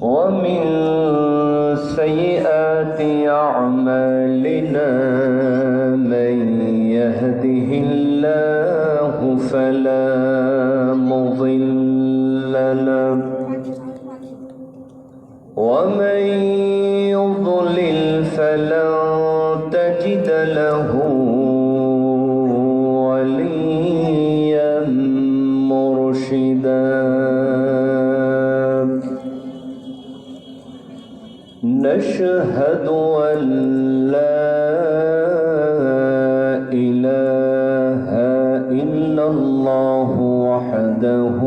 ومن سيئات أعمالنا من يهده الله فلا مضل له ومن يضلل فلن تجد له وليا مرشدا نشهد أن لا إله إلا الله وحده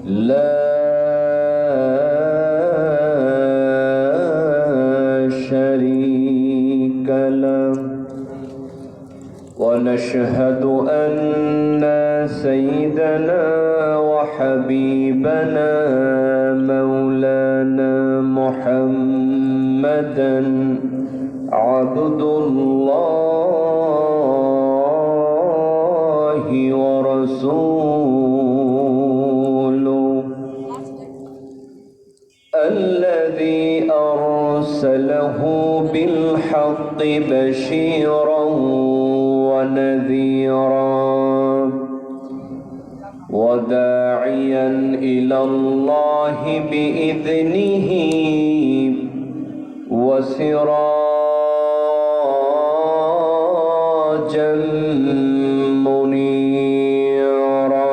لا شريك له ونشهد أن سيدنا وحبيبنا مولانا محمدا عبد الله ورسوله الذي أرسله بالحق بشيرا ونذيرا وداعيا إلى الله بإذنه وسراجا منيرا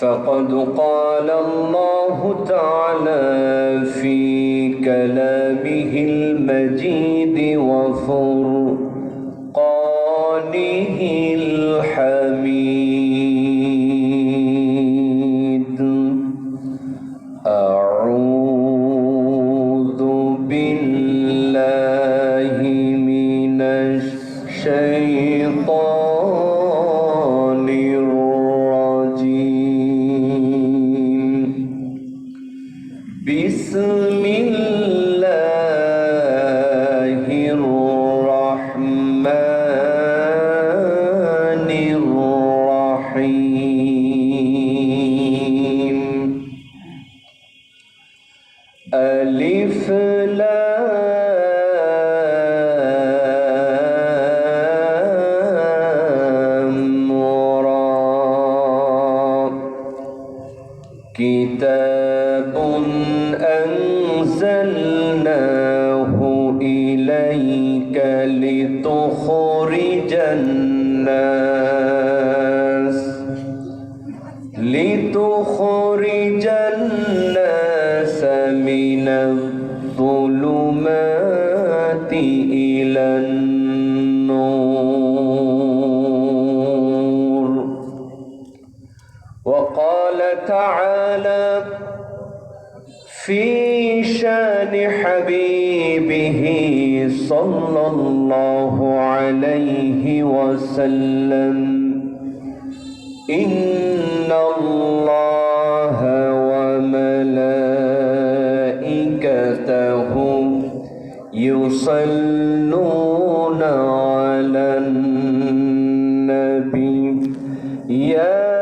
فقد قال الله تعالى في كلامه المجيد وفرقانه الحميد أعوذ بالله من الشيطان الرجيم بسم الله الرحمن الرحيم ألف لام را كتاب أنزلناه إليك لتخرج الناس من الظلمات إلى النور وقال تعالى في شان حبيبه صلى الله عليه وسلم إن الله وملائكته يصلون على النبي يا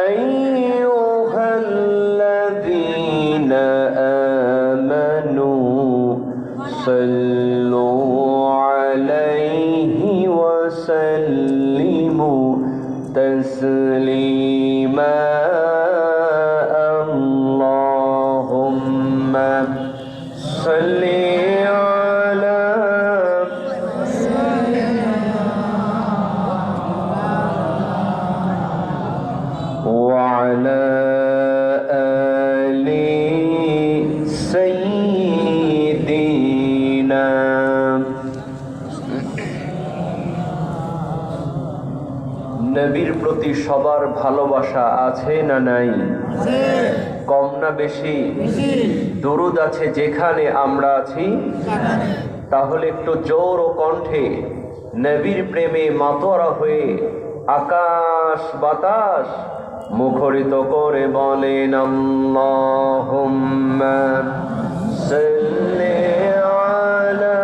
أيها الذين آمنوا صلوا عليه وسلموا تسليما اللهم صل على وعلى آل سيدنا নবীর প্রতি সবার ভালোবাসা আছে না নাই? কম না বেশি? দরুদ আছে যেখানে আমরা আছি, তাহলে একটু জোর ও কণ্ঠে নবীর প্রেমে মাতোয়ারা হয়ে আকাশ বাতাস মুখরিত করে বলেন আল্লাহুম্মা সাল্লি আলা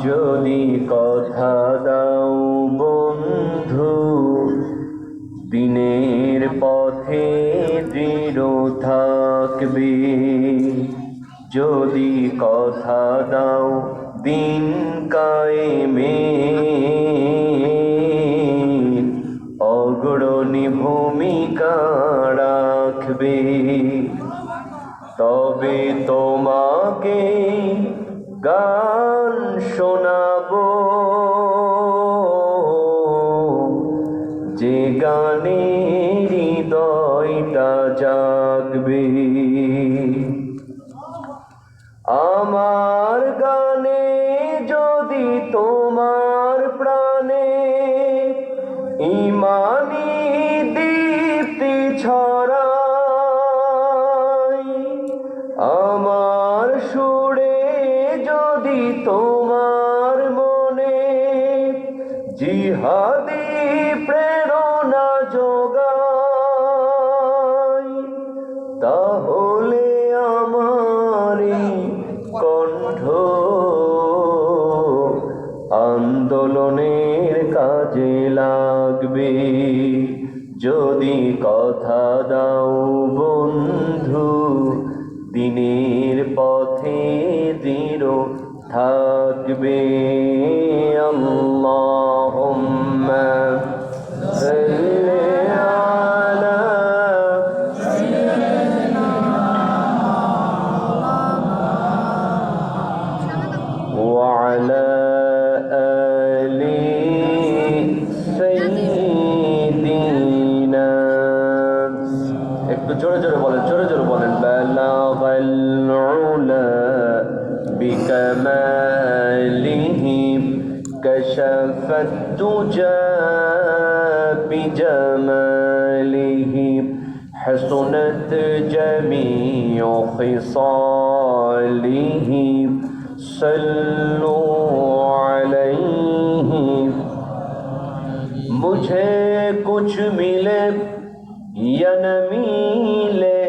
যদি কথা দাও বন্ধু দিনের পথে দৃঢ় থাকবে, যদি কথা দাও দিন কায়েমে অগ্রণী ভূমিকা রাখবে, তবে তোমাকে গান শোনাবো যে গানে হৃদয়টা জাগবে। আমার গানে যদি তোমার প্রাণে ইমানি দীপ্তি ছড়ায়, আমার সুরে যদি তোমার মনে জিহাদি প্রেরণা যোগায়, তাহলে আমারি কণ্ঠ আন্দোলনের কাজে লাগবে, যদি কথা দাও বন্ধু দিনের পথে দৃঢ় থাকবে। আল্লাহুম্মা সাল্লি আলা ওয়া আলা আলি সাইয়্যিদিনা। একটু জোরে জোরে বলেন, জোরে জোরে বলেন। বালাগাল উলা বিকামালিহি কাশাফাত তুজা বিজামালিহি হাসুনাত জামিউ খিসালিহি সল্লু আলাইহি। मुझे कुछ मिले या न मिले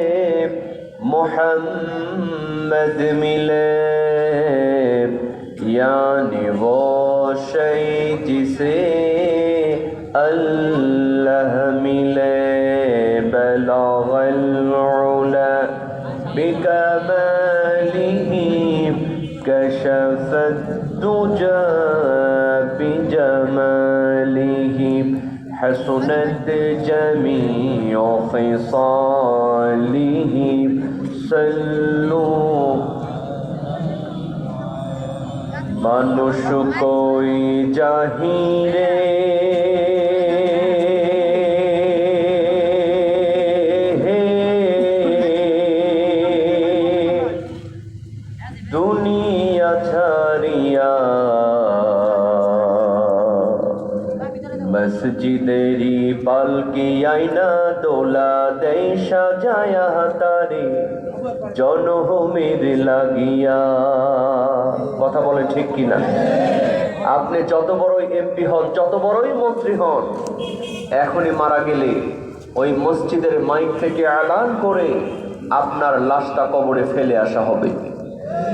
मोहम्मद मिले, यानी वो शय जिसे अल्लाह मिले। बलगल उला बिकमालिही कशफत दुजा बिजमालिही हसनत जमीउ खिसालिही सल्लू। মানুষ কই জাহিরে দুনিয়া ছাড়িয়া, মসজিদেরি পালকি আইনা দোলা দেয় সাজায়া তারে জনমের লাগিয়া। কথা বলে ঠিক কিনা? আপনি যত বড়ই এমপি হন, যত বড়ই মন্ত্রী হন, এখনই মারা গেলে ওই মসজিদের মাইক থেকে এলান করে আপনার লাশটা কবরে ফেলে আসা হবে।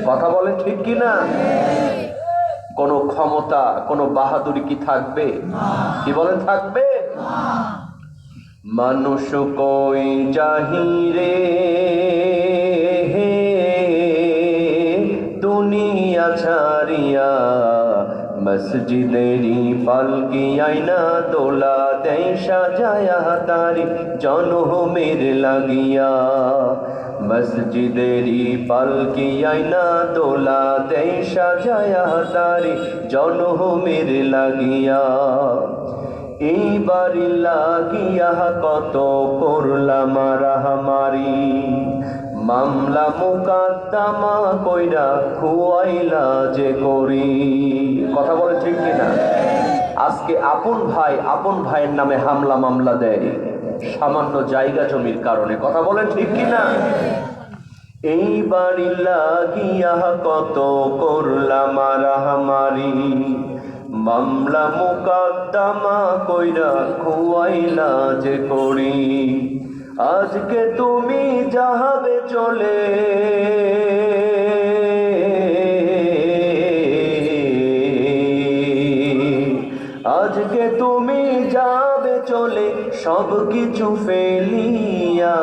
কথা বলে ঠিক কিনা? কোনো ক্ষমতা, কোনো বাহাদুরি কি থাকবে? কি বলেন থাকবে? মানুষ কই জাহিরে দুনিয়া ছাড়িয়া, মসজিদেরি পালকি আইনা দোলা দেয় সাজায়া তারি জনমের লাগিয়া। মসজিদেরি পালকি আইনা দোলা দেয় সাজায়া তারি জনমের লাগিয়া। এই বাড়ি লাগিয়া কত করলাম মারামারি, মামলা মুকদ্দমা কইরা খুয়াইলা যে করি। কথা বলে ঠিক কিনা? আজকে আপন ভাই আপন ভাইয়ের নামে হামলা মামলা দেয় সামান্য জায়গা জমির কারণে। কথা বলেন ঠিক কিনা? এই বাড়ি লাগিয়া কত করলাম মারামারি, মামলা মুকদ্দমা কইরা খুয়াইলা যে করি। আজকে তুমি যাবে চলে আজকে তুমি যাবে চলে সব কিছু ফেলিয়া,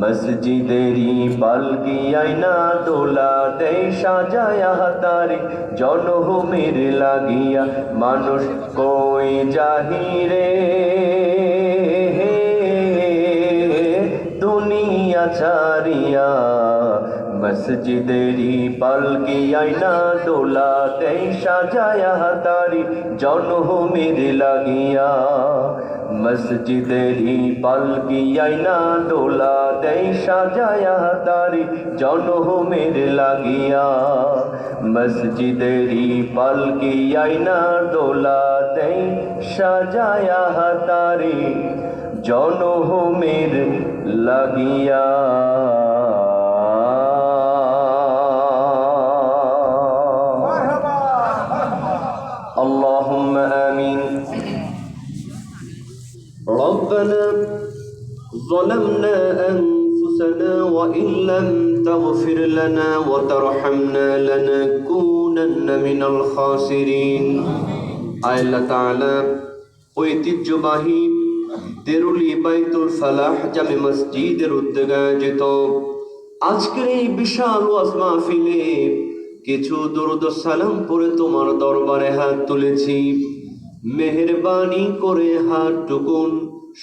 মসজিদেরই পালকি আইনা দোলা দেয় সাজায়া তারে, জনমের লাগিয়া মানুষ কই জাহিরে, দুনিয়া ছাড়িয়া। মসজিদেরই পালকি আইনা দোলা দেয় সাজায়া তারে, জনমের লাগিয়া। মসজিদেরই পালকি আইনা দোলা দেয় সাজায়া তারে, জনমের লাগিয়া। মসজিদেরই পালকি আইনা দোলা দেয় সাজায়া তারে, জনমের লাগিয়া। اللهم آمين. ربنا ظلمنا أنفسنا وإن لم تغفر لنا وترحمنا لنكونن من الخاسرين. আল্লাহ তাআলা ঐতিহ্যবাহী তেরুলি বাইতুল ফালাহ জামে মসজিদের উদ্যোগে আয়োজিত আজকের এই বিশাল ওয়াজ মাহফিলে কিছু দরুদ ও সালাম পড়ে তোমার দরবারে হাত তুলেছি। মেহেরবানি করে হাতটুকুন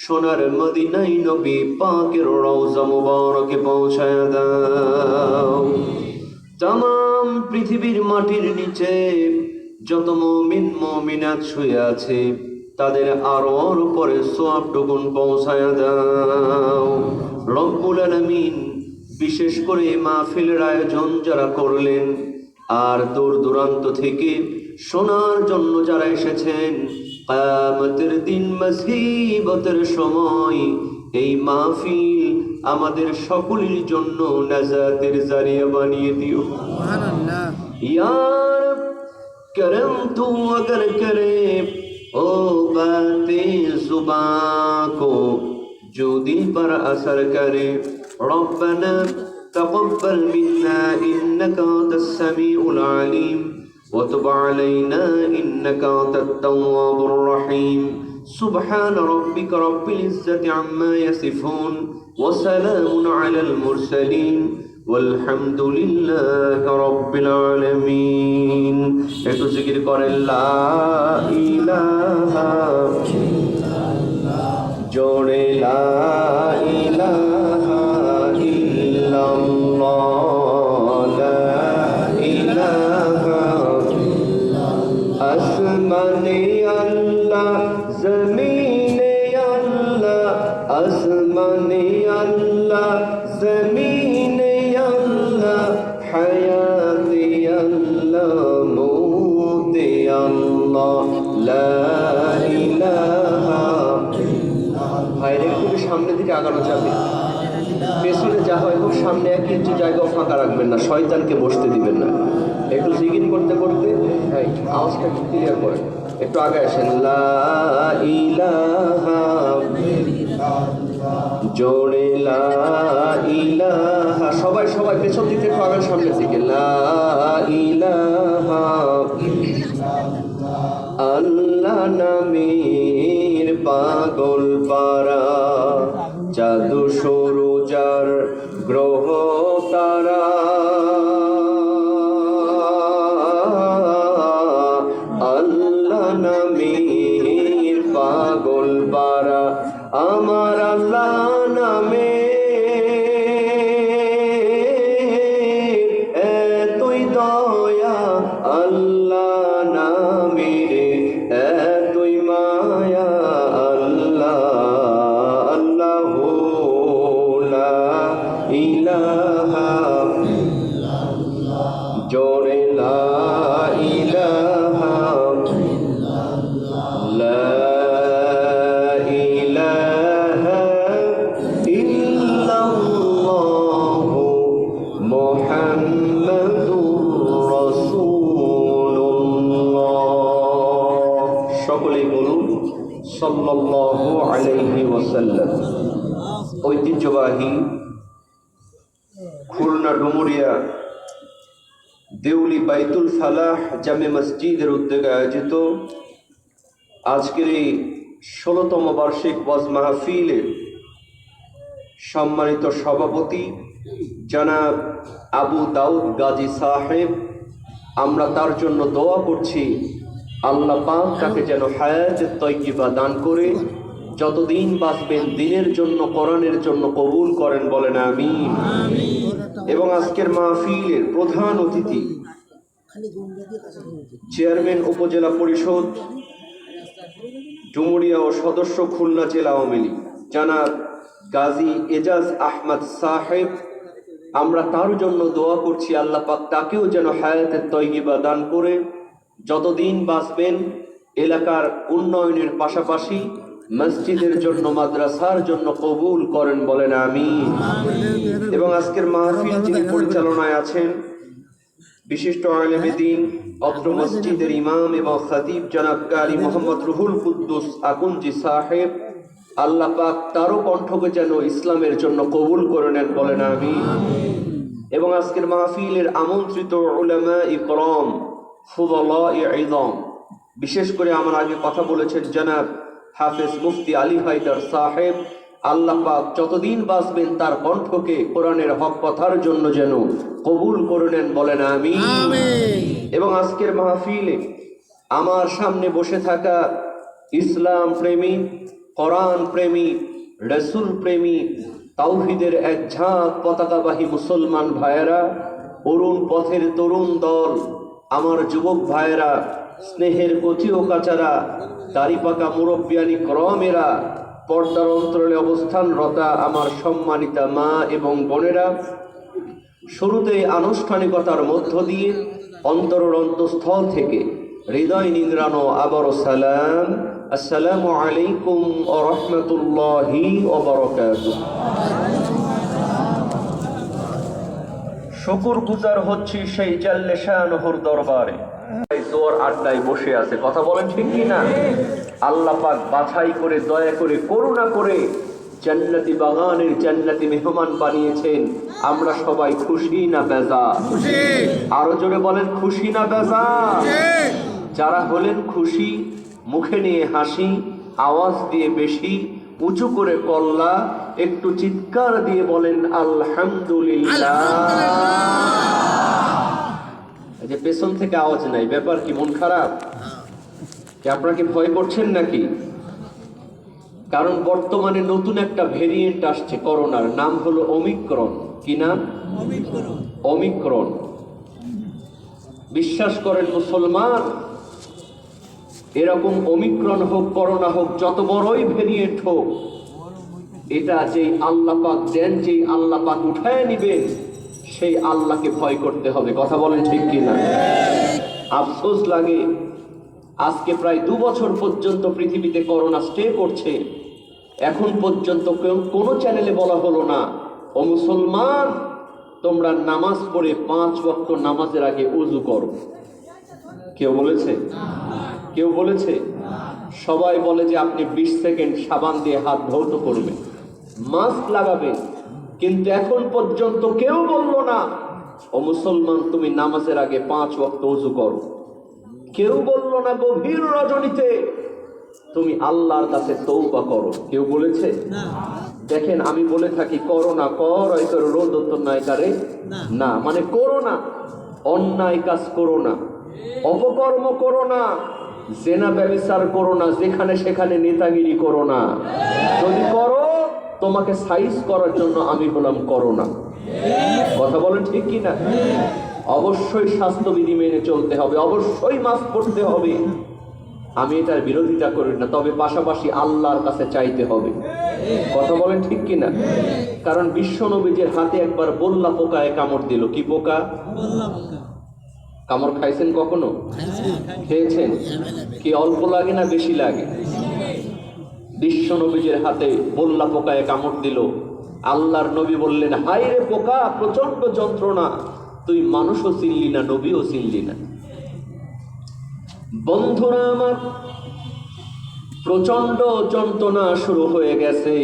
সোনার মদিনায় নবী পাকের রওজা মুবারকে পৌঁছায়া দাও। তামাম পৃথিবীর মাটির নিচে যত মুমিন মুমিনাত শুয়ে আছে তাদের আরোর উপরে সওয়াবটুকুন পৌঁছায়া দাও রব্বুল আলামিন। বিশেষ করে মাহফিলের আয়োজন যারা করলেন আর দূর দূরান্ত থেকে শোনার জন্য যারা এসেছেন, কিয়ামতের দিন মুসিবতের সময় এই মাহফিল আমাদের সকলের জন্য নাজাতের জারিয়া বানিয়ে দিও। সুবহানাল্লাহ। ইয়া রব করম তু अगर करे ओ बातें जुबां को जो दिल पर असर करे, रब्बना तक़ब्बल मिन्ना इन्नका अंतस समीउल अलीम वतुब अलैना इन्नका अंतत तव्वाबुर रहीम। सुब्हान रब्बिका रब्बिल इज्जति अम्मा यसिफून व सलामुन अलल मुरसलीन वल्हम्दुलिल्लाहि रब्बिल आलामीन। একটু জিকির করেন লা ইলাহা ইল্লাল্লাহ, জোরে লা ইলাহা ইল্লাল্লাহ, লা ইলাহা ইল্লাল্লাহ। আসমানে আল্লাহ জমিনে আল্লাহ, আসমানে আল্লাহ জমিনে আল্লাহ, হায়াতে আল্লাহ মৌতে আল্লাহ, লা ইলাহা ইল্লাল্লাহ। ভাইরে একটু সামনের দিকে আগানো যাবে, পেছনে যা হয় হোক সামনে এক ইঞ্চি জায়গাও ফাঁকা রাখবেন না, শয়তানকে বসতে দিবেন না। একটু জিকির করতে করতে ভাই আওয়াজটা একটু ক্লিয়ার করেন, একটু আগে আসেন। লা ইলাহা জোরে লা ইলাহা, সবাই সবাই পেছন দিকে একটু আগে সামনের দিকে। লা ইলাহা আল্লাহ নামের পাগল পারা, জাদু সরুজার গ্রহ তারা, আল্লাহ নামের পাগল পারা, আমার আল্লাহ নামে এতই দয়া, আল্লাহ নামের এতই মায়া, আল্লাহ আল্লাহ লা ইলাহা ইল্লাল্লাহ, জোরে লা ইলাহা ইল্লাল্লাহ, লা ইলাহা ইল্লাল্লাহ মুহাম্মাদুর রাসূলুল্লাহ। সকলেই বলুন সাল্লাল্লাহু আলাইহি ওয়াসাল্লাম। ঐতিহ্যবাহী খুলনা ডুমুরিয়া দেউলি বাইতুল ফালাহ জামে মসজিদের উদ্যোগে আয়োজিত আজকের এই ১৬তম বার্ষিক ওয়াজ মাহফিলের সম্মানিত সভাপতি জনাব আবু দাউদ গাজী সাহেব, আমরা তার জন্য দোয়া করছি আল্লাহ পাক তাকে যেন হায়াত তয়্যিবা দান করে যতদিন বাঁচবেন দিনের জন্য, কোরআনের জন্য কবুল করেন, বলেন আমিন। এবং আজকের মাহফিলের প্রধান অতিথি চেয়ারম্যান উপজেলা পরিষদ ডুমুরিয়া ও সদস্য খুলনা জেলা আওয়ামী লীগ জনাব গাজী এজাজ আহমদ সাহেব, আমরা তার জন্য দোয়া করছি আল্লাহ পাক তাকেও যেন হায়াতের তয়্যিবা দান করে যতদিন বাঁচবেন এলাকার উন্নয়নের পাশাপাশি মসজিদের জন্য, মাদ্রাসার জন্য কবুল করেন, বলেন আমিন। এবং আজকের মাহফিল যিনি পরিচালনায় আছেন বিশিষ্ট আলেমে দ্বীন, অত্র মসজিদের ইমাম এবং খতিব জনাব কারি মোহাম্মদ রুহুল কুদ্দুস আকুঞ্জি সাহেব, আল্লাহ পাক তারও কণ্ঠকে যেন ইসলামের জন্য কবুল করে নেন, বলেন আমিন। এবং আজকের মাহফিলের আমন্ত্রিত উলামা ইকরাম, ফুদালায়ে ইযম, বিশেষ করে আমার আগে কথা বলেছেন জনাব হাফেজ মুফতি আলী হায়দার সাহেব, আল্লাহ পাক যতদিন বাঁচবেন তার কণ্ঠকে কোরআনের হক কথার জন্য যেন কবুল করে নেন, বলেন আমিন। এবং আজকের মাহফিলে আমার সামনে বসে থাকা ইসলাম প্রেমী, কোরআন প্রেমী, রসুল প্রেমী, তাওহীদের এক ঝাঁক পতাকাবাহী মুসলমান ভাইয়েরা, অরুণ পথের তরুণ দল, আমার যুবক ভাইয়েরা, স্নেহের কচি ও কাচারা, দাড়ি পাকা মুরব্বিয়ানি করমেরা, পর্দার অন্তরালে অবস্থানরতা আমার সম্মানিতা মা এবং বোনেরা, শুরুতেই আনুষ্ঠানিকতার মধ্য দিয়ে অন্তরের অন্তঃস্থল থেকে হৃদয় নিংড়ানো আবারও সালাম, আসসালামু আলাইকুম ওয়া রাহমাতুল্লাহি ওয়া বারাকাতুহু। শুকর গুজার হচ্ছি সেই জাল্লে শানহুর দরবারে, জোর আড্ডায় বসে আছে, কথা বলেন ঠিক কি না? আল্লাহ পাক বাছাই করে, দয়া করে, করুণা করে জান্নাতি বাগানের জান্নাতি মেহমান বানিয়েছেন। আমরা সবাই খুশি না বেজার? আরো জোরে বলেন, খুশি না বেজার? যারা হলেন খুশি, মুখে নিয়ে হাসি, আওয়াজ দিয়ে বেশি, উঁচু করে কল্লা, একটু চিৎকার দিয়ে বলেন আলহামদুলিল্লাহ। যে পেছন থেকে আওয়াজ নাই, ব্যাপার কি? মন খারাপ কি? আপনারা কি ভয় করছেন নাকি? কারণ বর্তমানে নতুন একটা ভেরিয়েন্ট আসছে করোনার, নাম হলো ওমিক্রন। কি নাম? ওমিক্রন। বিশ্বাস করেন মুসলমান, এরকম ওমিক্রন হোক, করোনা হোক, যত বড়ই ভেরিয়েন্ট হোক, এটা যেই আল্লাহ পাক দেন, যেই আল্লাহ পাক উঠায় নিবেন, সেই আল্লাহকে ভয় করতে হবে। কথা বলেন ঠিক কিনা? আফসোস লাগে, আজকে প্রায় 2 বছর পর্যন্ত পৃথিবীতে করোনা স্টে করছে, এখন পর্যন্ত কোনো চ্যানেলে বলা হলো না ও মুসলমান তোমরা নামাজ পড়ে 5 ওয়াক্ত নামাজের আগে ওযু করো। কেউ বলেছে? কেউ বলেছে? সবাই বলে যে আপনি 20 সেকেন্ড সাবান দিয়ে হাত ধৌত করবেন, মাস্ক লাগাবেন, কিন্তু এখন পর্যন্ত কেউ বলল না ও মুসলমান তুমি নামাজের আগে 5 ওয়াক্ত ওযু করো। কেউ বলল না গভীর রজনীতে তুমি আল্লাহর কাছে তওবা করো। কেউ বলেছে? দেখেন, আমি বলে থাকি করোনা কর রোদ নাই কারে না, মানে করোনা, অন্যায় কাজ করো না, অপকর্ম করো না, জেনা ব্যভিচার করো না, যেখানে সেখানে নেতাগিরি করো না। যদি করো তোমাকে সাইজ করার জন্য আমি বললাম করোনা। কথা বলেন ঠিক কি না? অবশ্যই স্বাস্থ্যবিধি মেনে চলতে হবে, অবশ্যই মাস্ক পরতে হবে, আমি এটার বিরোধিতা করি না, তবে পাশাপাশি আল্লাহর কাছে চাইতে হবে। কথা বলেন ঠিক কি না? কারণ বিশ্ব নবীজির হাতে একবার বল্লা পোকায় কামড় দিল। কি পোকা? কামড় খাইছেন কখনো? খেয়েছেন? কি অল্প লাগে না বেশি লাগে? বিশ্ব নবীজির হাতে বল্লা পোকায় কামড় দিল। আল্লাহর নবী বললেন, হায় রে পোকা, প্রচন্ড যন্ত্রণা, তুই মানুষও চিনলি না, নবীও চিনলি না। বন্ধুরা আমার, প্রচন্ড যন্ত্রণা শুরু হয়ে গেছে।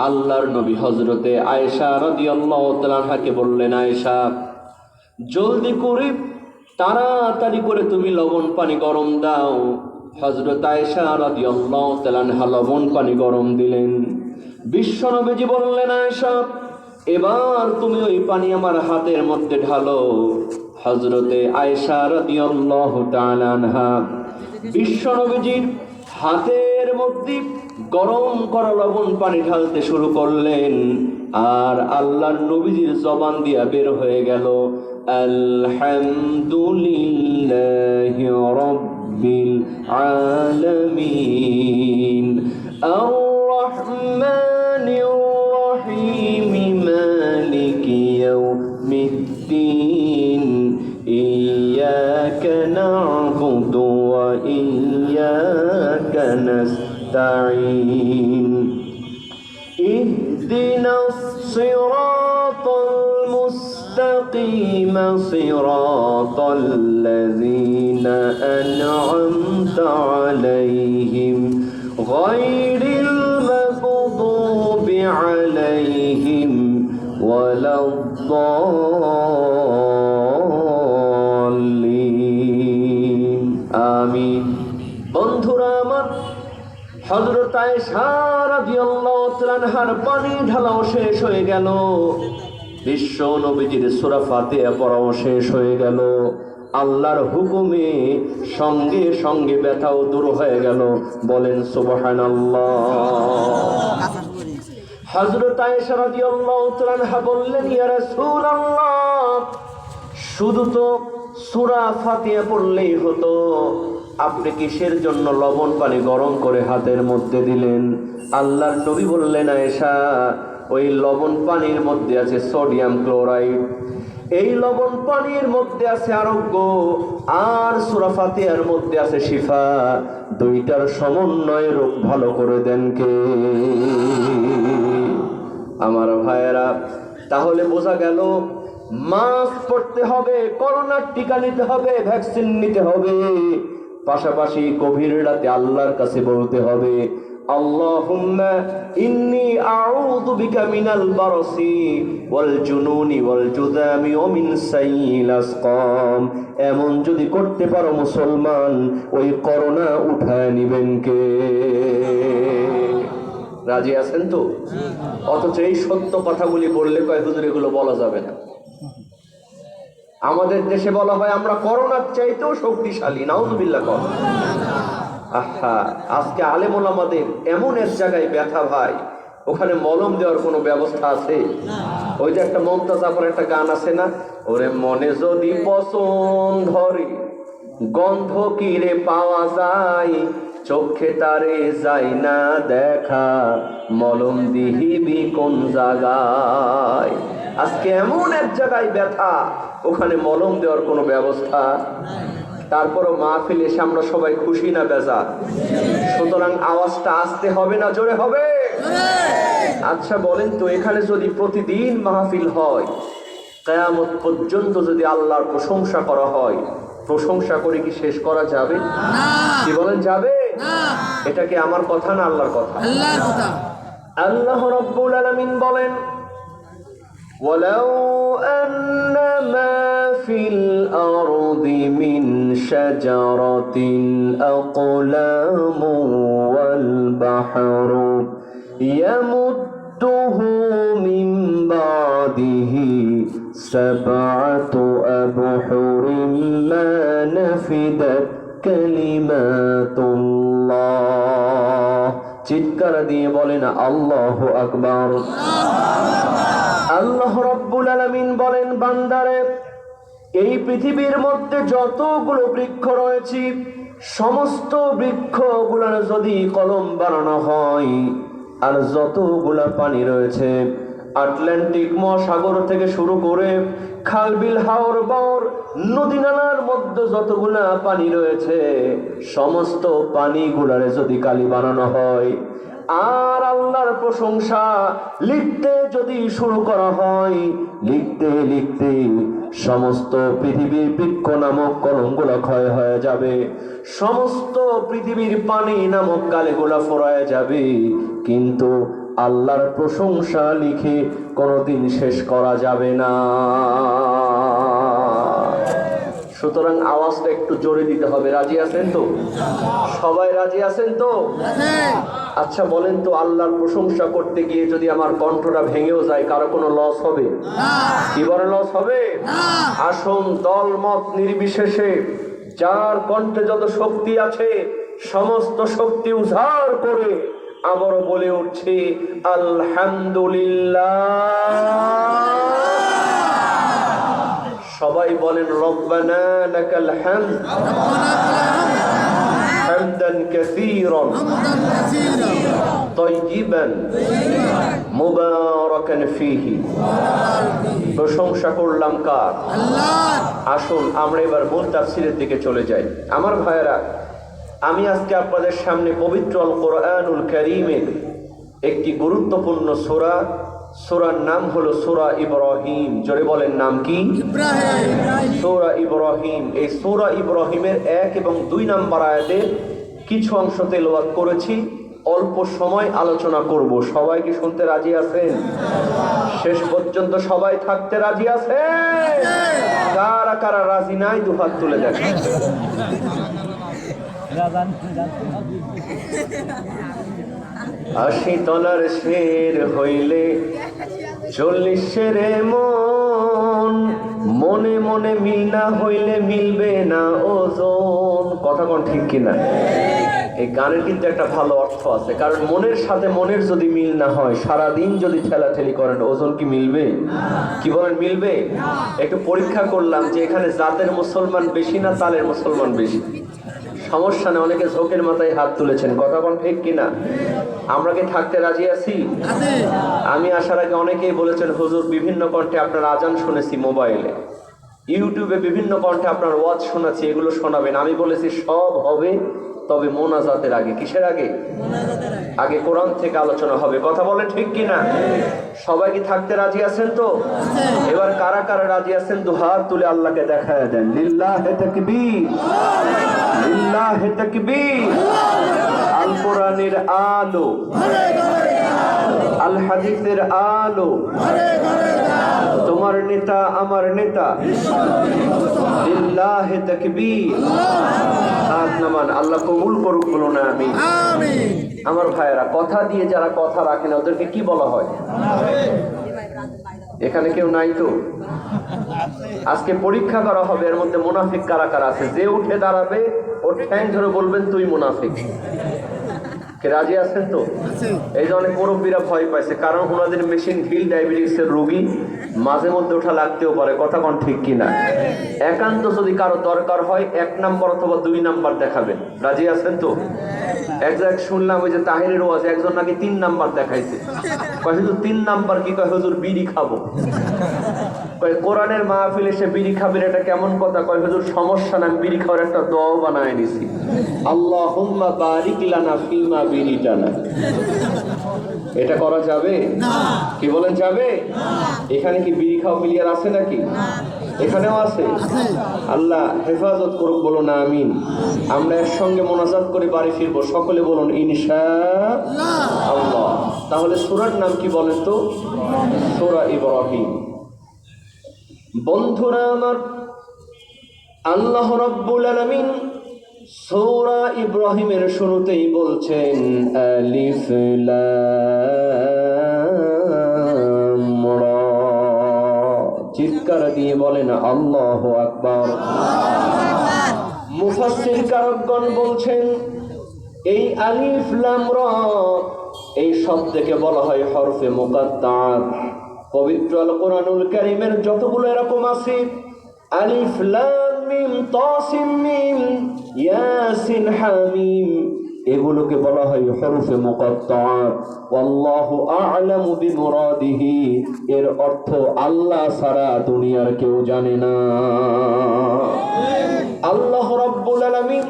আল্লাহর নবী হযরতে আয়েশা রাদিয়াল্লাহু তাআলা আনহাকে বললেন, আয়েশা জলদি করে তাড়াতাড়ি করে তুমি লবণ পানি গরম দাও, হযরত আয়েশা রাদিয়াল্লাহু তাআলা আনহা লবণ পানি গরম দিলেন। বিশ্বনবীজি বললেন, আয়েশা এবার তুমি ওই পানি আমার হাতের মধ্যে ঢালো। হযরতে আয়েশা রাদিয়াল্লাহু তাআলা আনহা বিশ্বনবীজির হাতের মধ্যে গরম করা লবণ পানি ঢালতে শুরু করলেন। আর আল্লাহর নবীজির জবান দিয়া বের হয়ে গেল, আলহামদুলিল্লাহি রাব্বিল আলামিন আর রহমানির রহিম মালিকি ইয়াউমিদ্দিন ইয়্যাকা না'বুদু ওয়া ইয়্যাকা নাস্তাঈন ইহদিনাস সিরাতাল মুস্তাকিম সিরাতাল লাযীনা আন'আমতা আলাইহিম গায়রিল মাগদুবি আলাইহিম ওয়ালাদ-দাল্লিন। আমিন। বন্ধুরা আমার, হযরত আয়েশা রাদিয়াল্লাহু তাআলা আনহার পানি ঢালাও শেষ হয়ে গেল, বিশ্ব নবীজির সূরা ফাতিহা পড়াও শেষ হয়ে গেল। আল্লাহর হুকুমে সঙ্গে সঙ্গে ব্যথাও দূর হয়ে গেল। বলেন সুবহানাল্লাহ। হযরত আয়েশা রাদিয়াল্লাহু তাআলা আনহা বললেন, ইয়া রাসূলুল্লাহ, শুধু তো সূরা ফাতিহা পড়লেই হতো, আপনি কিসের জন্য লবণ পানি গরম করে হাতের মধ্যে দিলেন? আল্লাহর নবী বললেন, আয়েশা ওই লবণ পানির মধ্যে আছে সোডিয়াম ক্লোরাইড, এই লবণ পানির মধ্যে আছে আরোগ্য, আর সূরা ফাতিহার মধ্যে আছে শিফা। দুইটার সমন্বয়ে রোগ ভালো করে দেন কে? আমার ভাইয়েরা, তাহলে বোঝা গেল মাস্ক পরতে হবে, করোনার টিকা নিতে হবে, ভ্যাকসিন নিতে হবে, পাশাপাশি গভীর রাতে আল্লাহর কাছে বলতে হবে, আল্লাহুম্মা ইন্নী আউযু বিকা মিনাল বারসি ওয়াল জুনুনি ওয়াল জুযামি ওয়া মিন সাইয়িল আসকাম। এমন যদি করতে পারো মুসলমান, ওই করোনা উঠায় নিবেন কে? রাজি আছেন তো? অথচ এই সত্য কথাগুলি বললে কয় হুজুর এগুলো বলা যাবে না। আমাদের দেশে বলা হয় আমরা করোনার চাইতেও শক্তিশালী। নাউযুবিল্লাহ কর। আহা, আজকে আলেম ওলামাদের এমন এক জায়গায় ব্যথা ভাই, ওখানে মলম দেওয়ার কোনো ব্যবস্থা আছে? ওই যে একটা মমতাজ আপার একটা গান আছে না, ওরে মনে যদি পছন্দ ধরে গন্ধ কিরে পাওয়া যায়, চোখে তারে যায় না দেখা, মলম দিহিবি কোন জায়গায়। আজকে এমন এক জায়গায় ব্যথা, ওখানে মলম দেওয়ার কোনো ব্যবস্থা। তারপরও মাহফিল এসে আমরা সবাই খুশি না বেজার? সুতরাং আওয়াজটা আসতে হবে না জোরে হবে? আচ্ছা বলেন তো, এখানে যদি প্রতিদিন মাহফিল হয়, কিয়ামত পর্যন্ত যদি আল্লাহর প্রশংসা করা হয়, প্রশংসা করে কি শেষ করা যাবে? কি বলেন, যাবে? এটা কি আমার কথা না আল্লাহর কথা? আল্লাহর কথা। আল্লাহ রাব্বুল আলামিন বলেন, ওয়ালাউ আন্না মা ফিল আরদি মিন শাজারাতিন আকলামু ওয়াল বাহরু ইয়ামুদ্দুহু মিন বাদিহি সাবআতু আবহুরিন মা নাফিদাত কালিমাতুল্লাহ। চিৎকার দিয়ে বলেন আল্লাহু আকবার। আল্লাহ রাব্বুল আলামিন বলেন, বান্দারে, এই পৃথিবীর মধ্যে যতগুলো বৃক্ষ রয়েছে, সমস্ত বৃক্ষগুলোর যদি কলম বানানো হয়, আর যতগুলা পানি রয়েছে, আটলান্টিক মহাসাগর থেকে শুরু করে খাল বিল হাওর বাওর নদী নালার মধ্যে যতগুলা পানি রয়েছে, সমস্ত পানিগুলারে যদি কালি বানানো হয়, আর আল্লাহর প্রশংসা লিখতে যদি শুরু করা হয়, লিখতে লিখতে সমস্ত পৃথিবীর বৃক্ষ নামক কলমগুলো ক্ষয় হয়ে যাবে, সমস্ত পৃথিবীর পানি নামক কালিগুলো ফোরায় যাবে, কিন্তু আল্লাহর প্রশংসা লিখে কোনোদিন শেষ করা যাবে না। সুতরাং আওয়াজটা একটু জোরে দিতে হবে। রাজি আছেন তো? সবাই রাজি আছেন তো? আচ্ছা বলেন তো, আল্লাহর প্রশংসা করতে গিয়ে যদি আমার কণ্ঠটা ভেঙেও যায়, কারো কোনো লস হবে? কি বড় লস হবে? আসুন দল মত নির্বিশেষে যার কণ্ঠে যত শক্তি আছে সমস্ত শক্তি উজাড় করে আবারও বলে উঠছি আলহামদুলিল্লাহ। সবাই বলেন রব্বানা লাকাল হামদ হামদান কাসীরান তাইয়িবান মুবারাকান ফীহি। প্রশংসা করলাম কার? আল্লাহর। আসুন আমরা এবার মূল তাফসীরের দিকে চলে যাই। আমার ভাইয়েরা, আমি আজকে আপনাদের সামনে পবিত্র আল কোরআনুল কারীমের একটি গুরুত্বপূর্ণ সূরা, সূরার নাম হলো সূরা ইব্রাহিম। জোরে বলেন, নাম কি? সূরা ইব্রাহিম। এই সূরা ইব্রাহিমের 1 এবং 2 নম্বর আয়াতের কিছু অংশ তেলাওয়াত করেছি, অল্প সময় আলোচনা করব। সবাই কি শুনতে রাজি আছেন? শেষ পর্যন্ত সবাই থাকতে রাজি আছেন? কারা কারা রাজি নাই দুহাত তুলে দেখেন। আশি তলার শের হইলে 40 শেরে মন, মনে মনে মিল না হইলে মিলবে না ওজন। কথা কোন ঠিক কিনা? এই গানের কিন্তু একটা ভালো অর্থ আছে, কারণ মনের সাথে মনের যদি মিল না হয়, সারাদিন যদি ঠেলাঠেলি করেন, ওজন কি মিলবে? কি বলেন, মিলবে? একটু পরীক্ষা করলাম যে এখানে জাতের মুসলমান বেশি না তালের মুসলমান বেশি। সমস্যা নেই, অনেকে ঝোঁকের মাথায় হাত তুলেছেন। কথা কোন ঠিক কিনা? আমরা কি থাকতে রাজি আছি? আমি আসার আগে অনেকেই বলেছেন হুজুর বিভিন্ন কণ্ঠে আপনার আজান শুনেছি, মোবাইলে ইউটিউবে বিভিন্ন কণ্ঠে আপনার ওয়াজ শোনাচ্ছি, এগুলো শোনাবেন। আমি বলেছি সব হবে, তবে মোনাজাতের আগে। কিসের আগে? আগে কোরআন থেকে আলোচনা হবে। কথা বলেন ঠিক কিনা? সবাই কি থাকতে রাজি আছেন তো? এবার কারা কারা রাজি আছেন দুহাত তুলে আল্লাহকে দেখায় দেন। লিল্লাহে তাকবীর, লিল্লাহে তাকবীর। আল কোরআনের আলো, আল হাদিসের আলো, তোমার নেতা আমার নেতা। লিল্লাহে তাকবীর। হাত নামান, আল্লাহ কবুল করুক, বলো না আমি। আমার ভাইয়েরা, কথা দিয়ে যারা কথা রাখে না ওদেরকে কি বলা হয়? এখানে কেউ নাই তো? আজকে পরীক্ষা করা হবে, এর মধ্যে মুনাফিক কারা কারা আছে। যে উঠে দাঁড়াবে ওর ঠ্যাং ধরে বলবেন তুই মুনাফিক। রাজি আছেন তো? এই যে অনেক মুরব্বীরা ভয় পাইছে, কারণ ওনাদের মেশিন হিল ডায়াবেটিসের রোগী, মাঝে মধ্যে ওঠা লাগতেও পারে। কথা কোন ঠিক কিনা? একান্ত যদি কারো দরকার হয় 1 নাম্বার অথবা 2 নাম্বার দেখাবেন। রাজি আছেন তো? এক জায়গায় শুনলাম ওই যে তাহিরের ওয়াজ, একজন নাকি 3 নাম্বার দেখাইছে। কয় হুজুর 3 নাম্বার কি? কয় হুজুর বিড়ি খাবো। কয় কোরআনের মাহফিলে সে বিড়ি খাবেন, এটা কেমন কথা? কয় হুজুর সমস্যা না, আমি বিড়ি খাওয়ার একটা দোয়া বানায় নিছি, আল্লাহুম্মা বারিক লানা ফিমা বিরিটানা। এটা করা যাবে? কি বলেন, যাবে? এখানে কি বিড়ি খাওয়া প্লেয়ার আছে নাকি? এখানেও আছে। আল্লাহ হেফাজত করুক, বলো না আমিন। আমরা একসঙ্গে মোনাজাত করে বাড়ি ফিরবো, সকলে বলুন ইনশাআল্লাহ। তাহলে সূরার নাম কি বলেন তো? সূরা ইব্রাহিম। বন্ধুরা আমার, আল্লাহ রাব্বুল আলামিন সূরা ইব্রাহিমের শুরুতেই বলছেন আলিফ লাম রা। চিৎকার দিয়ে বলেন আল্লাহু আকবার। মুফাসসির কারকগণ বলছেন এই আলিফ লাম রা এই শব্দকে বলা হয় হরফে মুকাত্তাআত। পবিত্র আল কোরআনুল কারীমের যতগুলো এরকম আছে, আলিফ লাম মিম তাসিম মিম ইয়াসিন হামিম, এগুলোকে বলা হয় হরফে মুকাত্তাআত। আল্লাহু আ'লামু বিমুরাদিহি, এর অর্থ আল্লাহ ছাড়া দুনিয়ার কেউ জানে না। আল্লাহ রাব্বুল আলামিন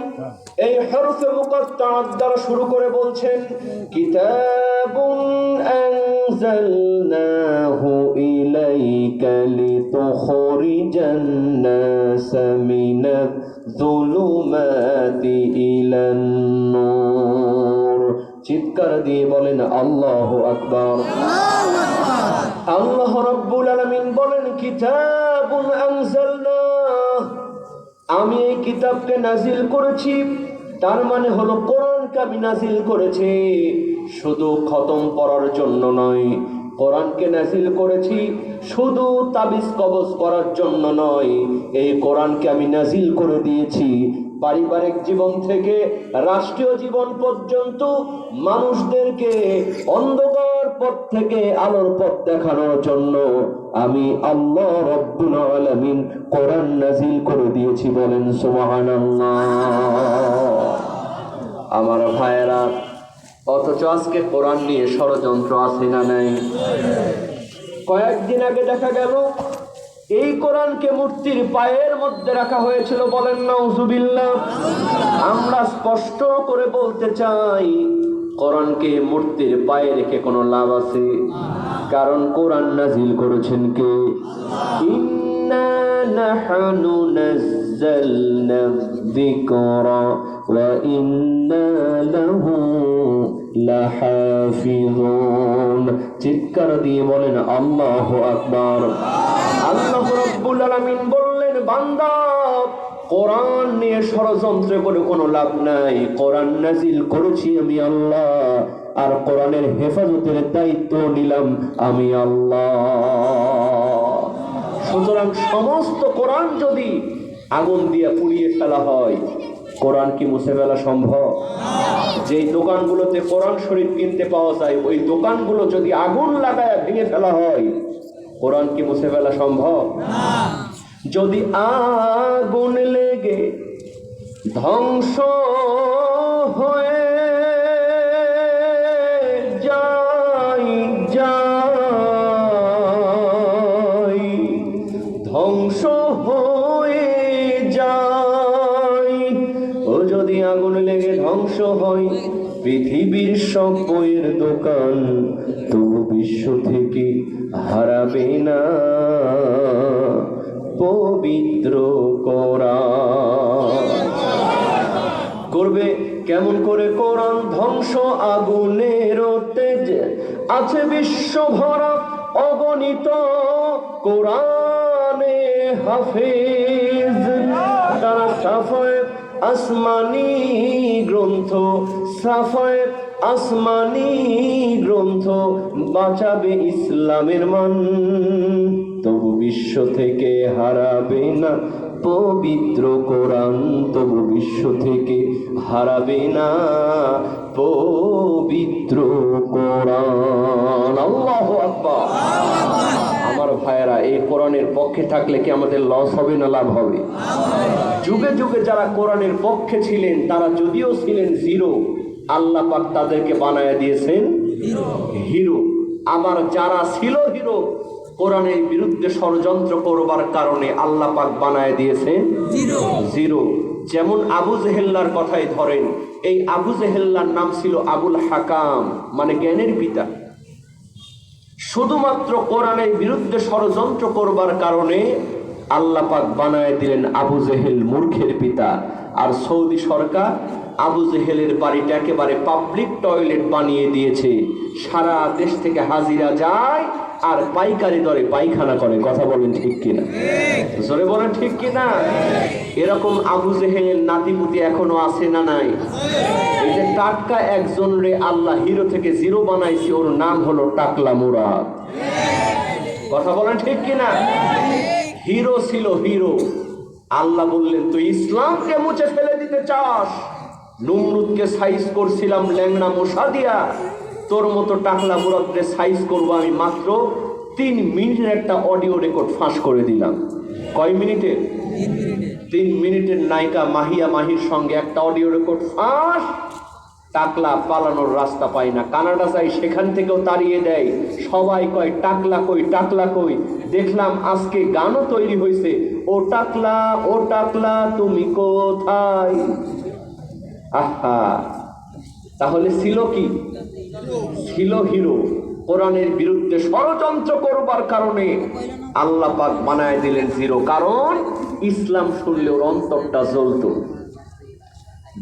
এই হরফে মুকাত্তাআত দ্বারা শুরু করে বলছেন কিতাবুন আনজালনাহু ইলাইকা লিতুখরিজান নাসা মিনায-যুলুমাতি ইলান-নূর। চিৎকার দিয়ে বলেন আল্লাহু আকবার। আল্লাহ রাব্বুল আলামিন বলেন কিতাবুন আনজালনাহু, আমি এই কিতাবকে নাজিল করেছি, তার মানে হলো কোরআনকে আমি নাজিল করেছি শুধু খতম পড়ার জন্য নয়, কোরআনকে নাজিল করেছি শুধু তাবিজ কবজ করার জন্য নয়, এই কোরআনকে আমি নাজিল করে দিয়েছি পারিবারিক জীবন থেকে রাষ্ট্রীয় জীবন পর্যন্ত মানুষদেরকে অন্ধকার পথ থেকে আলোর পথ দেখানোর জন্য আমি আল্লাহ রাব্বুল আলামিন কোরআন নাজিল করে দিয়েছি। বলেন সুবহানাল্লাহ। আমার ভাইয়েরা, অথচ আজকে কোরআন নিয়ে ষড়যন্ত্র আছে না নাই? কয়েকদিন আগে দেখা গেল এই কোরআনকে মূর্তির পায়ের মধ্যে রাখা হয়েছিল। বলেন নাউজুবিল্লাহ। আমরা স্পষ্ট করে বলতে চাই, কোরআনকে মূর্তির পায়ে রেখে কোনো লাভ আছে? কারণ কোরআন নাজিল করেছেন কে? ইন্না নাহনু নাযালনা যিকরা ওয়া ইন্না লাহু লাহাফিজুন। চিৎকার দিয়ে বলেন আল্লাহু আকবার। আল্লাহ রাব্বুল আলামিন বললেন, বান্দা, কোরআন নিয়ে ষড়যন্ত্র করে কোনো লাভ নাই। কোরআন নাজিল করেছি আমি আল্লাহ, আর কোরআনের হেফাজতের দায়িত্ব নিলাম আমি আল্লাহ। সুতরাং সমস্ত কোরআন যদি আগুন দিয়ে পুড়িয়ে ফেলা হয়, কোরআন কি মুছে ফেলা সম্ভব? যেই দোকানগুলোতে কোরআন শরীফ কিনতে পাওয়া যায়, ওই দোকানগুলো যদি আগুন লাগায় ভেঙে ফেলা হয়, কোরআন কি মুছে ফেলা সম্ভব? যদি আগুন লেগে ধ্বংস হয়ে ধ্বংস হয়ে যায়, ও যদি আগুন লেগে ধ্বংস হয় পৃথিবীর সব বইয়ের দোকান, তবু বিশ্ব থেকে হারাবে না পবিত্র কোরআন। করবে কেমন করে কোরআন ধ্বংস? আগুনের তেজ আছে বিশ্ব ভরা অগণিত কোরআনে হাফেজ, তারা সাফায়ে আসমানি গ্রন্থ, সাফায়ে আসমানি গ্রন্থ বাঁচাবে ইসলামের মান, তবু বিশ্ব থেকে হারাবে না পবিত্র কোরআন, তবু বিশ্ব থেকে হারাবে না পবিত্র কোরআন। আল্লাহু আকবার। আমার ভাইয়েরা, এই কোরআনের পক্ষে থাকলে কি আমাদের লস হবে না লাভ হবে? যুগে যুগে যারা কোরআনের পক্ষে ছিলেন, তারা যদিও ছিলেন জিরো, আল্লাহ পাক তাদেরকে বানায় দিয়েছেন হিরো। আবার যারা ছিল হিরো, কোরআনের বিরুদ্ধে ষড়যন্ত্র করবার কারণে আল্লাহ পাক বানায় দিয়েছেন জিরো। যেমন আবু জেহেল্লার কথাই ধরেন, এই আবু জেহেল্লার নাম ছিল আবুল হাকাম, মানে জ্ঞানের পিতা। শুধুমাত্র কোরআনের বিরুদ্ধে ষড়যন্ত্র করবার কারণে আল্লাহ পাক বানায় দিলেন আবু জেহেল মূর্খের পিতা। আর সৌদি সরকার আবু জেহেলের বাড়িটা একেবারে পাবলিক টয়লেট বানিয়ে দিয়েছে। সারা দেশ থেকে হাজিরা যায় আর পাইকারি দরে পায়খানা করে। কথা বলেন ঠিক কিনা? জোরে বলেন ঠিক কিনা? এরকম আবু জেহেল নাতিপুতি এখনো আছে না নাই? এই যে টাটকা একজন রে আল্লাহ হিরো থেকে জিরো বানাইছে, ওর নাম হলো টাকলা মুরাদ। কথা বলেন ঠিক কিনা? হিরো ছিল হিরো। আল্লাহ বললেন, তুই ইসলামকে মুছে ফেলে দিতে চাস? নমরুদকে সাইজ করছিলাম ল্যাংড়া মশা দিয়া, তোর মতো টাকলা মুরাদকে সাইজ করবো আমি মাত্র 3 মিনিটের একটা অডিও রেকর্ড ফাঁস করে দিলাম। কয় মিনিটের? 3 মিনিটের নায়িকা মাহিয়া মাহির সঙ্গে একটা অডিও রেকর্ড ফাঁস। টাকলা পালানোর রাস্তা পায় না, কানাডা যাই সেখান থেকেও তাড়িয়ে দেয়। সবাই কয় টাকলা কই, টাকলা কই। দেখলাম আজকে গানও তৈরি হয়েছে, ও টাকলা তুমি কোথায়। আহা, তাহলে ছিল কি? ছিল হিরো। কোরআনের বিরুদ্ধে ষড়যন্ত্র করবার কারণে আল্লাহ পাক বানায় দিলেন জিরো। কারণ ইসলাম শুনলে ওর অন্তরটা জ্বলতো,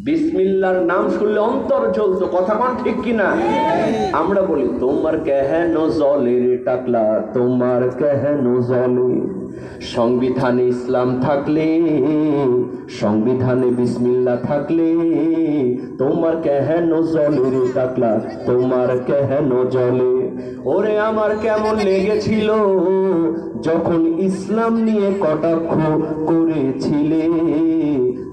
বিসমিল্লাহর নাম শুনলে অন্তর জ্বলতো। কথা কোন ঠিক কিনা? আমরা বলি তোমার কেহেন জ্বলে রে টাকলা, তোমার কেহেন জ্বলে। সংবিধানে ইসলাম থাকলে, সংবিধানে বিসমিল্লাহ থাকলে তোমার কেন জলে রে টাকলা, তোমার কেন জলে? ওরে আমার কেমন লেগেছিল যখন ইসলাম নিয়ে কটাক্ষ করেছিলে,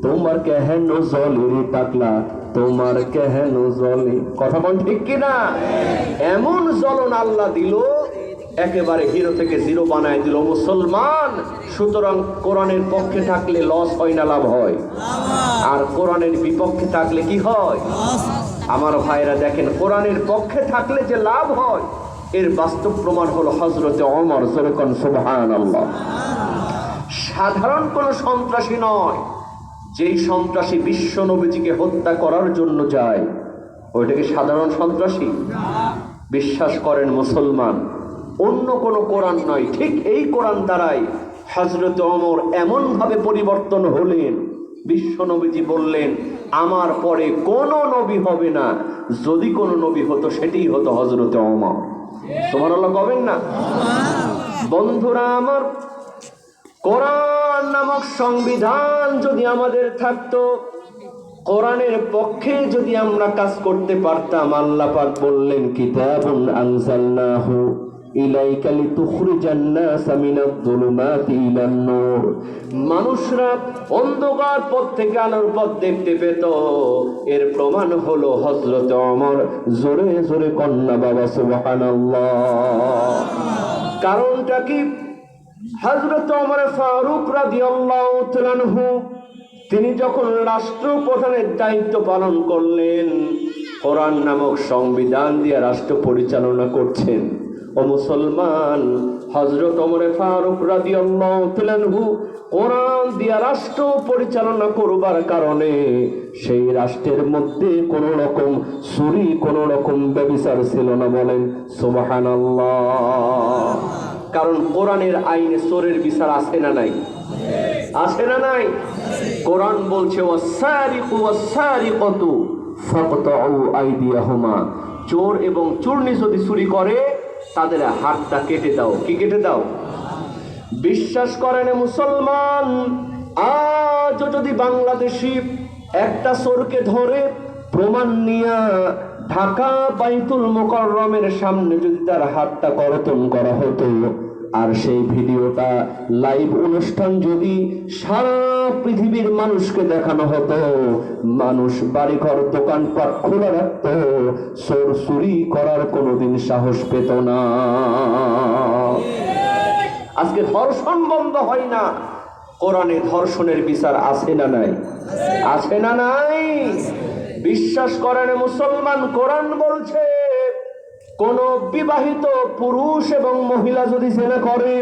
তোমার কেন জলে রে টাকলা, তোমার কেন জলে? কথা বল ঠিক কিনা? এমন জ্বলন আল্লাহ দিল, একেবারে হিরো থেকে জিরো বানায় দিল মুসলমান। সুতরাং কোরআনের পক্ষে থাকলে লস হয় না লাভ হয়? আর কোরআনের বিপক্ষে থাকলে কি হয়? আমার ভাইরা দেখেন, কোরআনের পক্ষে থাকলে যে লাভ হয় এর বাস্তব প্রমাণ হলো হযরতে ওমর। যেরকম সুবহানাল্লাহ। সাধারণ কোনো সন্ত্রাসী নয়, যেই সন্ত্রাসী বিশ্ব নবীজিকে হত্যা করার জন্য যায় ওইটাকে সাধারণ সন্ত্রাসী? বিশ্বাস করেন মুসলমান, অন্য কোনো কোরআন নয়, ঠিক এই কোরআন দ্বারাই হযরত ওমর এমন ভাবে পরিবর্তন হলেন, বিশ্ব নবীজি বললেন আমার পরে কোনো নবী হবে না, যদি কোনো নবী হতো সেটাই হতো হযরত ওমর। সুবহানাল্লাহ কবেন না? বন্ধুরা আমার, কোরআন নামক সংবিধান যদি আমাদের থাকতো, কোরআনের পক্ষে যদি আমরা কাজ করতে পারতাম, আল্লাহ পাক বললেন কিতাবুন আনজালনাহু ইলাইকা লিতুখরিজান নাসা মিনাজ যুলুমাতি ইলান নূর। মানুষরা অন্ধকার পথ থেকে আলোর পথ দেখতে পেত। এর প্রমাণ হলো হযরত ওমর। জোরে জোরে কন্যা বাবা সুবহানাল্লাহ। কারণটা কি? হযরত ওমর ফারুক রাদিয়াল্লাহু তাআলা আনহু তিনি যখন রাষ্ট্রপ্রধানের দায়িত্ব পালন করলেন, কোরআন নামক সংবিধান দিয়ে রাষ্ট্র পরিচালনা করছেন। ও মুসলমান, হযরত ওমর ফারুক রাদিয়াল্লাহু তাআলা আনহু কোরআন দিয়ে রাষ্ট্র পরিচালনা করবার কারণে সেই রাষ্ট্রের মধ্যে কোনো রকম চুরি, কোনো রকম ব্যভিচার ছিল না। বলেন সুবহানাল্লাহ। কারণ কোরআনের আইনে চোরের বিচার আছে না নাই? আছে না নাই? কোরআন বলছে ওয়াসারিকু ওয়াসারিকাতু ফাকতাউ আইদিয়াহুমা, চোর এবং চোরনি যদি চুরি করে তাদের হাতটা কেটে দাও। কি কেটে দাও? বিশ্বাস করেন মুসলমান, আজ যদি বাংলাদেশি একটা চোরকে ধরে প্রমাণ নিয়া ঢাকা বাইতুল মুকাররমের সামনে যদি তার হাতটা করতন করা হতো, আর সেই ভিডিওটা লাইভ অনুষ্ঠান যদি সারা পৃথিবীর মানুষকে দেখানো হতো, মানুষ বাড়িঘর দোকানপাট খোলা রাখতো, চোর চুরি করার কোনোদিন সাহস পেত না। আজকে ধর্ষণ বন্ধ হয় না, কোরআনে ধর্ষণের বিচার আছে না নাই? আছে না নাই? বিশ্বাস করেন মুসলমান, কোরআন বলছে কোন বিবাহিত পুরুষ এবং মহিলা যদি জেনা করে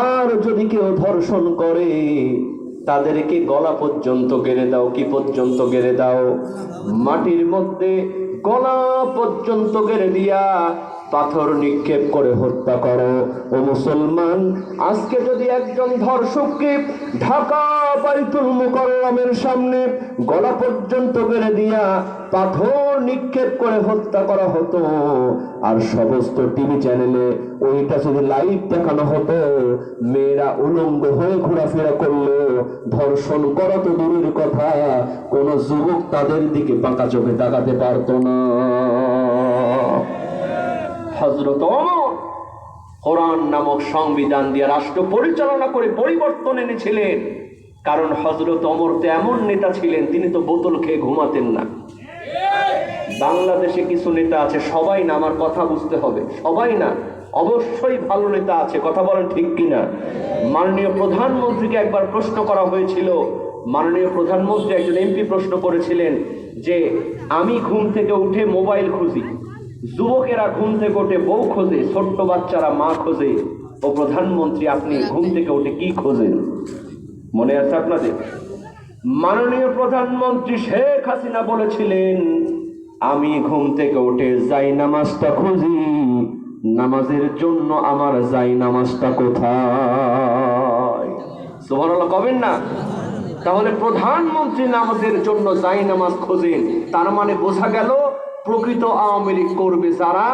আর যদি কেউ ধর্ষণ করে, তাদেরকে গলা পর্যন্ত গেড়ে দাও। কি পর্যন্ত গেড়ে দাও? মাটির মধ্যে গলা পর্যন্ত গেড়ে দিয়া পাথর নিক্ষেপ করে হত্যা করো। ও মুসলমান, আজকে যদি একজন ধর্ষককে ঢাকা বাইতুল মুকাররমের সামনে গলা পর্যন্ত গেড়ে দিয়া পাথর নিক্ষেপ করে হত্যা করা হতো, আর সমস্ত টিভি চ্যানেলে ওইটা যদি লাইভ দেখানো হতো, মেয়েরা উলঙ্গ হয়ে ঘোরাফেরা করলো, ধর্ষণ করা তো দূরের কথা, কোন যুবক তাদের দিকে পাকা চোখে তাকাতে পারতো না। হযরত ওমর কোরআন নামক সংবিধান দিয়ে রাষ্ট্র পরিচালনা করে পরিবর্তন এনেছিলেন। কারণ হযরত ওমর তো এমন নেতা ছিলেন, তিনি তো বোতল খেয়ে ঘুমাতেন না। বাংলাদেশে কিছু নেতা আছে, সবাই না, আমার কথা বুঝতে হবে, সবাই না, অবশ্যই ভালো নেতা আছে। কথা বলেন ঠিক কিনা? মাননীয় প্রধানমন্ত্রীকে একবার প্রশ্ন করা হয়েছিল, মাননীয় প্রধানমন্ত্রী একজন এমপি প্রশ্ন করেছিলেন যে আমি ঘুম থেকে উঠে মোবাইল খুঁজি, যুবকেরা ঘুম থেকে উঠে বউ খোঁজে, ছোট্ট বাচ্চারা মা খোঁজে, ও প্রধানমন্ত্রী আপনি ঘুম থেকে উঠে কি খোঁজেন? মনে আছে আপনাদের? মাননীয় প্রধানমন্ত্রী শেখ হাসিনা বলেছিলেন আমি ঘুম থেকে উঠে যাই নামাজটা খুঁজি, নামাজের জন্য আমার যাই নামাজটা কোথায়? সুবহানাল্লাহ কবেন না? তাহলে প্রধানমন্ত্রী নামাজের জন্য যাই নামাজ খোঁজেন, তার মানে বোঝা গেল প্রকৃত আওয়ামী লীগ করবে যারা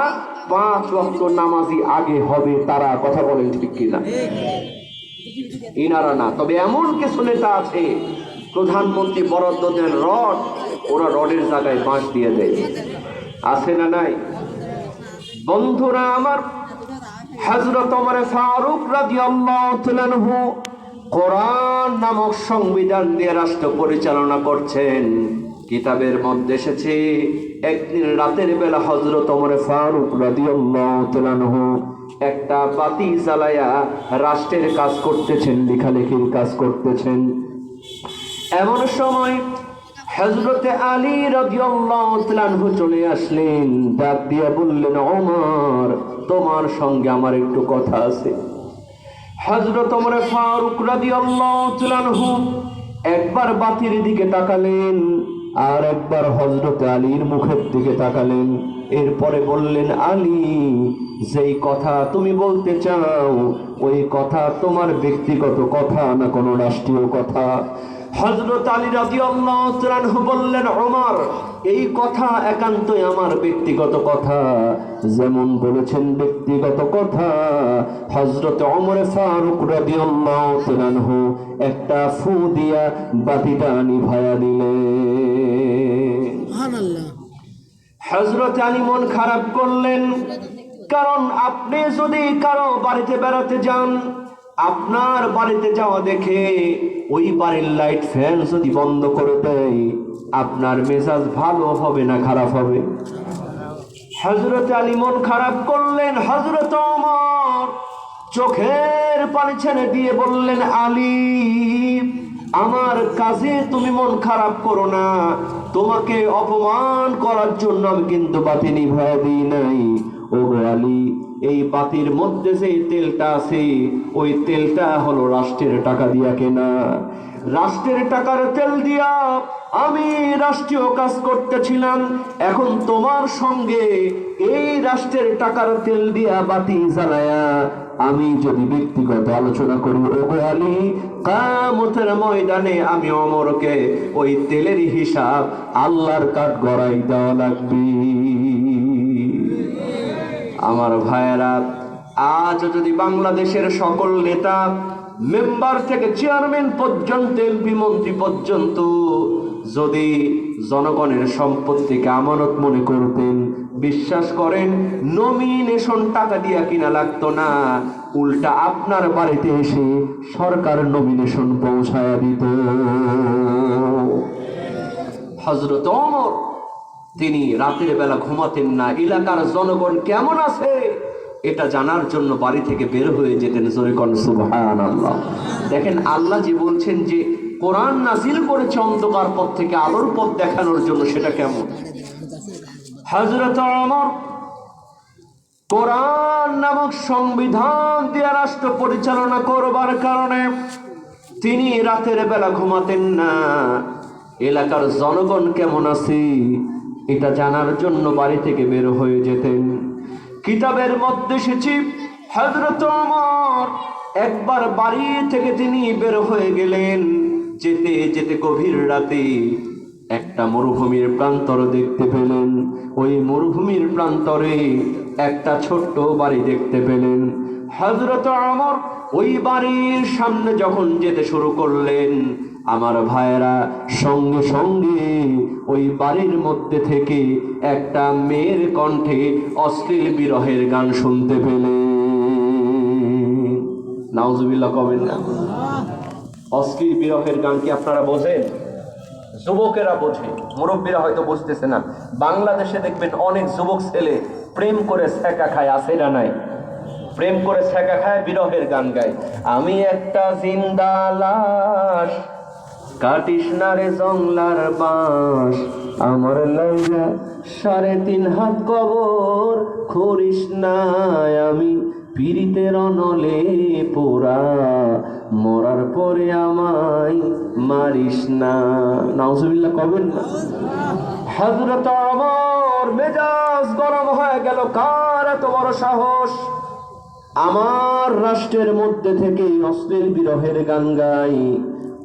5 ওয়াক্ত নামাজি আগে হবে তারা। কথা বলেন ঠিক কিনা? ইনারা না, তবে এমন কিছু নেতা আছে প্রধানমন্ত্রী বরাদ্দ দেন রড, ওরা রডের জায়গায় বাঁশ দিয়ে দেয়। আছে না নাই? বন্ধুরা আমার, হযরত ওমর ফারুক রাদিয়াল্লাহু তাআলা আনহু কোরআন নামক সংবিধান দিয়ে রাষ্ট্র পরিচালনা করছেন। কিতাবের মধ্যে এসেছে একদিন রাতের বেলা হযরত ওমর ফারুক রাদিয়াল্লাহু তাআলা আনহু একটা বাতি জ্বালায়া রাষ্ট্রের কাজ করতেছেন, লেখালেখির কাজ করতেছেন। এমন সময় হযরতে আলী রাদিয়াল্লাহু তাআলা আনহু চলে আসলেন, ডাক দিয়ে বললেন, ওমর, তোমার সঙ্গে আমার একটু কথা আছে। হযরত ওমর ফারুক রাদিয়াল্লাহু তাআলা আনহু একবার বাতির দিকে তাকালেন, আর একবার হযরতে আলীর মুখের দিকে তাকালেন। এরপরে বললেন, আলী, যেই কথা তুমি বলতে চাও ওই কথা তোমার ব্যক্তিগত কথা না কোনো রাষ্ট্রীয় কথা? হযরত আলী রাদিয়াল্লাহু তাআলা আনহু বললেন, ওমর, এই কথা একান্তই আমার ব্যক্তিগত কথা। যেমন বলেছেন ব্যক্তিগত কথা, হযরত ওমর ফারুক রাদিয়াল্লাহু তাআলা আনহু একটা ফু দিয়া বাতিটা নিভায়া দিলেন। সুবহানাল্লাহ। হযরত আলী মন খারাপ করলেন, কারণ আপনি যদি কারো বাড়িতে বেড়াতে যান, আপনার বাড়িতে যাওয়া দেখে ওই বাড়ির লাইট ফ্যান যদি বন্ধ করে দেয়, আপনার মেজাজ ভালো হবে না খারাপ হবে? হযরত আলী মন খারাপ করলেন। হযরত ওমর চোখের পানি ছেড়ে দিয়ে বললেন, আলী, আমার কাজে তুমি মন খারাপ করো না, তোমাকে অপমান করার জন্য আমি কিন্তু বাতি নিভায়া দিই নাই। ও আলী, এই বাতির মধ্যে যে তেলটা আছে ওই তেলটা হলো রাষ্ট্রের টাকা দিয়া কেনা। রাষ্ট্রের টাকার তেল দিয়া আমি রাষ্ট্রীয় কাজ করতেছিলাম, এখন তোমার সঙ্গে এই রাষ্ট্রের টাকার তেল দিয়া বাতি জ্বালায়া আমি যদি ব্যক্তিগত আলোচনা করি, ও আলী, কিয়ামতের ময়দানে আমি ওমরকে ওই তেলের হিসাব আল্লাহর কাঠ গড়াই দেওয়া লাগবে। আমার ভাইয়েরা, আজ যদি বাংলাদেশের সকল নেতা, মেম্বার থেকে চেয়ারম্যান পর্যন্ত, এমপি মন্ত্রী পর্যন্ত যদি জনগণের সম্পত্তিকে আমানত মনে করতেন, বিশ্বাস করেন নমিনেশন টাকা দিয়া কিনা লাগতো না, উল্টা আপনার বাড়িতে এসে সরকার নমিনেশন পৌঁছায়া দিত। হযরত ওমর, তিনি রাতের বেলা ঘুমাতেন না, এলাকার জনগণ কেমন আছে এটা জানার জন্য বাড়ি থেকে বের হয়ে যেতেন। জোরে কোন সুবহানাল্লাহ। দেখেন, আল্লাহ যে বলছেন যে কোরআন নাজিল করেছে অন্ধকার পথ থেকে আলোর পথ দেখানোর জন্য, সেটা কেমন? হযরত ওমর কোরআন নামক সংবিধান দিয়ে রাষ্ট্র পরিচালনা করবার কারণে তিনি রাতের বেলা ঘুমাতেন না, এলাকার জনগণ কেমন আছে এটা জানার জন্য বাড়ি থেকে বের হয়ে যেতেন। কিতাবের মধ্যে এসেছে হযরত ওমর একবার বাড়ি থেকে তিনি বের হয়ে গেলেন, যেতে যেতে গভীর রাতে একটা মরুভূমির প্রান্তর দেখতে পেলেন। ওই মরুভূমির প্রান্তরে একটা ছোট্ট বাড়ি দেখতে পেলেন। হযরত ওমর ওই বাড়ির সামনে যখন যেতে শুরু করলেন, আমার ভাইয়েরা, সঙ্গে সঙ্গে ওই বাড়ির মধ্যে থেকে একটা মেয়ের কণ্ঠে অশ্লীল বিরহের গান শুনতে পেলেন। নাউজুবিল্লাহ কবেন না? অশ্লীল বিরহের গান কি আপনারা বোঝেন? যুবকেরা বোঝে, মুরব্বীরা হয়তো বুঝতেছে না। বাংলাদেশে দেখবেন অনেক যুবক ছেলে প্রেম করে ছ্যাঁকা খায়, আছে না নাই? প্রেম করে ছ্যাঁকা খায়, বিরহের গান গায়। আমি একটা জিন্দা লাশ, কাটিস না রে জংলার বাঁশ, আমার লাইগা 3.5 হাত কবর করিস না, আমি পীড়িতের অনলে পোড়া, মরার পরে আমায় মারিস না। নাউজুবিল্লাহ কবেন না? হযরত ওমর মেজাজ গরম হয়ে গেল, কার এত বড় সাহস আমার রাষ্ট্রের মধ্যে থেকে অশ্লীল বিরহের গান গাই?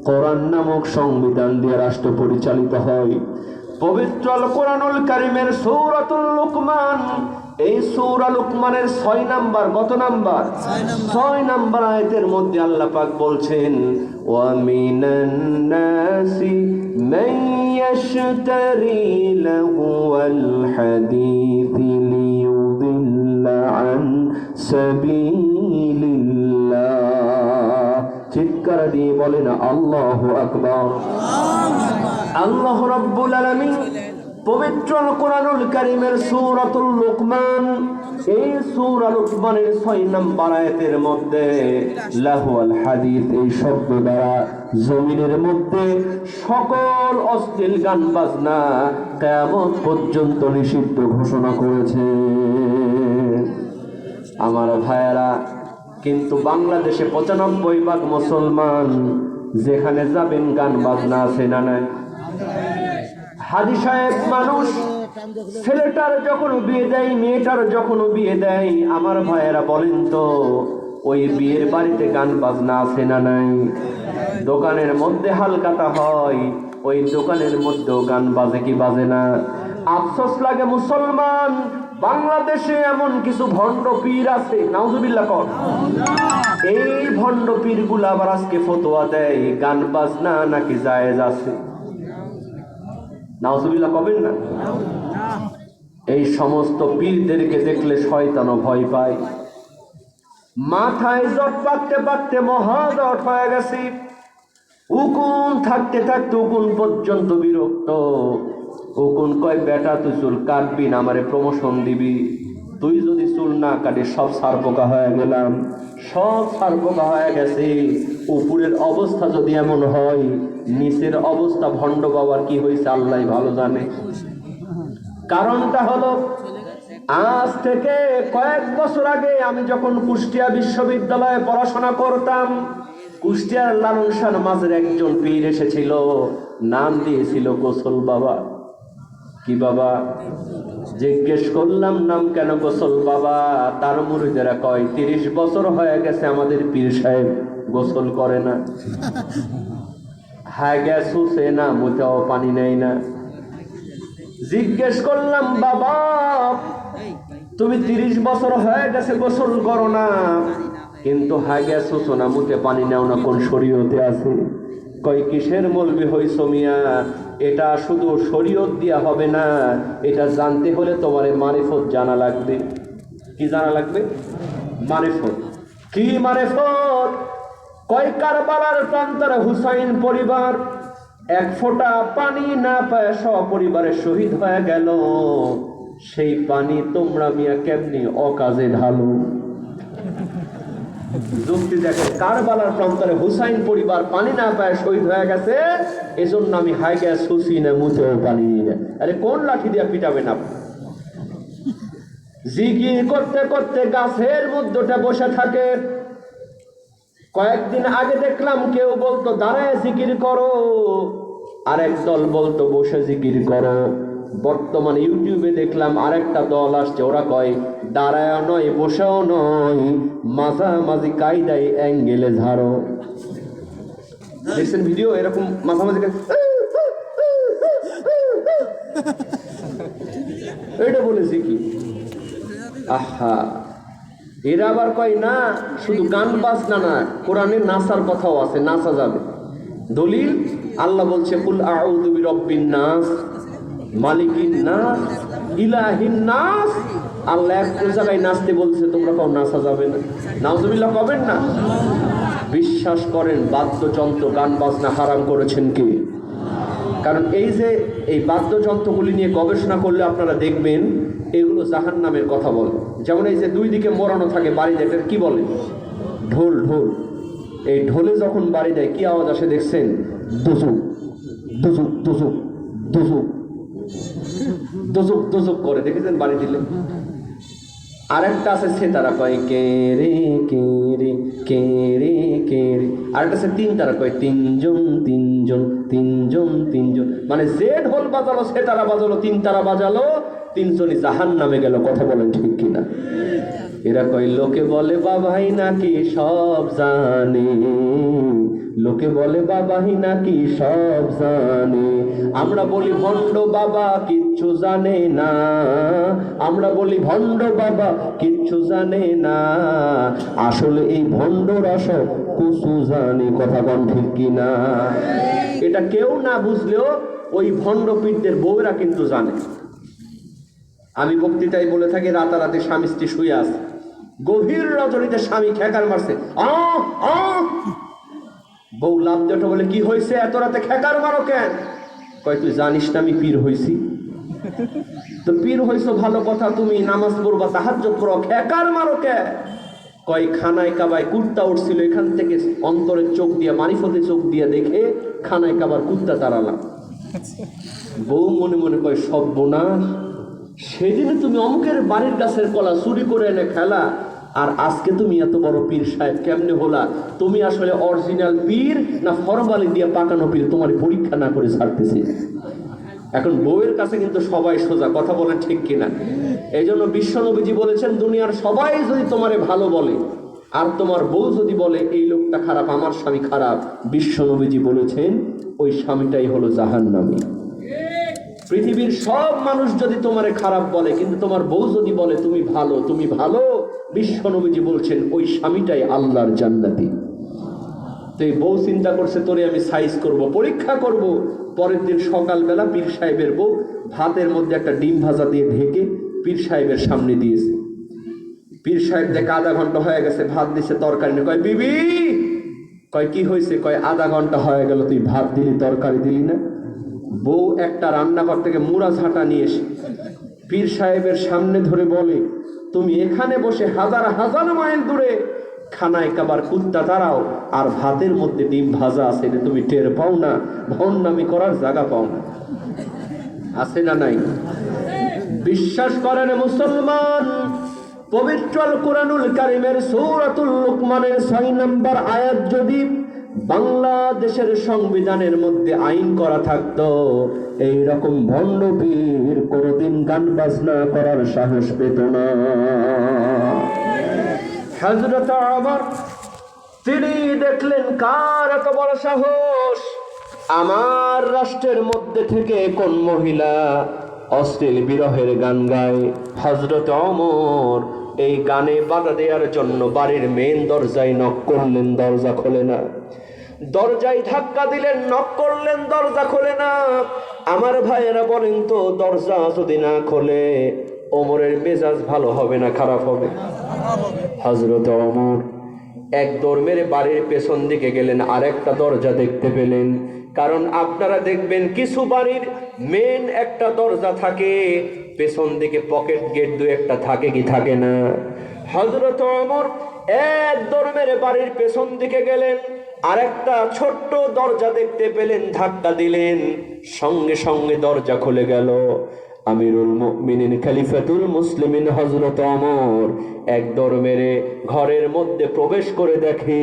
কোরআন নামক সংবিধান দিয়ে রাষ্ট্র পরিচালিত হয়। পবিত্র আল কোরআনুল কারীমের সূরাতুল লুকমান এই সূরা লুকমানের 6 নাম্বার, কত নাম্বার? 6 নাম্বার আয়াতের মধ্যে আল্লাহ পাক বলছেন, ওয়া মিনান নাসি মান ইয়াশতারি লাহুল হাদীথি লিয়ুদিল্লা আন সাবিলিল্লাহ। চিৎকার দিয়ে বলেন আল্লাহু আকবার। আল্লাহ রাব্বুল আলামিন পবিত্র কোরআনুল কারীমের সূরাতুল লুকমান, এই সূরা লুকমানের 6 নম্বর আয়াতের মধ্যে লাহুল হাদিস এই শব্দ দ্বারা জমিনের মধ্যে সকল অশ্লীল গান বাজনা কিয়ামত পর্যন্ত নিষিদ্ধ ঘোষণা করেছে। আমার ভাইয়েরা, কিন্তু বাংলাদেশে 95% মুসলমান, যেখানে যাবেন গান বাজনা আছে না নাই? হাজি সাহেব মানুষ, ছেলেটার যখন বিয়ে দেয়, মেয়েটার যখন বিয়ে দেয়, আমার ভাইয়েরা বলেন তো ওই বিয়ের বাড়িতে গান বাজনা আছে না নাই? দোকানের মধ্যে হালকাতা হয়, ওই দোকানের মধ্যেও গান বাজে কি বাজে না? আফসোস লাগে মুসলমান, বাংলাদেশে এমন কিছু ভণ্ড পীর আছে, নাউজুবিল্লাহ কর, এই ভণ্ড পীর গুলা আবার আজকে ফতোয়া দেয় গান বাজনা নাকি জায়েজ আছে। নাউজুবিল্লাহ কবেন না? এই সমস্ত পীরদেরকে দেখলে শয়তানও ভয় পায়। মাথায় জট পাকতে পাকতে মহাজট হয়ে গেছে, উকুন থাকতে থাকতে উকুন পর্যন্ত বিরক্ত। উকুন কয়, বেটা তুই চুল কাটবি না, আমারে প্রমোশন দিবি, তুই যদি চুল না কাটে সব সারপোকা হয়ে গেলাম, সব সারপোকা হয়ে গেছে। উপরের অবস্থা যদি এমন হয়, নিচের অবস্থা ভণ্ড বাবার কি হয়েছে আল্লাহ ভালো জানে। কারণটা হলো, আজ থেকে কয়েক বছর আগে আমি যখন কুষ্টিয়া বিশ্ববিদ্যালয়ে পড়াশোনা করতাম, কুষ্টিয়ার লালন শাহ মাঝের একজন পীর এসেছিল, নাম দিয়েছিল গোসল বাবা। কি বাবা? জিজ্ঞেস করলাম নাম কেন গোসল বাবা? তার মুরিদেরা কয় 30 বছর হয়ে গেছে আমাদের পীর সাহেব গোসল করে না, হ্যাঁ গ্যাস শুষে না, মুতেও পানি নেয় না। জিজ্ঞেস করলাম, বাবা তুমি 30 বছর হয়ে গেছে গোসল করো না, কিন্তু হ্যাঁ গ্যাস শুষো না, মুতে পানি নেও না, কোন শরীয়তে আছে? কয় কিসের মৌলবি হইছ মিয়া? এটা শুধু শরীয়ত দিয়া হবে না, এটা জানতে হলে তোমার মারিফত জানা লাগবে। কি জানা লাগবে? মারিফত। কি মারিফত? কয় কারবালার প্রান্তরে হুসাইন পরিবার এক ফোঁটা পানি না পায় সপরিবারে শহীদ হয়ে গেল, সেই পানি তোমরা মিয়া কেমনি অকাজে ঢালো? যুক্তি দেখেন, কারবালার প্রান্তরে হুসাইন পরিবার পানি না পায় শহীদ হয়ে গেছে, এজন্য আমি হাই গ্যাস শুষি না, মুতেও পানি না। আরে কোন লাঠি দিয়ে পিটাবেন আপনি? জিকির করতে করতে গাছের মধ্যটা বসে থাকে। কয়েকদিন আগে দেখলাম কেউ বলতো দাঁড়ায় জিকির করো, আরেক দল বলতো বসে জিকির করো। বর্তমানে ইউটিউবে দেখলাম আরেকটা দল আসছে, ওরা কয় দাঁড়ায় নয়, বসেও নয়, মাঝামাঝি কায়দায় অ্যাঙ্গেলে ঝাড়ো। দেখছেন ভিডিও এরকম মাঝামাঝি? এটা বলেছি কি? আহা, এরা আবার কয় না শুধু গান বাজনা না, কোরআনে নাচার কথাও আছে, নাচা যাবে। দলিল, আল্লাহ বলছে কুল আউযু বিরাব্বিন নাস মালিকিন নাস ইলাহিন নাস। আল্লাহ এক জায়গায় নাচতে বলছে, তোমরা কও নাচা যাবে না? নাউজুবিল্লাহ কবেন না? বিশ্বাস করেন বাদ্যযন্ত্র গান বাজনা হারাম করেছেন কে? কারণ এই যে এই বাদ্যযন্ত্রগুলি নিয়ে গবেষণা করলে আপনারা দেখবেন এগুলো জাহান্নামের কথা বলে। যেমন এই যে দুই দিকে মোড়ানো থাকে বাড়ি দেয়, কি বলে? ঢোল। ঢোল, এই ঢোলে যখন বাড়ি দেয় কি আওয়াজ আসে দেখছেন? দুজুক দুজুক দুজুক দুজুক দুজুক দুজুক করে, দেখেছেন বাড়ি দিলে? আরেকটা আছে সেতারা, কয় কে রে কে রে কে রে কে রে। আরেকটা আছে তিনতারা, কয় তিনজন তিনজন তিনজন তিনজন, মানে যে ঢোল বাজালো সেতারা বাজালো তিনতারা বাজালো, তিনজনই জাহান্নামে গেল। কথা বলেন ঠিক কিনা? এরা কয় লোকে বলে বাবাই নাকি সব জানে, লোকে বলে বাবাই নাকি সব জানে। আমরা বলি ভণ্ড বাবা কিচ্ছু জানে না, আমরা বলি ভণ্ড বাবা কিচ্ছু জানে না, আসলে এই ভণ্ডরা সব কুসু জানে। কথা বল ঠিক কিনা? এটা কেউ না বুঝলেও ওই ভণ্ড পীরদের বউরা কিন্তু জানে। আমি বক্তৃতায় বলে থাকি, রাতারাতি স্বামী স্ত্রী শুয়ে আছে, গভীর রজনীতে স্বামী খেকার মারছে, বউ লাভ দেওয়া বলে কি হয়েছে এত রাতে খেকার মারো কেন? কয় তুই জানিস না আমি পীর হইছি? তো পীর হইছো ভালো কথা, তুমি নামাজ পড়বা তাহাজ্জুদ করো, খেকার মারো কে? কয় খানায় কাবায় কুত্তা উঠছিল, এখান থেকে অন্তরের চোখ দিয়ে মারিফতে চোখ দিয়ে দেখে খানায় কাবার কুত্তা তাড়ালাম। বউ মনে মনে কয় সর্বনাশ, সেদিন তুমি অমুকের বাড়ির গাছের কলা চুরি করে এনে খেলা, আর আজকে তুমি এত বড় পীর সাহেব কেমনে হলা? তুমি আসলে অরিজিনাল পীর না ফরমালি দিয়ে পাকানো পীর? তোমার পরীক্ষা না করে ছাড়তেছি। এখন বউয়ের কাছে কিন্তু সবাই সোজা, কথা বলেন ঠিক কিনা? এই জন্য বিশ্বনবীজি বলেছেন, দুনিয়ার সবাই যদি তোমারে ভালো বলে আর তোমার বউ যদি বলে এই লোকটা খারাপ, আমার স্বামী খারাপ, বিশ্বনবীজি বলেছেন ওই স্বামীটাই হলো জাহান্নামী। পৃথিবীর সব মানুষ যদি তোমারে খারাপ বলে কিন্তু তোমার বউ যদি বলে তুমি ভালো, তুমি ভালো, বিশ্বনবীজি বলছেন ওই স্বামীটাই আল্লাহর জান্নাতি। তো এই বউ চিন্তা করছে তোরে আমি সাইজ করব, পরীক্ষা করব। পরের দিন সকালবেলা পীর সাহেবের বউ ভাতের মধ্যে একটা ডিম ভাজা দিয়ে ঢেকে পীর সাহেবের সামনে দিয়েছে। পীর সাহেব দেখে আধা ঘন্টা হয়ে গেছে, ভাত দিছে তরকারি নেই। কয় বিবি, কয় কি হয়েছে? কয় আধা ঘন্টা হয়ে গেল তুই ভাত দিলি তরকারি দিলি না। বউ একটা রান্নাঘর থেকে মুড়া ঝাঁটা নিয়ে এসে পীর সাহেবের সামনে ধরে বলে, তুমি এখানে বসে হাজার হাজার মাইল দূরে খানায় কাবার কুত্তা তাড়াও, আর ভাতের মধ্যে ডিম ভাজা আছে, এটা তুমি টের পাও না? ভণ্ডামি করার জায়গা পাও না? আছে না নাই? বিশ্বাস করেন মুসলমান, পবিত্র আল কুরআনুল কারীমের সূরাতুল লুকমানের 6 নম্বর আয়াত যদি বাংলাদেশের সংবিধানের মধ্যে আইন করা থাকতো, এই রকম ভণ্ড পীর কোনদিন গান বাজনা করার সাহস পেত না। হযরত ওমর তিনি দেখলেন কার এত বড় সাহস, আমার রাষ্ট্রের মধ্যে থেকে কোন মহিলা অশ্লীল বিরহের গান গায়। হযরত ওমর এই গানে বাধা দেওয়ার জন্য বাড়ির মেন দরজায় নক করলেন, দরজা খোলে না। দরজায় ধাক্কা দিলেন, নক করলেন, দরজা খোলে না। আমার ভাইয়েরা বলেন তো, দরজা যদি না খোলে ওমরের মেজাজ ভালো হবে না খারাপ হবে? হযরত ওমর এক দৌড় মেরে বাড়ির পেছন দিকে গেলেন, আরেকটা দরজা দেখতে পেলেন। কারণ আপনারা দেখবেন কিছু বাড়ির মেন একটা দরজা থাকে, পেছন দিকে পকেট গেট দু একটা থাকে কি থাকে না? হযরত ওমর এক দৌড় মেরে বাড়ির পেছন দিকে গেলেন, আরেকটা ছোট্ট দরজা দেখতে পেলেন, ধাক্কা দিলেন, সঙ্গে সঙ্গে দরজা খুলে গেল। আমিরুল মুমিনিন খলিফাতুল মুসলিমিন হযরত ওমর এক দৌড় মেরে ঘরের মধ্যে প্রবেশ করে দেখে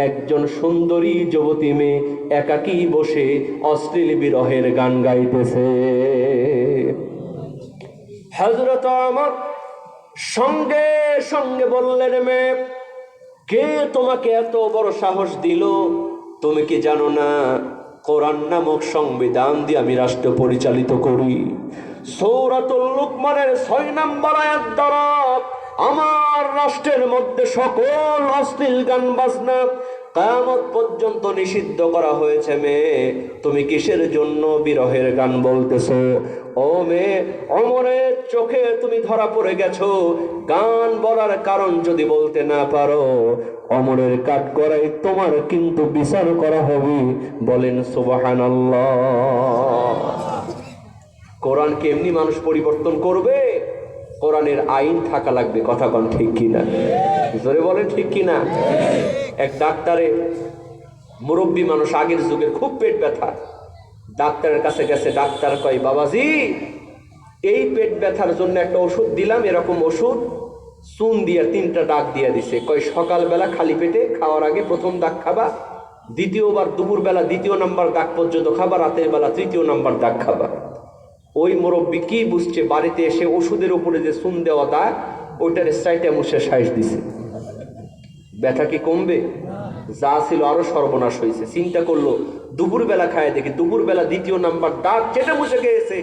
একজন সুন্দরী যুবতী মেয়ে একাকী বসে অশ্লীল বিরহের গান গাইতেছে। হযরত ওমর সঙ্গে সঙ্গে বললেন, মেয়ে, কে তোমাকে এত বড় সাহস দিল? তুমি কি জানো না কোরআন নামক সংবিধান দিয়ে আমি রাষ্ট্র পরিচালিত করি? সূরাতুল লুকমানের 6 নম্বর আয়াত দ্বারা আমার রাষ্ট্রের মধ্যে সকল অশ্লীল গান বাজনা কিয়ামত পর্যন্ত নিষিদ্ধ করা হয়েছে। মেয়ে, তুমি কিসের জন্য বিরহের গান বলতেছো? ও মেয়ে, ওমরের চোখে তুমি ধরা পড়ে গেছো। গান বলার কারণ যদি বলতে না পারো, ওমরের কাঠগড়াই তোমার কিন্তু বিচার করা হবে। বলেন সুবহানাল্লাহ। কোরআন কেমনি মানুষ পরিবর্তন করবে? কোরআনের আইন থাকা লাগবে। কথা কোন ঠিক কিনা? জোরে বলেন ঠিক কিনা? এক ডাক্তারে, মুরব্বী মানুষ, আগের যুগের, খুব পেট ব্যথা, ডাক্তারের কাছে গেছে। ডাক্তার কয়, বাবাজি, এই পেট ব্যথার জন্য একটা ওষুধ দিলাম, এরকম ওষুধ চুন দিয়ে 3টা দাগ দিয়ে দিছে। কয় সকালবেলা খালি পেটে খাওয়ার আগে প্রথম দাগ খাবা, দ্বিতীয়বার দুপুরবেলা 2য় নাম্বার দাগ পর্যন্ত খাবা, রাতের বেলা 3য় নাম্বার দাগ খাবা। ওই মুরব্বী কি বুঝছে, বাড়িতে এসে ওষুধের উপরে যে চুন দেওয়া দাগ ওইটার স্ট্রাইটে মুছে সাইজ দিছে। ব্যথা কি কমবে? যা ছিল আরো সর্বনাশ হয়েছে। চিন্তা করলো দুপুরবেলা খায় দেখি দুপুরবেলা দ্বিতীয় নাম্বার দাঁত চেটে মুছে খেয়েছে,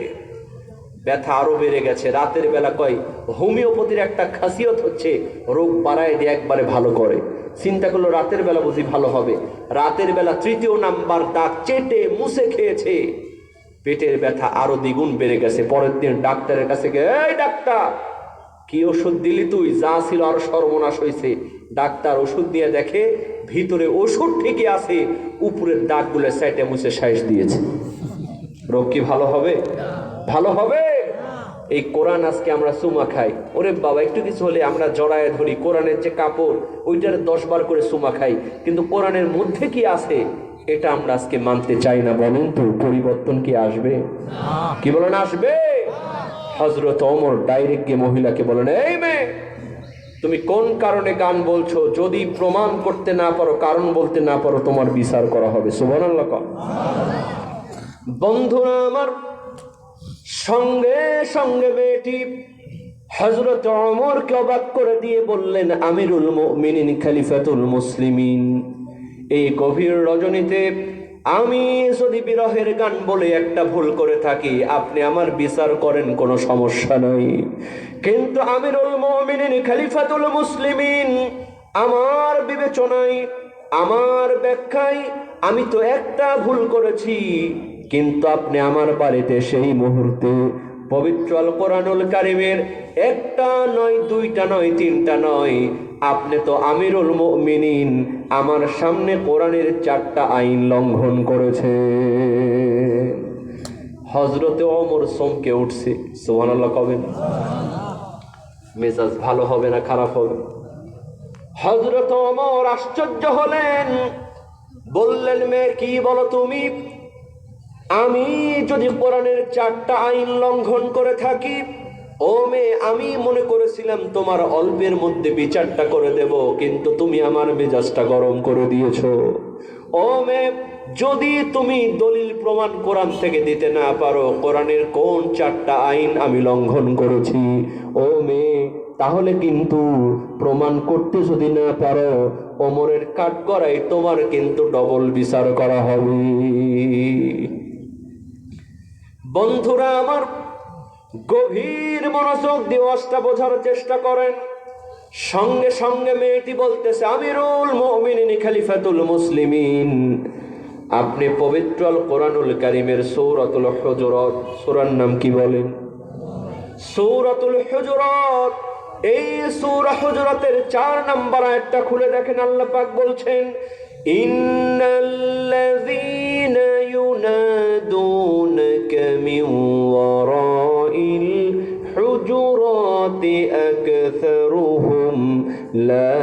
ব্যথা আরো বেড়ে গেছে। রাতের বেলা কয় হোমিওপ্যাথির একটা খাসিয়ত হচ্ছে রোগ বাড়ায় দিয়ে একবারে ভালো করে। চিন্তা করলো রাতের বেলা বুঝি ভালো হবে। রাতের বেলা তৃতীয় নাম্বার দাঁত চেটে মুছে খেয়েছে, পেটের ব্যথা আরো দ্বিগুণ বেড়ে গেছে। পরের দিন ডাক্তারের কাছে গিয়ে, এই ডাক্তার কি ওষুধ দিলি তুই? যা ছিল আরো সর্বনাশ হয়েছে। ডাক্তার ওষুধ দিয়ে দেখে ভিতরে ওষুধ ঠিকই আছে, উপরের দাগগুলো সাইটে মুছে সাইজ দিয়েছে। রোগ কি ভালো হবে? ভালো হবে? এই কোরআন আজকে আমরা চুমা খাই, ওরে বাবা একটু কিছু হলে আমরা জড়ায় ধরি। কোরআনের যে কাপড় ওইটার 10 বার করে চুমা খাই, কিন্তু কোরআনের মধ্যে কি আছে এটা আমরা আজকে মানতে চাই না। বলেন তো পরিবর্তন কি আসবে? কি বলেন আসবে? হযরত ওমর ডাইরেক্ট গিয়ে মহিলাকে বলেন, এই মেয়ে তুমি কোন কারণে গান বলছো? যদি প্রমাণ করতে না পারো, কারণ বলতে না পারো, তোমার বিচার করা হবে। সুবহানাল্লাহ। বন্ধুরা আমার, সঙ্গে সঙ্গে মেয়েটি হযরত ওমরকে অবাক করে দিয়ে বললেন, আমিরুল মুমিনিন খলিফাতুল মুসলিমিন, এই গভীর রজনীতে আমি যদি বিরহের গান বলে একটা ভুল করে থাকি, আপনি আমার বিচার করেন, কোনো সমস্যা নাই। কিন্তু আমিরুল মুমিনিন খলিফাতুল মুসলিমিন, আমার বিবেচনায়, আমার ব্যাখ্যায় আমি তো একটা ভুল করেছি, কিন্তু আপনি আমার বাড়িতে সেই মুহূর্তে পবিত্র আল কোরআনুল কারীমের একটা নয়, দুইটা নয়, তিনটা নয়, আপনি তো আমিরুল মুমিনিন, আমার সামনে কোরআনের 4টা আইন লঙ্ঘন করেছে। হযরতে ওমর চমকে উঠছে। সুবহানাল্লাহ কবেন? মেজাজ ভালো হবে না খারাপ হবে? হযরত ওমর আশ্চর্য হলেন, বললেন, মেয়ে কি বলো তুমি? আমি যদি কোরআনের 4টা আইন লঙ্ঘন করে থাকি, ও মেয়ে আমি মনে করেছিলাম তোমার অল্পের মধ্যে বিচারটা করে দেব, কিন্তু তুমি আমার মেজাজটা গরম করে দিয়েছো। ও মেয়ে যদি তুমি দলিল প্রমাণ কোরআন থেকে দিতে না পারো, কোরআনের কোন 4টা আইন আমি লঙ্ঘন করেছি, ও মেয়ে তাহলে কিন্তু প্রমাণ করতে যদি না পারো, ওমরের কাঠগড়ায় তোমার কিন্তু ডবল বিচার করা হবে। বন্ধুরা আমার, গভীর মনোযোগ দিয়ে ওয়াজটা বোঝার চেষ্টা করেন। সঙ্গে সঙ্গে মেয়েটি বলতেছে, আমিরুল মুমিনিন খলিফাতুল মুসলিমিন, আপনি পবিত্র আল কোরআনুল কারীমের সূরাতুল হুজুরাত, সূরার নাম কি বলেন? সূরাতুল হুজুরাত। এই সূরা হুজুরাতের 4 নম্বর আয়াতটা খুলে দেখেন, আল্লাহ পাক বলছেন, ইন্নাল্লাযীনা ইউনাদুনাকা মিন ওয়ারাইল হুজুরাতি আকসারুহুম লা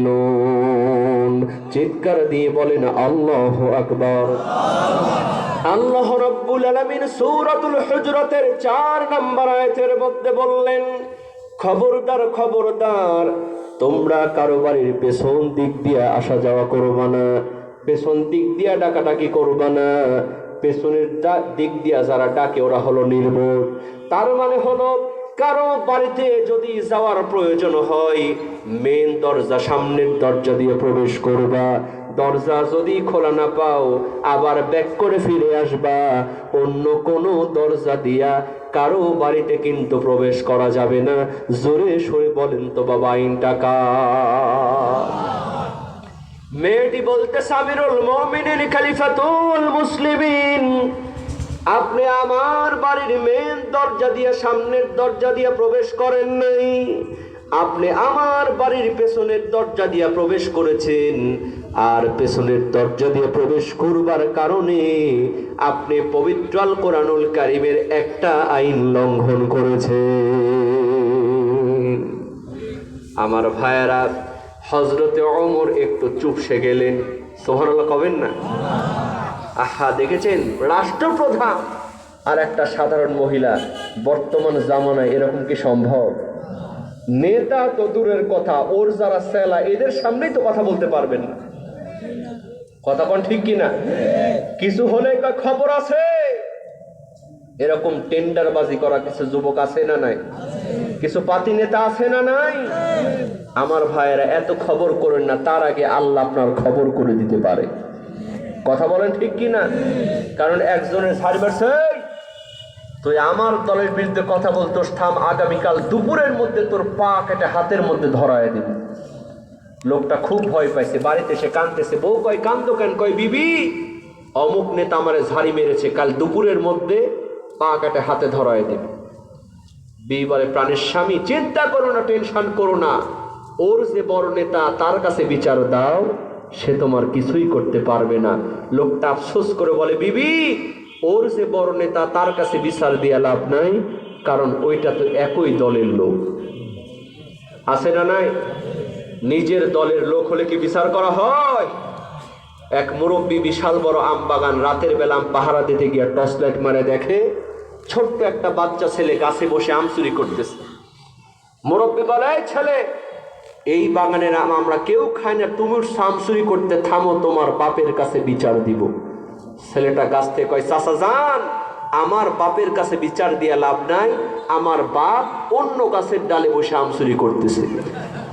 ইয়াকিলুন। চিৎকার দিয়ে বলেন আল্লাহু আকবার। আল্লাহ রাব্বুল আলামিন সূরাতুল হুজুরাতের 4 নম্বর আয়াতের মধ্যে বললেন, খবরদার খবরদার, তোমরা কারো বাড়ির পেছন দিক দিয়ে আসা যাওয়া করবা না, পেছন দিক দিয়ে ডাকাডাকি করবা না। পেছনের দিক দিয়ে যারা ডাকে ওরা হলো নির্বোধ। তার মানে হলো কারো বাড়িতে যদি যাওয়ার প্রয়োজন হয়, মেন দরজা, সামনের দরজা দিয়ে প্রবেশ করবা। দরজা যদি খোলা না পাও, আবার ব্যাক করে ফিরে আসবা। অন্য কোনো দরজা দিয়া কারো বাড়িতে কিন্তু প্রবেশ করা যাবে না। জোরে সরে বলেন তো বাবা, আইনটা কার? মেয়েটি বলতে, আমিরুল মুমিনিন খলিফাতুল মুসলিমিন, আপনি আমার বাড়ির মেন দরজা দিয়ে, সামনের দরজা দিয়ে প্রবেশ করেন নাই, আপনি আমার বাড়ির পেছনের দরজা দিয়ে প্রবেশ করেছেন। আর পেছনের দরজা দিয়ে প্রবেশ করবার কারণে আপনি পবিত্র আল কোরআনুল কারীমের একটা আইন লঙ্ঘন করেছেন। আমার ভাইয়েরা, হযরতে ওমর একটু চুপসে গেলেন। সুবহানাল্লাহ কবেন না? আহা, দেখেছেন রাষ্ট্রপ্রধান আর একটা সাধারণ মহিলা, বর্তমান জামানায় এরকম কি সম্ভব? নেতা তো দূরের কথা, ওর যারা সেলা এদের সামনেই তো কথা বলতে পারবেন না। কথা কোন ঠিক কিনা? কিছু হলে খবর আছে। এরকম টেন্ডারবাজি করা কিছু যুবক আছে না নাই? কিছু পাতি নেতা আছে না নাই? আমার ভাইয়েরা এত খবর করেন না, তার আগে আল্লাহ আপনার খবর করে দিতে পারে। কথা বলেন ঠিক কি না? কারণ একজনের ঝাড়ি মারছে, তুই আমার দলের বিরুদ্ধে কথা বলতোস, থাম, আগামীকাল দুপুরের মধ্যে তোর পা কেটে হাতের মধ্যে ধরায় দিব। লোকটা খুব ভয় পাইছে, বাড়িতে এসে কাঁদতেছে। বউ কয় কান্দো কেন? কয় বিবি, অমুক নেতা আমারে ঝাড়ি মেরেছে, কাল দুপুরের মধ্যে পা কেটে হাতে ধরায় দেবে। বিবি বলে প্রাণের স্বামী, চিন্তা করো না, টেনশন করো না, ওর যে বড় নেতা তার কাছে বিচার দাও, সে তোমার কিছুই করতে পারবে না। লোকটা আফসোস করে বলে বিবি, ওর যে বড় নেতা তার কাছে বিচার দিয়া লাভ নাই, কারণ ওইটা তো একই দলের লোক। আছে না নাই? নিজের দলের লোক হলে কি বিচার করা হয়? এক মুরব্বী বিশাল বড় আম বাগান, রাতের বেলা আম পাহারা দিতে গিয়ে টর্চ লাইট মারে দেখে ছোট্ট একটা বাচ্চা ছেলে গাছে বসে আম চুরি করতেছে। মুরব্বী বলে, ছেলে, এই বাগানের আম আমরা কেউ খাই না, তুমি আম চুরি করতে থামো, তোমার বাপের কাছে বিচার দিব। ছেলেটা গাছ থেকে কয়, চাচা যান, আমার বাপের কাছে বিচার দিয়ে লাভ নাই, আমার বাপ অন্য গাছের ডালে বসে আম চুরি করতেছে।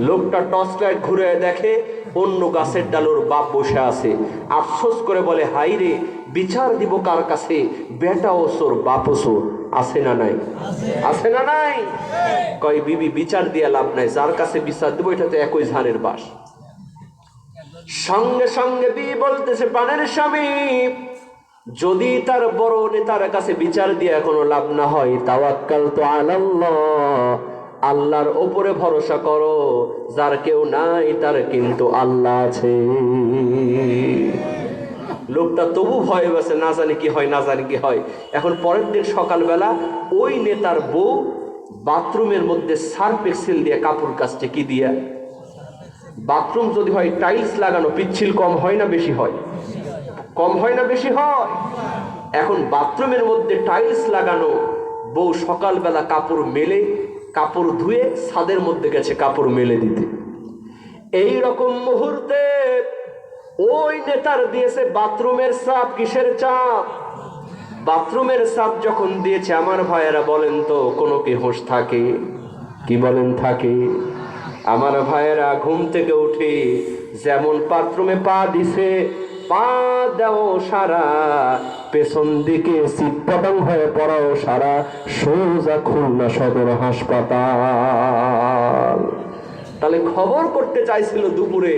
লোকটা টর্চ লাইট ঘুরে দেখে অন্য গাছের ডালে ওর বাপ বসে আছে। আফসোস করে বলে, হাই রে, বিচার দিব কার কাছে? বেটা ও চোর, বাপ ও চোর। আছে না নাই? আছে না নাই? কয় বিবি, বিচার দিয়ে লাভ নাই, যার কাছে বিচার দেবো এটা তো একই ঝাড়ের বাস। সঙ্গে সঙ্গে বিবি বলতেছে, প্রাণের স্বামী, যদি তার বড় নেতার কাছে বিচার দিয়ে এখনো লাভ না হয়, তাওয়াক্কালতু আলাল্লাহ, আল্লাহর ওপরে ভরসা করো, যার কেউ নাই তার কিন্তু আল্লাহ আছে। লোকটা তবু ভয় পেয়েছে, না জানি কি হয়, না জানি কি হয়। এখন পরের দিন সকালবেলা ওই নেতার বউ বাথরুমের মধ্যে সার্ফ এক্সেল দিয়ে কাপড় কাচছে। কি দিয়া? বাথরুম যদি হয় টাইলস লাগানো, পিচ্ছিল কম হয় না বেশি হয়? কম হয় না বেশি হয়? এখন বাথরুমের মধ্যে টাইলস লাগানো, বউ সকালবেলা কাপড় মেলে, কাপড় ধুয়ে ছাদের মধ্যে গেছে কাপড় মেলে দিতে। এই রকম মুহূর্তে ওই নেতার দিয়েছে বাথরুমের চাপ। কিসের চাপ? বাথরুমের চাপ যখন দিয়েছে, আমার ভাইয়েরা বলেন তো কোনো কি হোশ থাকে? কি বলেন থাকে? আমার ভাইয়েরা ঘুম থেকে উঠে যেমন বাথরুমে পা দিছে, পা দেও সারা, পেছন দিকে চিৎপটাং হয়ে পড়াও সারা, সোজা খুলনা সদর হাসপাতাল। তাহলে খবর করতে চাইছিল দুপুরে,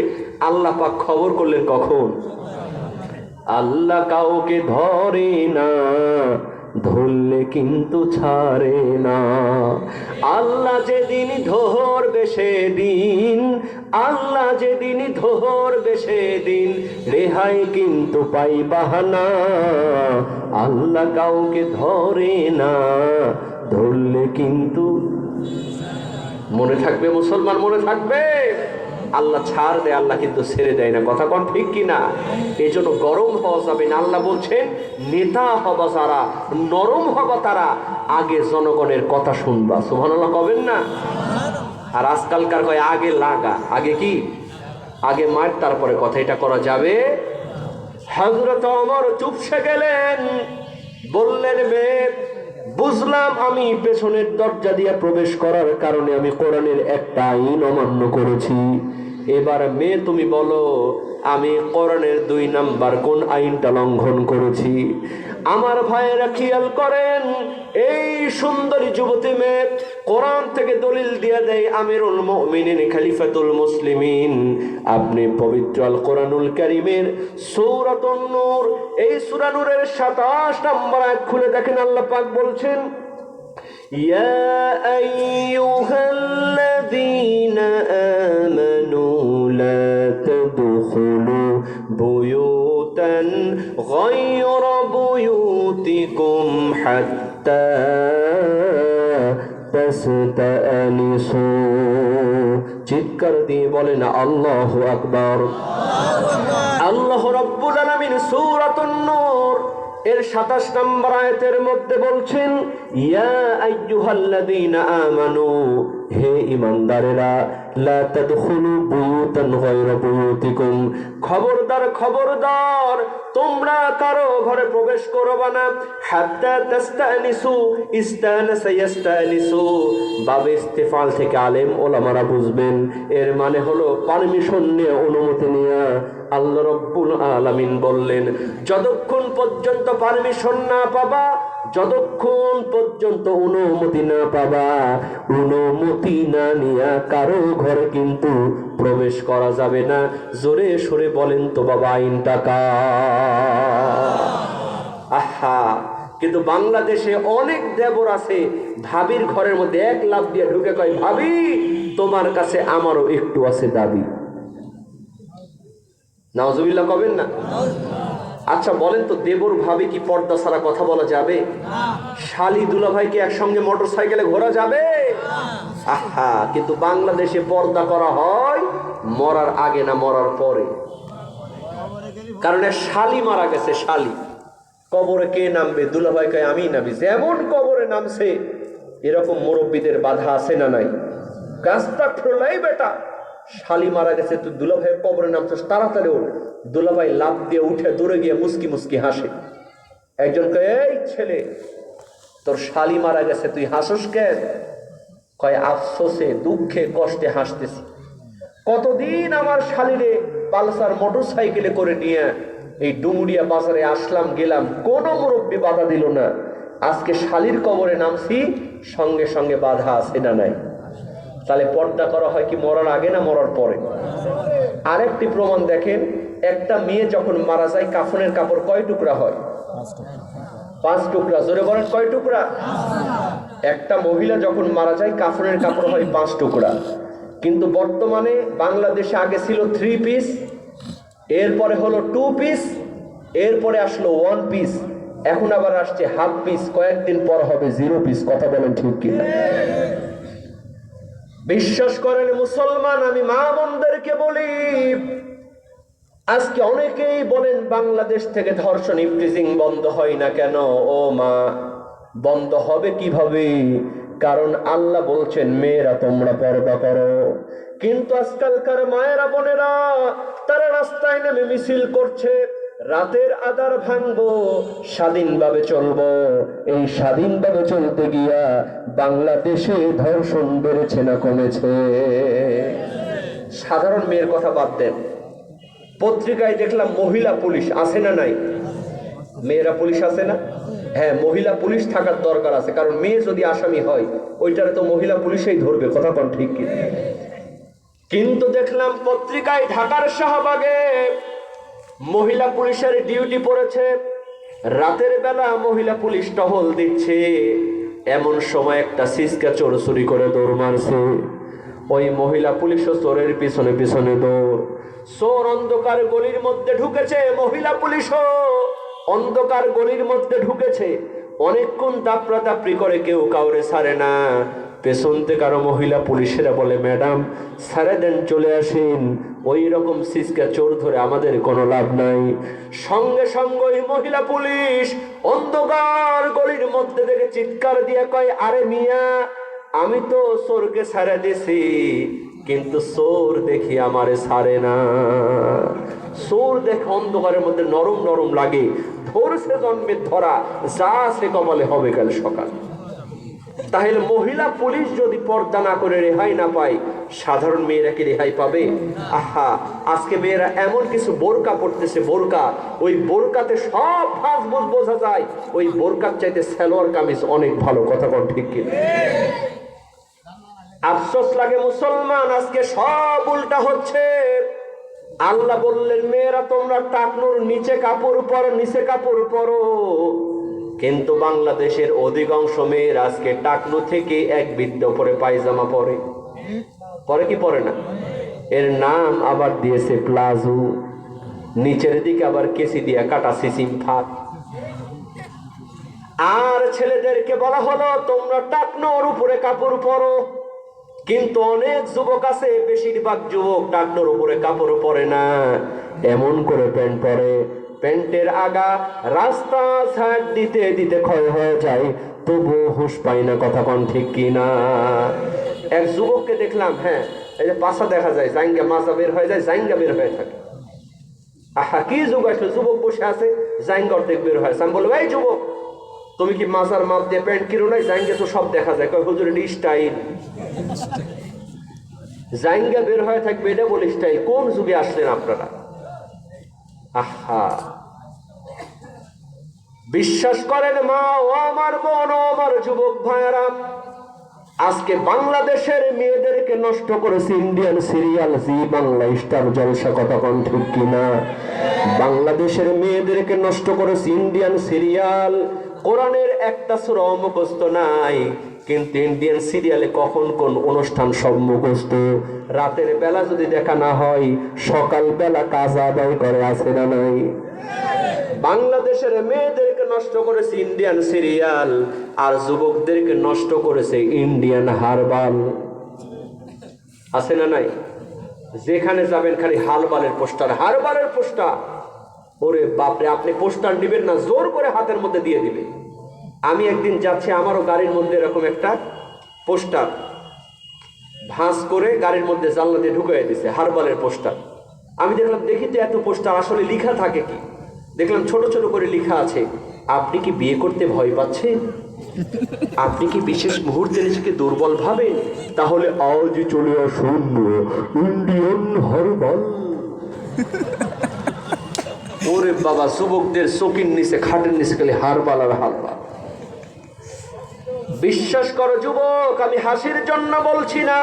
আল্লাহ পাক খবর করলেন কখন? আল্লাহ কাউকে ধরে না, ধরলে কিন্তু ছাড়ে না। আল্লাহ যেদিন ধরবে সেদিন, আল্লাহ যেদিন ধরবে সেদিন, রেহাই কিন্তু পাইবা না। আল্লাহ কাউকে ধরে না, ধরলে কিন্তু, মনে থাকবে মুসলমান, মনে থাকবে, আল্লাহ ছাড় দেয়, আল্লাহ কিন্তু ছেড়ে দেয় না। কথা কোন ঠিক কিনা? এই জন্য গরম হওয়া যাবে না। আল্লাহ বলছেন, নেতা হবা যারা, নরম হবা তারা, আগে জনগণের কথা শুনবা। সুবহানাল্লাহ কবেন না? আর আজকালকার কয় আগে লাগা, আগে কি? আগে মার তারপরে কথা। এটা করা যাবে? হযরত ওমর চুপসে গেলেন, বললেন, মেয়ে, বুঝলাম আমি পেছনের দরজা দিয়ে প্রবেশ করার কারণে আমি কোরআনের একটা আইন অমান্য করেছি। এবার মেয়ে তুমি বলো, আমি কোরআনের 2 নাম্বার কোন আইনটা লঙ্ঘন করেছি? আমার ভাইয়েরা খেয়াল করেন, এই সুন্দরী যুবতী মেয়ে কোরআন থেকে দলিল দিয়ে দেয়, আমিরুল মুমিনিন খলিফাতুল মুসলিমিন, আপনি পবিত্র আল কোরআনুল কারীমের সূরাতুন নূর, এই সূরা নূরের 27 নম্বর আয়াত খুলে দেখেন, আল্লাহ পাক বলছেন, ইয়া আইয়ুহাল্লাযীনা আমানু লা তাদখুলু বুয়ুতান গায়রা বুয়ুতিকুম হাত্তা তাসতানিসু। চিৎকার দিয়ে বলেন আল্লাহু আকবার। আল্লাহ রাব্বুল আলামিন সূরাতুন নূর এর ২৭ নম্বর আয়াতের মধ্যে বলছেন, ইয়া আইয়ুহাল্লাযীনা আমানু, হে ঈমানদারেরা, লা তাদখুলু বুয়ুতান গায়রা বুয়ুতিকুম, খবরদার খবরদার তোমরা কারো ঘরে প্রবেশ করবে না, হাত্তা তাস্তানিসু, ইস্তানাসা ইয়াস্তানিসু, বাবে ইস্তিফাল থেকে আলেম ওলামারা বুঝবেন, এর মানে হলো পারমিশন নিয়ে, অনুমতি নিয়ে। আল্লাহ রাব্বুল আলামিন বললেন, যতক্ষণ পর্যন্ত পারমিশন না পাবা, যতক্ষণ পর্যন্ত অনুমতি না পাবা, অনুমতি না নিয়ে কারো ঘরে কিন্তু প্রবেশ করা যাবে না। জোরে সরে বলেন তো বাবা, আইনটা কার? আহা, কিন্তু বাংলাদেশে অনেক দেবর আছে, ভাবির ঘরের মধ্যে এক লাফ দিয়ে ঢুকে কয়, ভাবি তোমার কাছে আমারও একটু আছে দাবি। নাউজুবিল্লাহ কবেন না? আচ্ছা বলেন তো, দেবর ভাবি কি পর্দা ছাড়া কথা বলা যাবে? শালি দুলাভাইকে একসঙ্গে মোটর সাইকেলে ঘোরা যাবে? আহা, কিন্তু বাংলাদেশে পর্দা করা হয় মরার আগে না মরার পরে। কারণ শালি মারা গেছে, শালি কবরে কে নামবে? দুলাভাই কয় আমি নামি। যেমন কবরে নামছে, এরকম মুরব্বীদের বাধা আছে না নাই? কাজটা ফেলাই বেটা, শালি মারা গেছে, তুই দুলাভাইয়ের কবরে নামছিস, তাড়াতাড়ি ওঠ। দুলাভাই লাফ দিয়ে উঠে দূরে গিয়ে মুস্কি মুস্কি হাসে। একজন কয়, এই ছেলে, তোর শালি মারা গেছে, তুই হাসস কেন? কয়, আফসোসে, দুঃখে, কষ্টে হাসতেছি। কতদিন আমার শালিরে পালসার মোটর সাইকেলে করে নিয়ে এই ডুমুরিয়া বাজারে আসলাম গেলাম, কোনো মুরব্বী বাধা দিল না। আজকে শালির কবরে নামছি, সঙ্গে সঙ্গে বাধা আছে না নাই? তাহলে পর্দা করা হয় কি মরার আগে না মরার পরে? আরেকটি প্রমাণ দেখেন, একটা মেয়ে যখন মারা যায়, কাফনের কাপড় কয় টুকরা হয়? 5 টুকরা। জোরে বলেন, কয় টুকরা? একটা মহিলা যখন মারা যায়, কাফনের কাপড় হয় 5 টুকরা। কিন্তু বর্তমানে বাংলাদেশে আগে ছিল 3 পিস, এরপরে হলো 2 পিস, এরপরে আসলো 1 পিস, এখন আবার আসছে হাফ পিস, কয়েকদিন পর হবে 0 পিস। কথা বলেন ঠিক কিনা? বিশ্বাস করেন মুসলমান, আমি মা বোনদেরকে বলি, আজকে অনেকেই বলেন বাংলাদেশ থেকে ধর্ষণ ইফটিজিং বন্ধ হয় না কেন? ও মা, বন্ধ হবে কিভাবে? কারণ আল্লাহ বলছেন, মেয়েরা তোমরা পর্দা করো। কিন্তু আজকালকার মায়েরা বোনেরা তারা রাস্তায় নেমে মিছিল করছে, রাতের আধার ভাঙবো, স্বাধীনভাবে চলবো। এই স্বাধীনভাবে চলতে গিয়া বাংলাদেশে ধর্ষণ বেড়েছে না কমেছে? সাধারণ মেয়ের কথা বাদ দেন, পত্রিকায় দেখলাম মহিলা পুলিশ আছে না নাই? মেয়েরা পুলিশ আছে না? হ্যাঁ, মহিলা পুলিশ থাকার দরকার আছে, কারণ মেয়ে যদি আসামি হয় ওইটারে তো মহিলা পুলিশেই ধরবে। কথা কোন ঠিক কি? কিন্তু দেখলাম পত্রিকায় ঢাকার শাহবাগে মহিলা পুলিশের ডিউটি পড়েছে, রাতের বেলা মহিলা পুলিশ টহল দিচ্ছে, এমন সময় একটা সিসকা চোর চুরি করে দৌড় মারছে। ওই মহিলা পুলিশও চোরের পিছনে পিছনে দৌড়। চোর অন্ধকার গলির মধ্যে ঢুকেছে, মহিলা পুলিশও অন্ধকার গলির মধ্যে ঢুকেছে, অনেকক্ষণ দাপড়াদাপড়ি করে, কেউ কাউরে ছাড়ে না। পেছন থেকে আরো মহিলা পুলিশেরা বলে, ম্যাডাম ছাড়ে দেন, চলে আসেন, ওই রকম সিসকা চোর ধরে আমাদের কোনো লাভ নাই। সঙ্গে সঙ্গে ওই মহিলা পুলিশ অন্ধকার গলির মধ্যে থেকে চিৎকার দিয়ে কয়, আরে মিয়া, আমি তো চোরকে ছাড়া দিছি, কিন্তু চোর দেখি আমারে ছাড়ে না। চোর দেখে অন্ধকারের মধ্যে নরম নরম লাগে, ধরছে জন্মের ধরা, যা সে কপালে হবে কাল সকাল। তাহলে মহিলা পুলিশ যদি পর্দা না করে রেহাই না পায়, সাধারণ মেয়েরা কি রেহাই পাবে? আহা, আজকে মেয়েরা এমন কিছু বোরকা পড়তেছে, বোরকা, ওই বোরকাতে সব ভাঁজ বোঝা যায়, ওই বোরকার চাইতে সালোয়ার কামিজ অনেক ভালো। কথা কোন ঠিক কি? আফসোস লাগে মুসলমান, আজকে সব উল্টা হচ্ছে। আল্লাহ বললেন, মেয়েরা তোমরা টাকনুর নিচে কাপড় পরো, নিচে কাপড় পরো। কিন্তু বাংলাদেশের অধিকাংশ মেয়ের আজকে টাকনু থেকে এক বিদ্যা পরে পায়জামা পরে। পরে কি পরে না? এর নাম আবার দিয়েছে প্লাজো, নিচের দিকে আবার কেসি দিয়ে কাটা সিসিম ফাঁক। আর ছেলেদেরকে বলা হলো, তোমরা টাকনোর উপরে কাপড় পরো। কিন্তু অনেক যুবক আছে, বেশিরভাগ যুবক টাকনোর উপরে কাপড় পরে না, এমন করে প্যান্ট পরে, প্যান্টের আগা রাস্তা ছাড় দিতে দিতে ক্ষয় হয়ে যায়, তবু হুঁশ পাই না। কথা কোন ঠিক কিনা? এক যুবককে দেখলাম, হ্যাঁ, এই যে পাশা দেখা যায়, জাইঙ্গা মাজা বের হয়ে যায়, জাইঙ্গা বের হয়ে থাকে। আহা, কি যুগ আসলে! যুবক বসে আছে, জাইঙ্গা অর্ধেক বের হয়েছে। আমি বলবো, এই যুবক, তুমি কি মাজার মাপ দিয়ে প্যান্ট কিনো নাই? জাইঙ্গা তো সব দেখা যায়। কয় হুজুর, এটি স্টাইল। জাইঙ্গা বের হয়ে থাকবে, এটা বলে স্টাইল? কোন যুগে আসলেন আপনারা? আহা, বিশ্বাস করেন মা ও আমার বোন ও আমার যুবক ভাইয়েরা, আজকে বাংলাদেশের মেয়েদেরকে নষ্ট করেছে ইন্ডিয়ান সিরিয়াল, জি বাংলা স্টার জলসা। কথা কোন ঠিক কিনা? বাংলাদেশের মেয়েদেরকে নষ্ট করেছে ইন্ডিয়ান সিরিয়াল। কোরআনের একটা সূরা মুখস্থ নাই, কিন্তু ইন্ডিয়ান সিরিয়ালে কখন কোন অনুষ্ঠান সব মুখস্থ। রাতের বেলা যদি দেখা না হয়, সকাল বেলা কাজ আদায় করে, আছে না নাই? বাংলাদেশের মেয়েদেরকে নষ্ট করেছে ইন্ডিয়ান সিরিয়াল, আর যুবকদেরকে নষ্ট করেছে ইন্ডিয়ান হারবাল, আছে না নাই? যেখানে যাবেন খালি হারবালের পোস্টার, হারবালের পোস্টার। ওরে বাপরে, আপনি পোস্টার দিবেন না, জোর করে হাতের মধ্যে দিয়ে দিবে। আমি একদিন যাচ্ছি, আমারও গাড়ির মধ্যে এরকম একটা পোস্টার ভাঁজ করে গাড়ির মধ্যে জানলা দিয়ে ঢুকিয়ে দিছে, হারবালের পোস্টার। আমি দেখলাম, দেখি তো এত পোস্টার আসলে লিখা থাকে কি? দেখলাম ছোট ছোট করে লেখা আছে, আপনি কি বিয়ে করতে ভয় পাচ্ছেন? আপনি কি বিশেষ মুহূর্তে নিজেকে দুর্বল ভাবেন? তাহলে আজই চলে আসুন ইন্ডিয়ান হারবাল। ওরে বাবা, যুবকদের চোখের নিচে, খাটের নিচে খালি হারবাল আর হারবাল। বিশ্বাস করো যুবক, আমি হাসির জন্য বলছি না।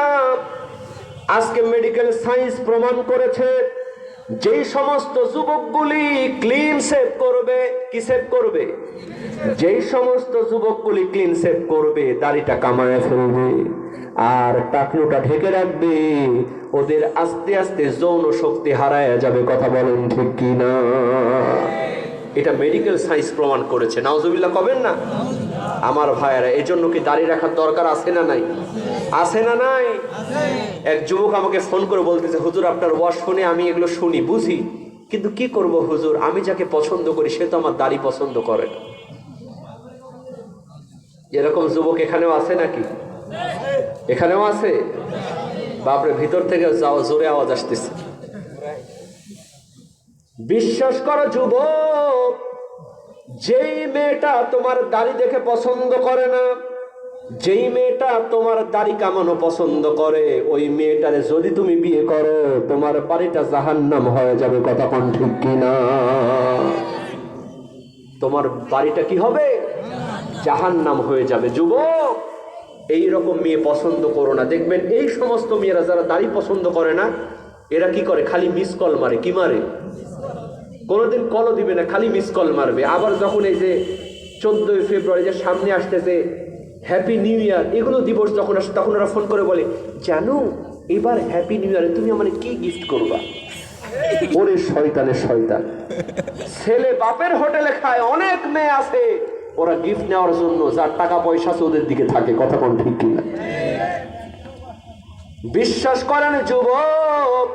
আজকে মেডিকেল সায়েন্স প্রমাণ করেছে, যেই সমস্ত যুবকগুলি ক্লিন শেভ করবে, কি শেভ করবে? যেই সমস্ত যুবকগুলি ক্লিন শেভ করবে, দাড়িটা কামায় ফেলবে আর টাকনুটা ঢেকে রাখবে, ওদের আস্তে আস্তে যৌন শক্তি হারায় যাবে। কথা বলেন ঠিক কিনা? এটা মেডিকেল সায়েন্স প্রমাণ করেছে। নাউজুবিল্লাহ কবেন না আমার ভাইয়েরা? এই জন্য কি দাড়ি রাখার দরকার আছে না নাই? আছে না নাই? এক যুবক আমাকে ফোন করে বলতেছে, হুজুর আপনার ওয়াজ শুনে আমি এগুলো শুনি, বুঝি, কিন্তু কি করব হুজুর, আমি যাকে পছন্দ করি সে তো আমার দাড়ি পছন্দ করে না। এরকম যুবক এখানেও আছে নাকি? এখানেও আছে? বাপরে, ভিতর থেকে যাও জোরে আওয়াজ আসতেছে। বিশ্বাস করো যুবক, যেই মেয়েটা তোমার দাড়ি দেখে পছন্দ করে না, যেই মেয়েটা তোমার দাড়ি কামানো পছন্দ করে, ওই মেয়েটারে যদি তুমি বিয়ে করো, তোমার বাড়িটা জাহান্নাম হয়ে যাবে। কথা কোন ঠিক কিনা? তোমার বাড়িটা কি হবে? জাহান্নাম হয়ে যাবে। যুবক, এই রকম মেয়ে পছন্দ করো না। দেখবেন এই সমস্ত মেয়েরা যারা দাড়ি পছন্দ করে না, এরা কি করে? খালি মিস কল মারে। কি মারে? কোনোদিন কলও দিবে না, খালি মিস কল মারবে। আবার যখন এই যে 14 ফেব্রুয়ারি যে সামনে আসতেছে, হ্যাপি নিউ ইয়ার, এগুলো দিবস যখন আসে, তখন ওরা ফোন করে বলে, জানো এবার হ্যাপি নিউ ইয়ারে তুমি আমার কি গিফট করবা? ওরে শয়তানের শয়তান! ছেলে বাপের হোটেলে খায়, অনেক মেয়ে আছে ওরা গিফট নেওয়ার জন্য, যার টাকা পয়সা আছে ওদের দিকে থাকে। কথা কোন ঠিক কিনা? বিশ্বাস করেন যুবক,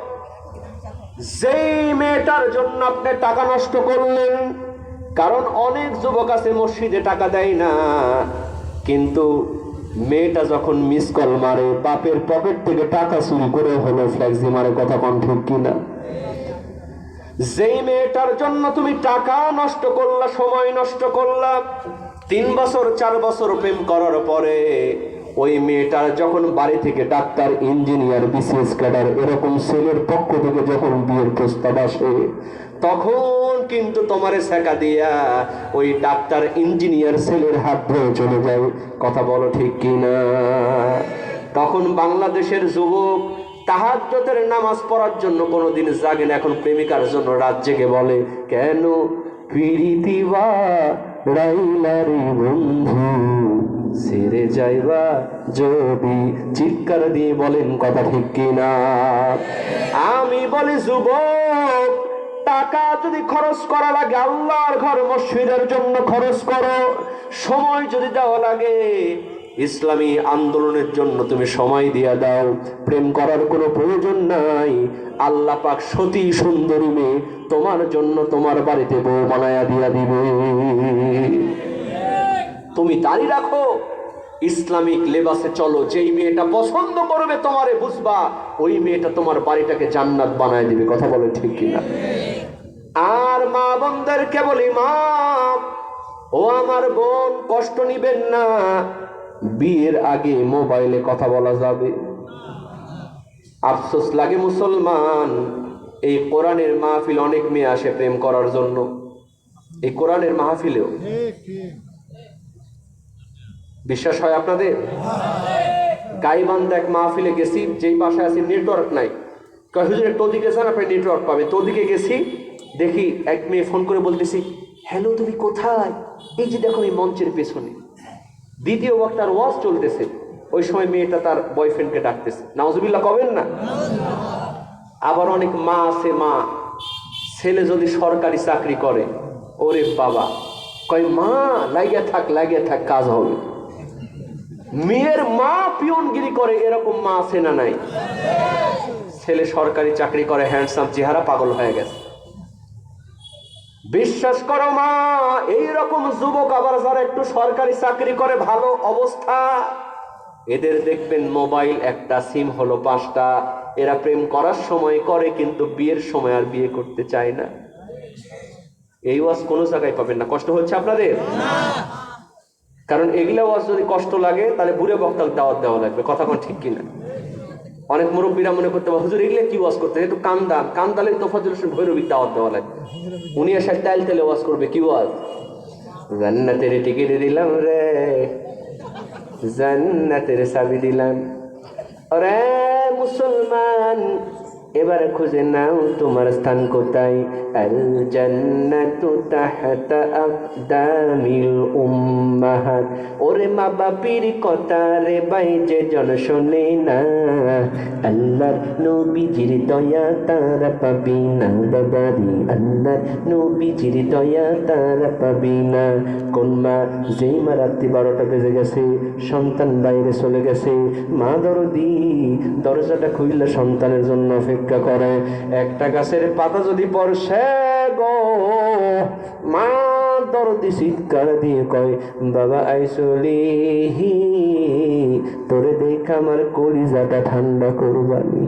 যেই মেয়েটার জন্য আপনি টাকা নষ্ট করলেন, কারণ অনেক যুবক আছে মসজিদে টাকা দেয় না, কিন্তু মেয়েটা যখন মিস কল মারে, বাপের পকেট থেকে টাকা চুরি করে হলো ফ্ল্যাক্সি মারে। কথা কোন ঠিক কিনা? যেই মেয়েটার জন্য তুমি টাকা নষ্ট করলা, সময় নষ্ট করলা, 3 বছর 4 বছর প্রেম করার পরে ওই মেয়েটার যখন বাড়ি থেকে ডাক্তার, ইঞ্জিনিয়ার, বিসিএস ক্যাডার এরকম ছেলের পক্ষ থেকে যখন বিয়ের প্রস্তাব আসে, তখন কিন্তু তোমারে ছেকা দিয়া ওই ডাক্তার ইঞ্জিনিয়ার ছেলের হাত ধরে চলে যায়। কথা বলো ঠিক কিনা? তখন বাংলাদেশের যুবক তাহাজ্জুদের নামাজ পড়ার জন্য কোনোদিন জাগে না, এখন প্রেমিকার জন্য রাত জেগে বলে, কেন প্রীতিবা রাইলারি বন্ধু ছেড়ে যাইবা যদি। চিৎকার দিয়ে বলেন কথা ঠিক কিনা? আমি বলি যুবক, টাকা যদি খরচ করা লাগে আল্লাহর ঘর মসজিদের জন্য খরচ করো, সময় যদি দেওয়া লাগে ইসলামী আন্দোলনের জন্য তুমি সময় দিয়া দাও, প্রেম করার কোনো প্রয়োজন নাই। আল্লাহ পাক সতী সুন্দরী মেয়ে তোমার জন্য তোমার বাড়িতে বউ বানায়া দিয়া দিবে, তুমি দাঁড়িয়ে রাখো, ইসলামিক লেবাসে চলো, যেই মেয়েটা পছন্দ করবে তোমারে বুঝবা ওই মেয়েটা তোমার বাড়িটাকে জান্নাত বানায় দিবে। কথা বলে ঠিক কিনা? আর মা বোনদেরকে বলি, মা ও আমার বোন, কষ্ট নিবেন না, বিয়ের আগে মোবাইলে কথা বলা যাবে। আফসোস লাগে মুসলমান, এই কোরআনের মাহফিল অনেক মেয়ে আসে প্রেম করার জন্য, এই কোরআনের মাহফিলেও বিশ্বাস হয় আপনাদের? গাইবান্ধা এক মাহফিলে গেছি, যেই বাসায় আছি নেটওয়ার্ক নাই, হুজুর একটু ওদিকে যান আপনি নেটওয়ার্ক পাবে। তো ওদিকে গেছি, দেখি এক মেয়ে ফোন করে বলতেছি, হ্যালো তুমি কোথায়? এই যে দেখো এই মঞ্চের পেছনে। দ্বিতীয় বক্তার ওয়াজ চলতেছে, ওই সময় মেয়েটা তার বয়ফ্রেন্ডকে ডাকতেছে। নাউজুবিল্লাহ কবেন না? আবার অনেক মা আছে, মা ছেলে যদি সরকারি চাকরি করে, ওরে বাবা কয় মা লাগিয়ে থাক কাজ হবে। মেয়ের মা পিয়নগিরি করে, এরকম মা আছে না নাই? ছেলে সরকারি চাকরি করে, হ্যান্ডসাম চেহারা, পাগল হয়ে গেছে। বিশ্বাস করো মা, এইরকম যুবক আবার যারা একটু সরকারি চাকরি করে, ভালো অবস্থা, এদের দেখবেন মোবাইল একটা, সিম হলো 5টা। এরা প্রেম করার সময় করে, কিন্তু বিয়ের সময় আর বিয়ে করতে চায় না। এই ওয়াজ কোনো জায়গায় পাবেন না। কষ্ট হচ্ছে আপনাদের? কারণ এগুলা ওয়াজ যদি কষ্ট লাগে তাহলে বুড়ে বক্তাল দাওয়াত দেওয়া লাগবে। কথা কোন ঠিক কিনা? অনেক মুরব্বীরা মনে করতে পারে হুজুর এগুলা কি ওয়াজ করতে, একটু কান্দালে তোফাজ্জল হোসেন ভৈরবীর দাওয়াত দেওয়া লাগবে। উনি এসে টাইল তেলে ওয়াজ করবে, কি ওয়াজ? জান্নাতের টিকিট দিলাম রে, জান্নাতের চাবি দিলাম। ওরে মুসলমান, এবারে খুঁজে নাও তোমার স্থান কোথায়। আল জান্নাতু তাহতা আকদামিল উম্মাহাত। ওরে মা বাপির কথা রে ভাই যে জন শোনে না, আল্লাহর নবীজির দয়া তারা পাবি না বাবারি, আল্লাহর নবীজির দয়া তারা পাবি না। কোন মা, যেই মা রাত্রি 12টা বেজে গেছে, সন্তান বাইরে চলে গেছে, মা দরদি দরজাটা খুললে সন্তানের জন্য অপেক্ষা করে। একটা গাছের পাতা যদি পড়ছে গো, মা দরদি চিৎকার দিয়ে কয়, বাবা আইসলি, তোরে দেখা আমার কলিজাটা ঠান্ডা করবানি।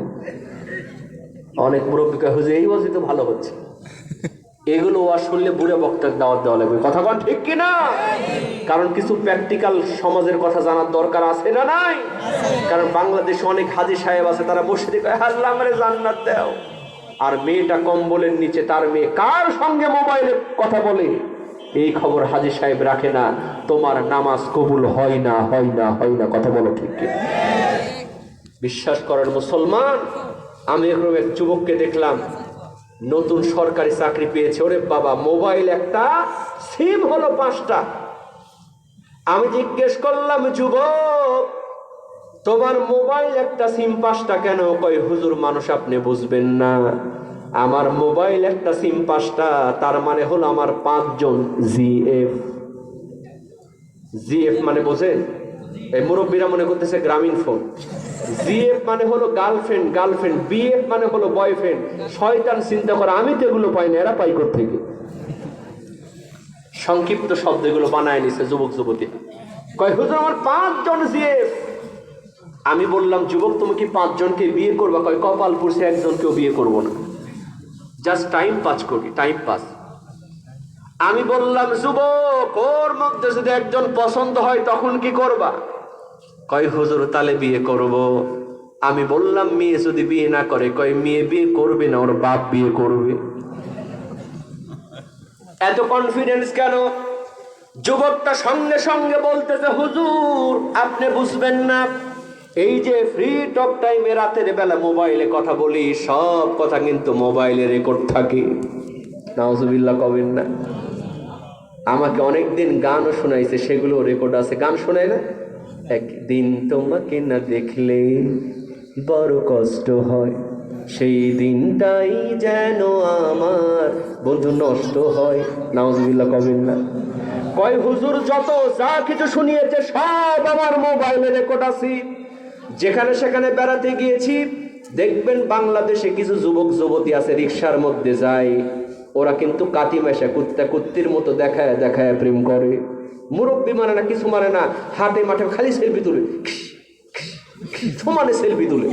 অনেক মুরব্বিকা হুজুর এই ওয়াজই তো ভালো হচ্ছে। এগুলো ওয়াজ শুনলে বুড়ে বক্তার দাওয়াত দেওয়া লাগবে। কথা বল ঠিক কিনা? কারণ কিছু প্র্যাকটিক্যাল সমাজের কথা জানার দরকার আছে না নাই? কারণ বাংলাদেশে অনেক হাজী সাহেব আছে, তারা বসে দেখে আল্লাহ আমারে জান্নাত দাও, আর মেয়েটা কম্বলের নিচে তার মেয়ে কার সঙ্গে মোবাইলে কথা বলে, এই খবর হাজী সাহেব রাখে না। তোমার নামাজ কবুল হয় না। কথা বলো ঠিক কিনা? বিশ্বাস করার মুসলমান, আমি এরকম এক যুবককে দেখলাম, নতুন সরকারি চাকরি পেয়েছে। ওরে বাবা, মোবাইল একটা, সিম হলো 5টা। আমি জিজ্ঞেস করলাম, যুবক তোমার মোবাইল একটা, সিম 5টা কেন? কই হুজুর মানুষ আপনি বুঝবেন না, আমার মোবাইল একটা, সিম 5টা, তার মানে হলো আমার 5 জন জিএফ। জিএফ মানে বোঝেন? এই মুরব্বীরা মনে করতেছে গ্রামীণ ফোন। জিএফ মানে হলো গার্লফ্রেন্ড, বিএফ মানে হলো বয়ফ্রেন্ড। শয়তান চিন্তা করে, আমি তো এগুলো পাই না, এরা পাই কোত্থেকে? সংক্ষিপ্ত শব্দ এগুলো বানায় নিছে যুবক যুবতী। কয় হুজুর আমার 5 জন জিএফ। আমি বললাম, যুবক তুমি কি 5 জনকে বিয়ে করবা? কয় কপাল পুরছে, একজনকেও বিয়ে করবো না, জাস্ট টাইম পাস করি, টাইম পাস। আমি বললাম, যুবক ওর মধ্যে যদি একজন পছন্দ হয় তখন কি করবা? কয় হুজুর তাহলে বিয়ে করব। আমি বললাম, মেয়ে যদি বিয়ে না করে? কয় মেয়ে বিয়ে করবে না, ওর বাপ বিয়ে করবে। এত কনফিডেন্স কেন? যুবকটা সঙ্গে সঙ্গে বলতেছে, হুজুর আপনি বুঝবেন না, এই যে ফ্রি টক টাইমে রাতের বেলা মোবাইলে কথা বলি, সব কথা কিন্তু মোবাইলে রেকর্ড থাকে। নাউজুবিল্লাহ কবেন না? আমাকে অনেকদিন গানও শোনাইছে, সেগুলো রেকর্ড আছে। গান শোনায় না, একদিন তোমাকে না দেখলে বড় কষ্ট হয়, সেই দিনটাই যেন আমার বন্ধু নষ্ট হয়। নাউজুবিল্লাহ কবেন না? কয় হুজুর যত যা কিছু শুনিয়েছে সব আমার মোবাইলে রেকর্ড আছে। যেখানে সেখানে বেড়াতে গিয়েছি, দেখবেন বাংলাদেশে কিছু যুবক যুবতী আছে রিক্সার মধ্যে যায়, ওরা কিন্তু কাটি মেশা কুত্তা কুত্তির মতো দেখায় দেখায় প্রেম করে। মুরব্বী মানে না, কিছু মানে না, হাটে মাঠে খালি সেলফি তুলে, সমানে সেলফি তুলে।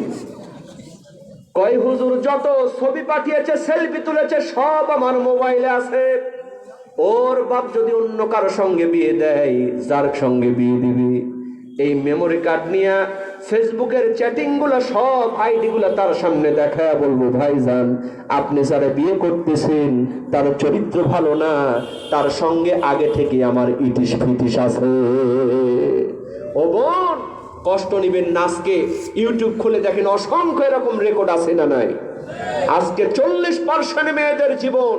কয় হুজুর যত ছবি পাঠিয়েছে সেলফি তুলেছে সব আমার মোবাইলে আছে। ওর বাপ যদি অন্য কারো সঙ্গে বিয়ে দেয়, যার সঙ্গে বিয়ে দিবি, এই মেমোরি কার্ড নিয়ে ফেসবুকের চ্যাটিং গুলা সব আইডি গুলা তার সামনে দেখা বলবো, ভাইজান আপনি যারা বিয়ে করতেছেন তার চরিত্র ভালো না, তার সঙ্গে আগে থেকে আমার ইটিস ফিটিস আছে। ও বোন, কষ্ট নিবেন না, আজকে ইউটিউব খুলে দেখেন অসংখ্য এরকম রেকর্ড আছে না নাই। আজকে 40% মেয়েদের জীবন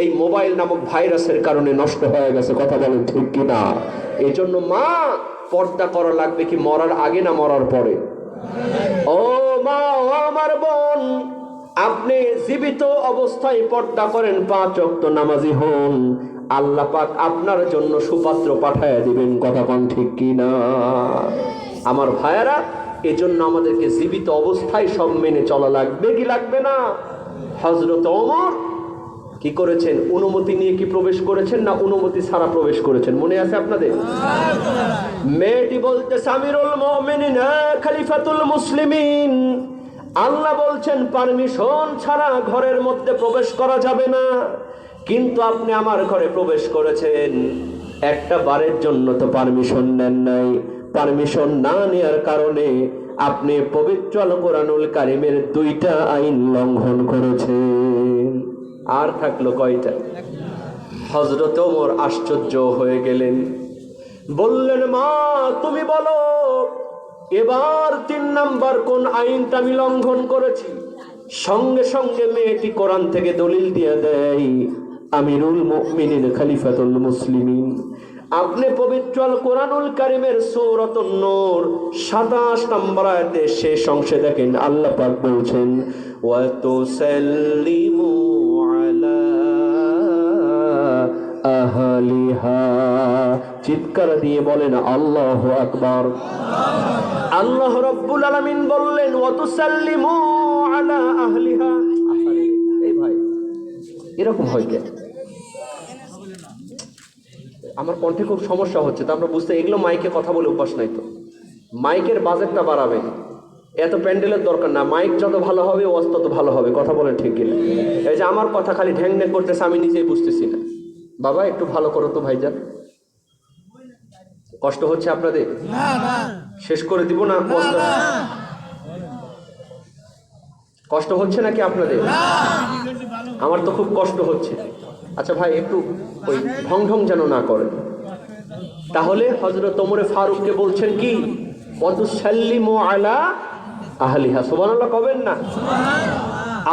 এই মোবাইল নামক ভাইরাসের কারণে নষ্ট হয়ে গেছে। কথা বলেন ঠিক কিনা? এই জন্য মা, পর্দা করা লাগবে কি মরার আগে না মরার পরে? ও মা, ও আমার বোন, আপনি জীবিত অবস্থায় পর্দা করেন, 5 ওয়াক্ত নামাজি হন, আল্লাহ পাক আপনার জন্য সুপাত্র পাঠায় দিবেন। কথা কোন ঠিক কিনা আমার ভাইয়েরা? এজন্য আমাদেরকে জীবিত অবস্থায় সব মেনে চলা লাগবে কি লাগবে না? হযরত ওমর কি করেছেন? অনুমতি নিয়ে কি প্রবেশ করেছেন না অনুমতি ছাড়া প্রবেশ করেছেন? মনে আছে আপনাদের? মেয়েটি বলতে আমিরুল মুমিনিন, খলিফাতুল মুসলিমিন, আল্লাহ বলছেন পারমিশন ছাড়া ঘরের মধ্যে প্রবেশ করা যাবে না, কিন্তু আপনি আমার ঘরে প্রবেশ করেছেন, একটা বারের জন্য তো পারমিশন নেন নাই। পারমিশন না নেওয়ার কারণে আপনি পবিত্র আল কোরআনুল কারিমের 2টা আইন লঙ্ঘন করেছেন। আর থাকলো কয়টা? হযরত ওমর আশ্চর্য হয়ে গেলেন, বললেন মা তুমি বলো এবার 3 নাম্বার কোন আইনটা আমি লঙ্ঘন করেছি? সঙ্গে সঙ্গে মেয়েটি কোরআন থেকে দলিল দিয়ে দেয়, আমিরুল মুমিনিন খলিফাতুল মুসলিমিন, আপনি পবিত্র আল কোরআনুল কারিমের সূরাতুন নূর 27 নম্বর আয়াতে শেষ অংশে দেখেন আল্লাহ পাক বলছেন, ওয়া তুসাল্লিমু আলা আহলিহা। চিৎকার দিয়ে বলেন আল্লাহু আকবার। আল্লাহ রাব্বুল আলামিন বললেন ওয়া তুসাল্লিমু আলা আহলিহা। এই ভাই এরকম হয় কেন? আমার কণ্ঠে খুব সমস্যা হচ্ছে, তা আমরা বুঝতে, এগুলো মাইকে কথা বলে অভ্যাস নাই তো। মাইকের বাজেটটা বাড়াবেন, এত প্যান্ডেলের দরকার না, মাইক যত ভালো হবে ওয়াজ তত ভালো হবে। কথা বলেন ঠিক কিনা? এই যে আমার কথা খালি ঢ্যাং ঢ্যাং করতেছে, আমি নিজেই বুঝতেছি না। বাবা একটু ভালো করো তো ভাইজান। কষ্ট হচ্ছে আপনাদের? শেষ করে দিব না? কষ্ট হচ্ছে নাকি আপনাদের? আমার তো খুব কষ্ট হচ্ছে। আচ্ছা ভাই একটু ওই ঢং ঢং যেন না করেন। তাহলে হযরত ওমর ফারুককে বলছেন কি, ওয়াতুসাল্লিমু আলা আহলিহা। সুবহানাল্লাহ কবেন না?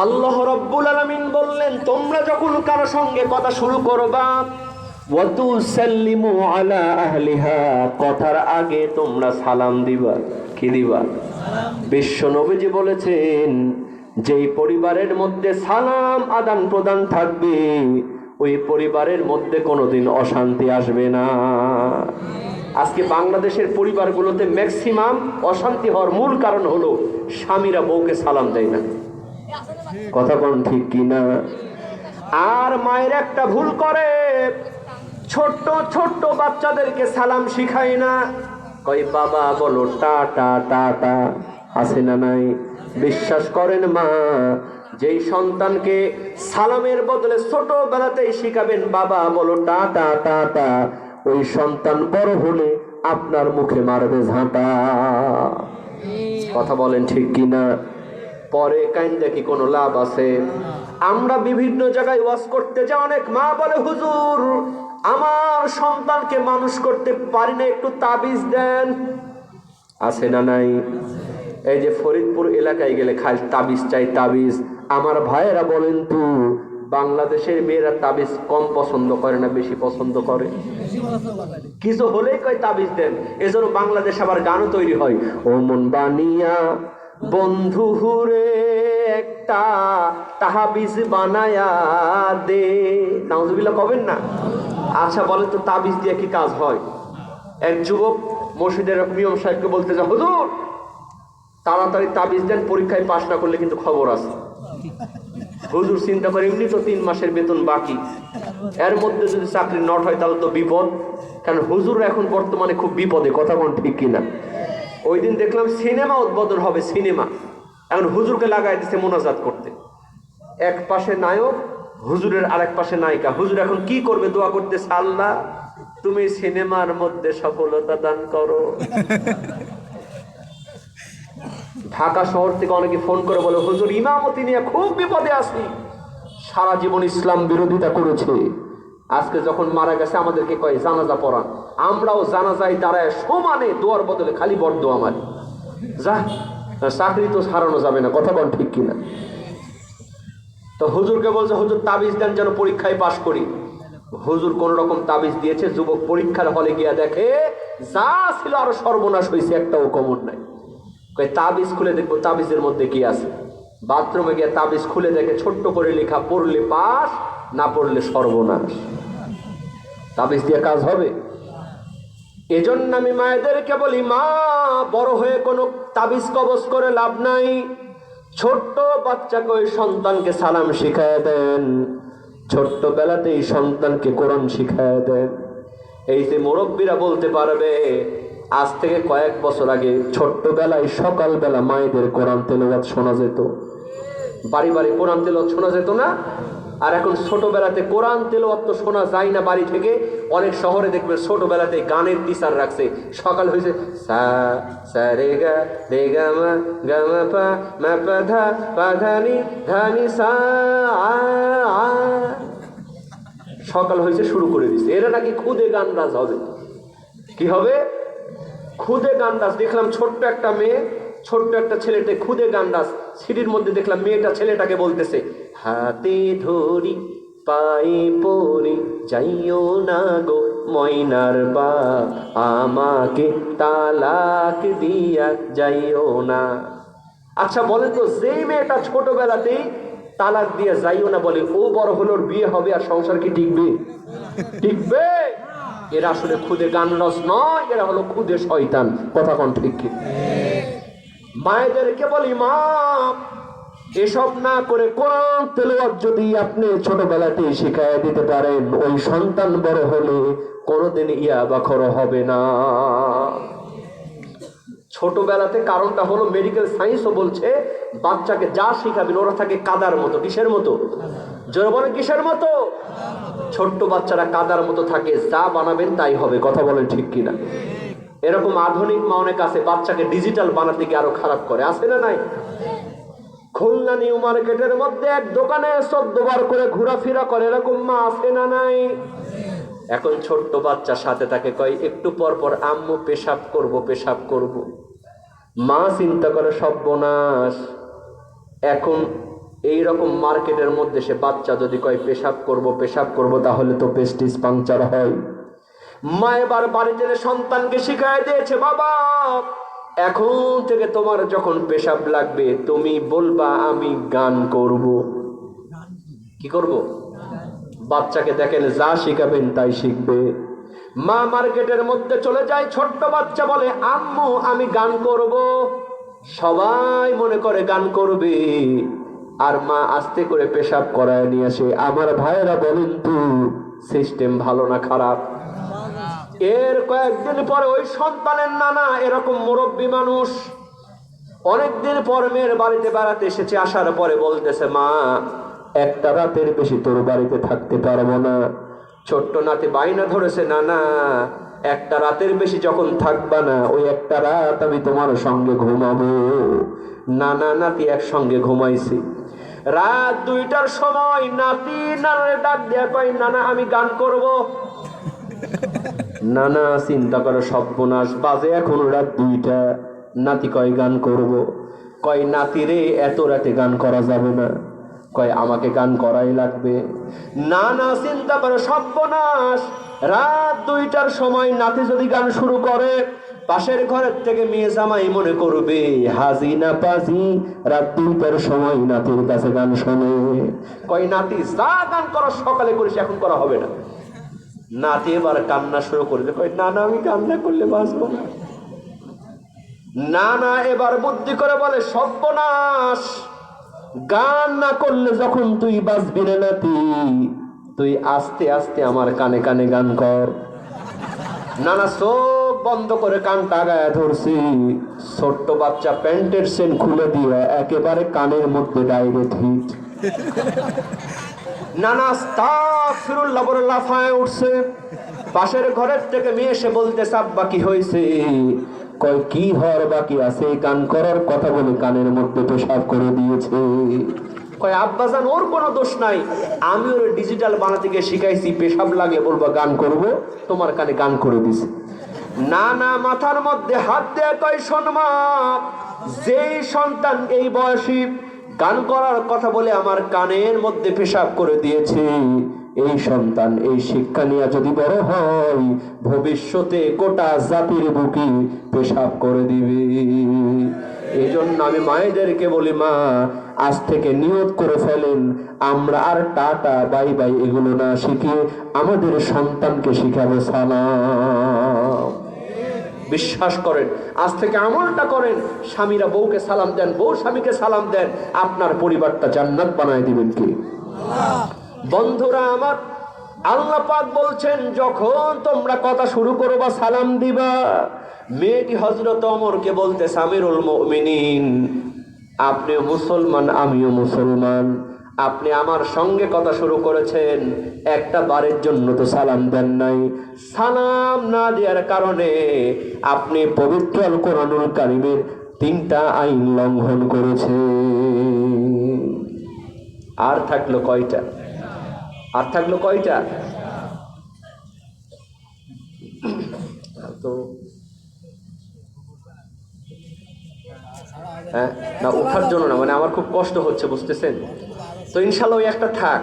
আল্লাহ রাব্বুল আলামিন বললেন তোমরা যখন কারো সঙ্গে কথা শুরু করবা, ওয়াতুসাল্লিমু আলা আহলিহা, কথার আগে তোমরা সালাম দিবা। কি দিবা? বিশ্ব নবীজি বলেছেন যেই পরিবারের মধ্যে সালাম আদান প্রদান থাকবে ওই পরিবারের মধ্যে কোনোদিন অশান্তি আসবে না। আজকে বাংলাদেশের পরিবারগুলোতে ম্যাক্সিমাম অশান্তি হওয়ার মূল কারণ হলো স্বামীরা বউকে সালাম দেয় না। কথা কোন ঠিক কিনা? আর মায়ের একটা ভুল করে, ছোট্ট ছোট্ট বাচ্চাদেরকে সালাম শিখায় না। কই বাবা বলো টাটা টাটা, আছে না নাই? বিশ্বাস করেন মা, যেই সন্তানকে সালামের বদলে ছোটবেলাতেই শিখাবেন বাবা বলো টাটা টাটা, ওই সন্তান বড় হলে আপনার মুখে মারবে ঝাঁটা। কথা বলেন ঠিক কিনা? পরে কাইন্দা কি কোনো লাভ আছে? আমরা বিভিন্ন জায়গায় ওয়াজ করতে যাই, অনেক মা বলে হুজুর আমার সন্তানকে মানুষ করতে পারি না, একটু তাবিজ দেন। আছে না নাই? এই যে ফরিদপুর এলাকায় গেলে খালি তাবিজ চাই, তাবিজ। আমার ভাইয়েরা বলেন তো বাংলাদেশের মেয়েরা তাবিজ কম পছন্দ করে না বেশি পছন্দ করে? কিছু হলেই কয় তাবিজ দেন। এজন্য বাংলাদেশ আবার গানও তৈরি হয়, ও মন বানিয়া বন্ধু হুরে একটা তাহাবিজ বানায়া দে। নাউজুবিল্লাহ কবেন না? আচ্ছা বলে তো তাবিজ দিয়ে কি কাজ হয়? এক যুবক মসজিদের ইমাম সাহেবকে বলতে যা, হুজুর তাড়াতাড়ি তাবিজ দেন, পরীক্ষায় পাশ না করলে কিন্তু খবর আছে। হুজুর চিন্তা করে এমনি তো 3 মাসের বেতন বাকি, এর মধ্যে যদি চাকরি নট হয় তাহলে তো বিপদ। কারণ হুজুর এখন বর্তমানে খুব বিপদে, কথা কোন ঠিক কিনা? ওই দিন দেখলাম সিনেমা উদ্বোধন হবে, সিনেমা, এখন হুজুরকে লাগাই দিচ্ছে মোনাজাত করতে। এক পাশে নায়ক, হুজুরের আরেক পাশে নায়িকা। হুজুর এখন কি করবে? দোয়া করতেছে, আল্লাহ তুমি সিনেমার মধ্যে সফলতা দান করো। ঢাকা শহর থেকে অনেকে ফোন করে বলে, হুজুর ইমামতি নিয়ে খুব বিপদে আছি, সারা জীবন ইসলাম বিরোধিতা করেছে, আজকে যখন মারা গেছে আমাদেরকে কয় জানাজা পড়ান। আমরাও জানাজায় দাঁড়ায় সমানে দোয়ার বদলে খালি বড় আমার যা, চাকরি তো হারানো যাবে না, কথা বল ঠিক কিনা? তো হুজুরকে বলছে, হুজুর তাবিজ দেন যেন পরীক্ষায় পাশ করি। হুজুর কোন রকম তাবিজ দিয়েছে। যুবক পরীক্ষার হলে গিয়া দেখে যা ছিল আরো সর্বনাশ হয়েছে, একটাও কমন নাই। তাবিজ খুলে দেখবো তাবিজের মধ্যে কি আছে। বাথরুমে গিয়ে তাবিজ খুলে দেখে ছোট্ট করে লেখা, পড়লে পাস, না পড়লে সর্বনাশ। তাবিজ দিয়ে কাজ হবে? এজন্য আমি মায়েদেরকে বলি, মা বড় হয়ে কোনো তাবিজ কবজ করে লাভ নাই। ছোট্ট বাচ্চাকে ওই সন্তানকে সালাম শিখায় দেন, ছোট্টবেলাতেই সন্তানকে কোরআন শিখায় দেন। এই যে মুরব্বীরা বলতে পারবে, আজ থেকে কয়েক বছর আগে ছোট্টবেলায় সকালবেলা মায়েদের কোরআন তেলাওয়াত শোনা যেত, বাড়ি বাড়ি কোরআন তেলাওয়াত শোনা যেত না। আর এখন ছোটবেলাতে কোরআন তেলাওয়াত তো শোনা যায় না বাড়ি থেকে। অনেক শহরে দেখবে ছোটবেলাতে গানের টিচার রাখছে, সকাল হয়েছে সা সা রে গা রে গা মা গা মা পা মা পা ধা পা ধা নি ধা নি সা আ আ। সকাল হয়েছে শুরু করে দিছে। এরা নাকি খুদে গান রাজ হবে। কি হবে? খুদে গান রাজ। দেখলাম ছোট্ট একটা মেয়ে, ছোট্ট একটা ছেলেতে খুদে গান রাজ। সিঁড়ির মধ্যে দেখলাম মেয়েটা ছেলেটাকে বলতেছে, হাতে ধরি পায়ে পড়ি যাইও না গো ময়নার বা, আমাকে তালাক দিয়া যাইও না। আচ্ছা বলেন তো, যেই মেয়েটা ছোটবেলাতেই তালাক দিয়ে যাইও না বলে, ও বড় হলো বিয়ে হবে আর সংসার কি টিকবে? টিকবে? এরা আসলে খুদে গান রস নয়, এরা হলো খুদে শয়তান, কথা কোন ঠিক কি? মায়েদেরকে বলি, মা এসব না করে কোরআন তেলাওয়াত যদি আপনি ছোটবেলাতে শিখায় দিতে পারেন, ওই সন্তান বড় হলে কোনোদিন ইয়াবাখর হবে না। ছোটবেলাতে কারণটা হলো মেডিকেল সায়েন্সও বলছে, বাচ্চাকে যা শিখাবেন ওরা থাকে কাদার মতো। কিসের মতো? জোরে বলেন কিসের মতো? ছোট্ট বাচ্চারা কাদার মতো থাকে, যা বানাবেন তাই হবে, কথা বলেন ঠিক কিনা? এরকম আধুনিক মা অনেক আছে, বাচ্চাকে ডিজিটাল বানাতে গিয়ে আরো খারাপ করে, আছে না নাই? খুলনা নিউ মার্কেটের মধ্যে এক দোকানে 14 বার করে ঘোরাফেরা করে, এরকম মা আছে না নাই? এখন ছোট্ট বাচ্চার সাথে তাকে কয় একটু পর পর আম্মু পেশাব করব পেশাব করব। মা চিন্তা করে সর্বনাশ। এখন এই রকম মার্কেটের মধ্যে সে বাচ্চা যদি কয় পেশাব করব তাহলে তো পেস্টিস পাংচার হয়। মা এবার বাড়িতে সন্তানকে শিখায় দিয়েছে, বাবা এখন থেকে তোমার যখন পেশাব লাগবে তুমি বলবা আমি গান করব। কি করব? বাচ্চাকে দেখেন যা শিখাবেন তাই শিখবে। মা মার্কেটের মধ্যে চলে যায়, ছোট্ট বাচ্চা বলে আম্মু আমি গান করব। সবাই মনে করে গান করবে, আর মা আস্তে করে পেশাব করায় নিয়ে আসে। আমার ভাইয়েরা বলেন তো সিস্টেম ভালো না খারাপ? এর কয়েকদিন পরে ওই সন্তানের নানা এরকম মুরব্বী মানুষ অনেকদিন পর মেয়ের বাড়িতে বেড়াতে এসেছে, আসার পরে বলতেছে, মা একটা রাতের বেশি তোর বাড়িতে থাকতে পারবো না। ছোট্ট নাতি বাইনা ধরেছে, না না একটা রাতের বেশি যখন থাকবা না, ওই একটা রাত আমি তোমার সঙ্গে ঘুমাবো। নানা নাতি একসঙ্গে ঘুমাইছি। রাত 2টার সময় নাতি নানারে ডাক দেয়া কয়, নানা আমি গান করব। নানা চিন্তা করে সর্বনাশ, বাজে এখন রাত 2টা। নাতি কয় গান করব। কয় নাতি রে এত রাতে গান করা যাবে না, কয় আমাকে গান করাই লাগবে। নানা চিন্তা করে সর্বনাশ, রাত 2টার সময় নাতি যদি গান শুরু করে, পাশের ঘরের থেকে মেয়ে জামাই মনে করবে হাজি না পাজি, রাত 2টার সময় নাতির কাছে গান শোনে। কয় নাতি যা গান করা সকালে করিস, এখন করা হবে না। নাতি এবার কান্না শুরু করলে, কই না না আমি কান্না করলে বাঁচবো না। না না এবার বুদ্ধি করে বলে, সর্বনাশ, গান না করলে যখন তুই বাঁচবি না নাতি, তুই আস্তে আস্তে আমার কানে কানে গান কর। নানা চোখ বন্ধ করে কানটা আগায় ধরছি, ছোট্ট বাচ্চা প্যান্টের চেন খুলে দিয়ে একেবারে কানের মধ্যে ডাইরেক্ট হিট। নানা আস্তাগফিরুল্লাহ বলে লাফায় উঠছে। পাশের ঘরের থেকে মেয়ে এসে বলতেছে, আব্বা কি হয়েছে? কয় কি হওয়ার বাকি আছে, গান করার কথা বলে কানের মধ্যে পেশাব করে দিয়েছে। কয় আব্বাজান ওর কোনো দোষ নাই, আমি ওর ডিজিটাল বানাতে গিয়ে শিখাইছি, পেশাব লাগলে বলবো গান করব, তোমার কানে গান করে দিছে। না না মাথার মধ্যে হাত দিয়ে কয়, শোন মা, যেই সন্তান এই বয়সী গান করার কথা বলে আমার কানের মধ্যে পেশাব করে দিয়েছে, এই সন্তান এই শিক্ষা নিয়ে যদি বড় হয়, ভবিষ্যতে গোটা জাতির বুকে পেশাব করে দিবে। এই জন্য আমি মায়েদেরকে বলি, মা আজ থেকে নিয়ত করে ফেলেন, আমরা আর টাটা বাই বাই এগুলো না শিখে আমাদের সন্তানকে শিখাবো সালাম। বিশ্বাস করেন, আজ থেকে আমলটা করেন, স্বামীরা বউকে সালাম দেন, বউ স্বামীকে সালাম দেন, আপনার পরিবারটা জান্নাত বানায় দিবেন কি? বন্ধুরা আমার, আল্লাহ পাক বলছেন, যখন তোমরা কথা শুরু করবা সালাম দিবা। মেয়েটি হযরত ওমরকে বলতে, আমিরুল মুমিনিন, আপনিও মুসলমান আমিও মুসলমান, আপনি আমার সঙ্গে কথা শুরু করেছেন, একটা বারের জন্য তো সালাম দেন নাই। সালাম না দেওয়ার কারণে আপনি পবিত্র আল কোরআনুল কারীমের 3টা আইন লঙ্ঘন করেছেন। আর থাকলো কয়টা? আর থাকলো কয়টা? তো হ্যাঁ না, ওঠার জন্য না, মানে আমার খুব কষ্ট হচ্ছে, বুঝতেছেন তো। ইনশাল্লাহ ওই একটা থাক।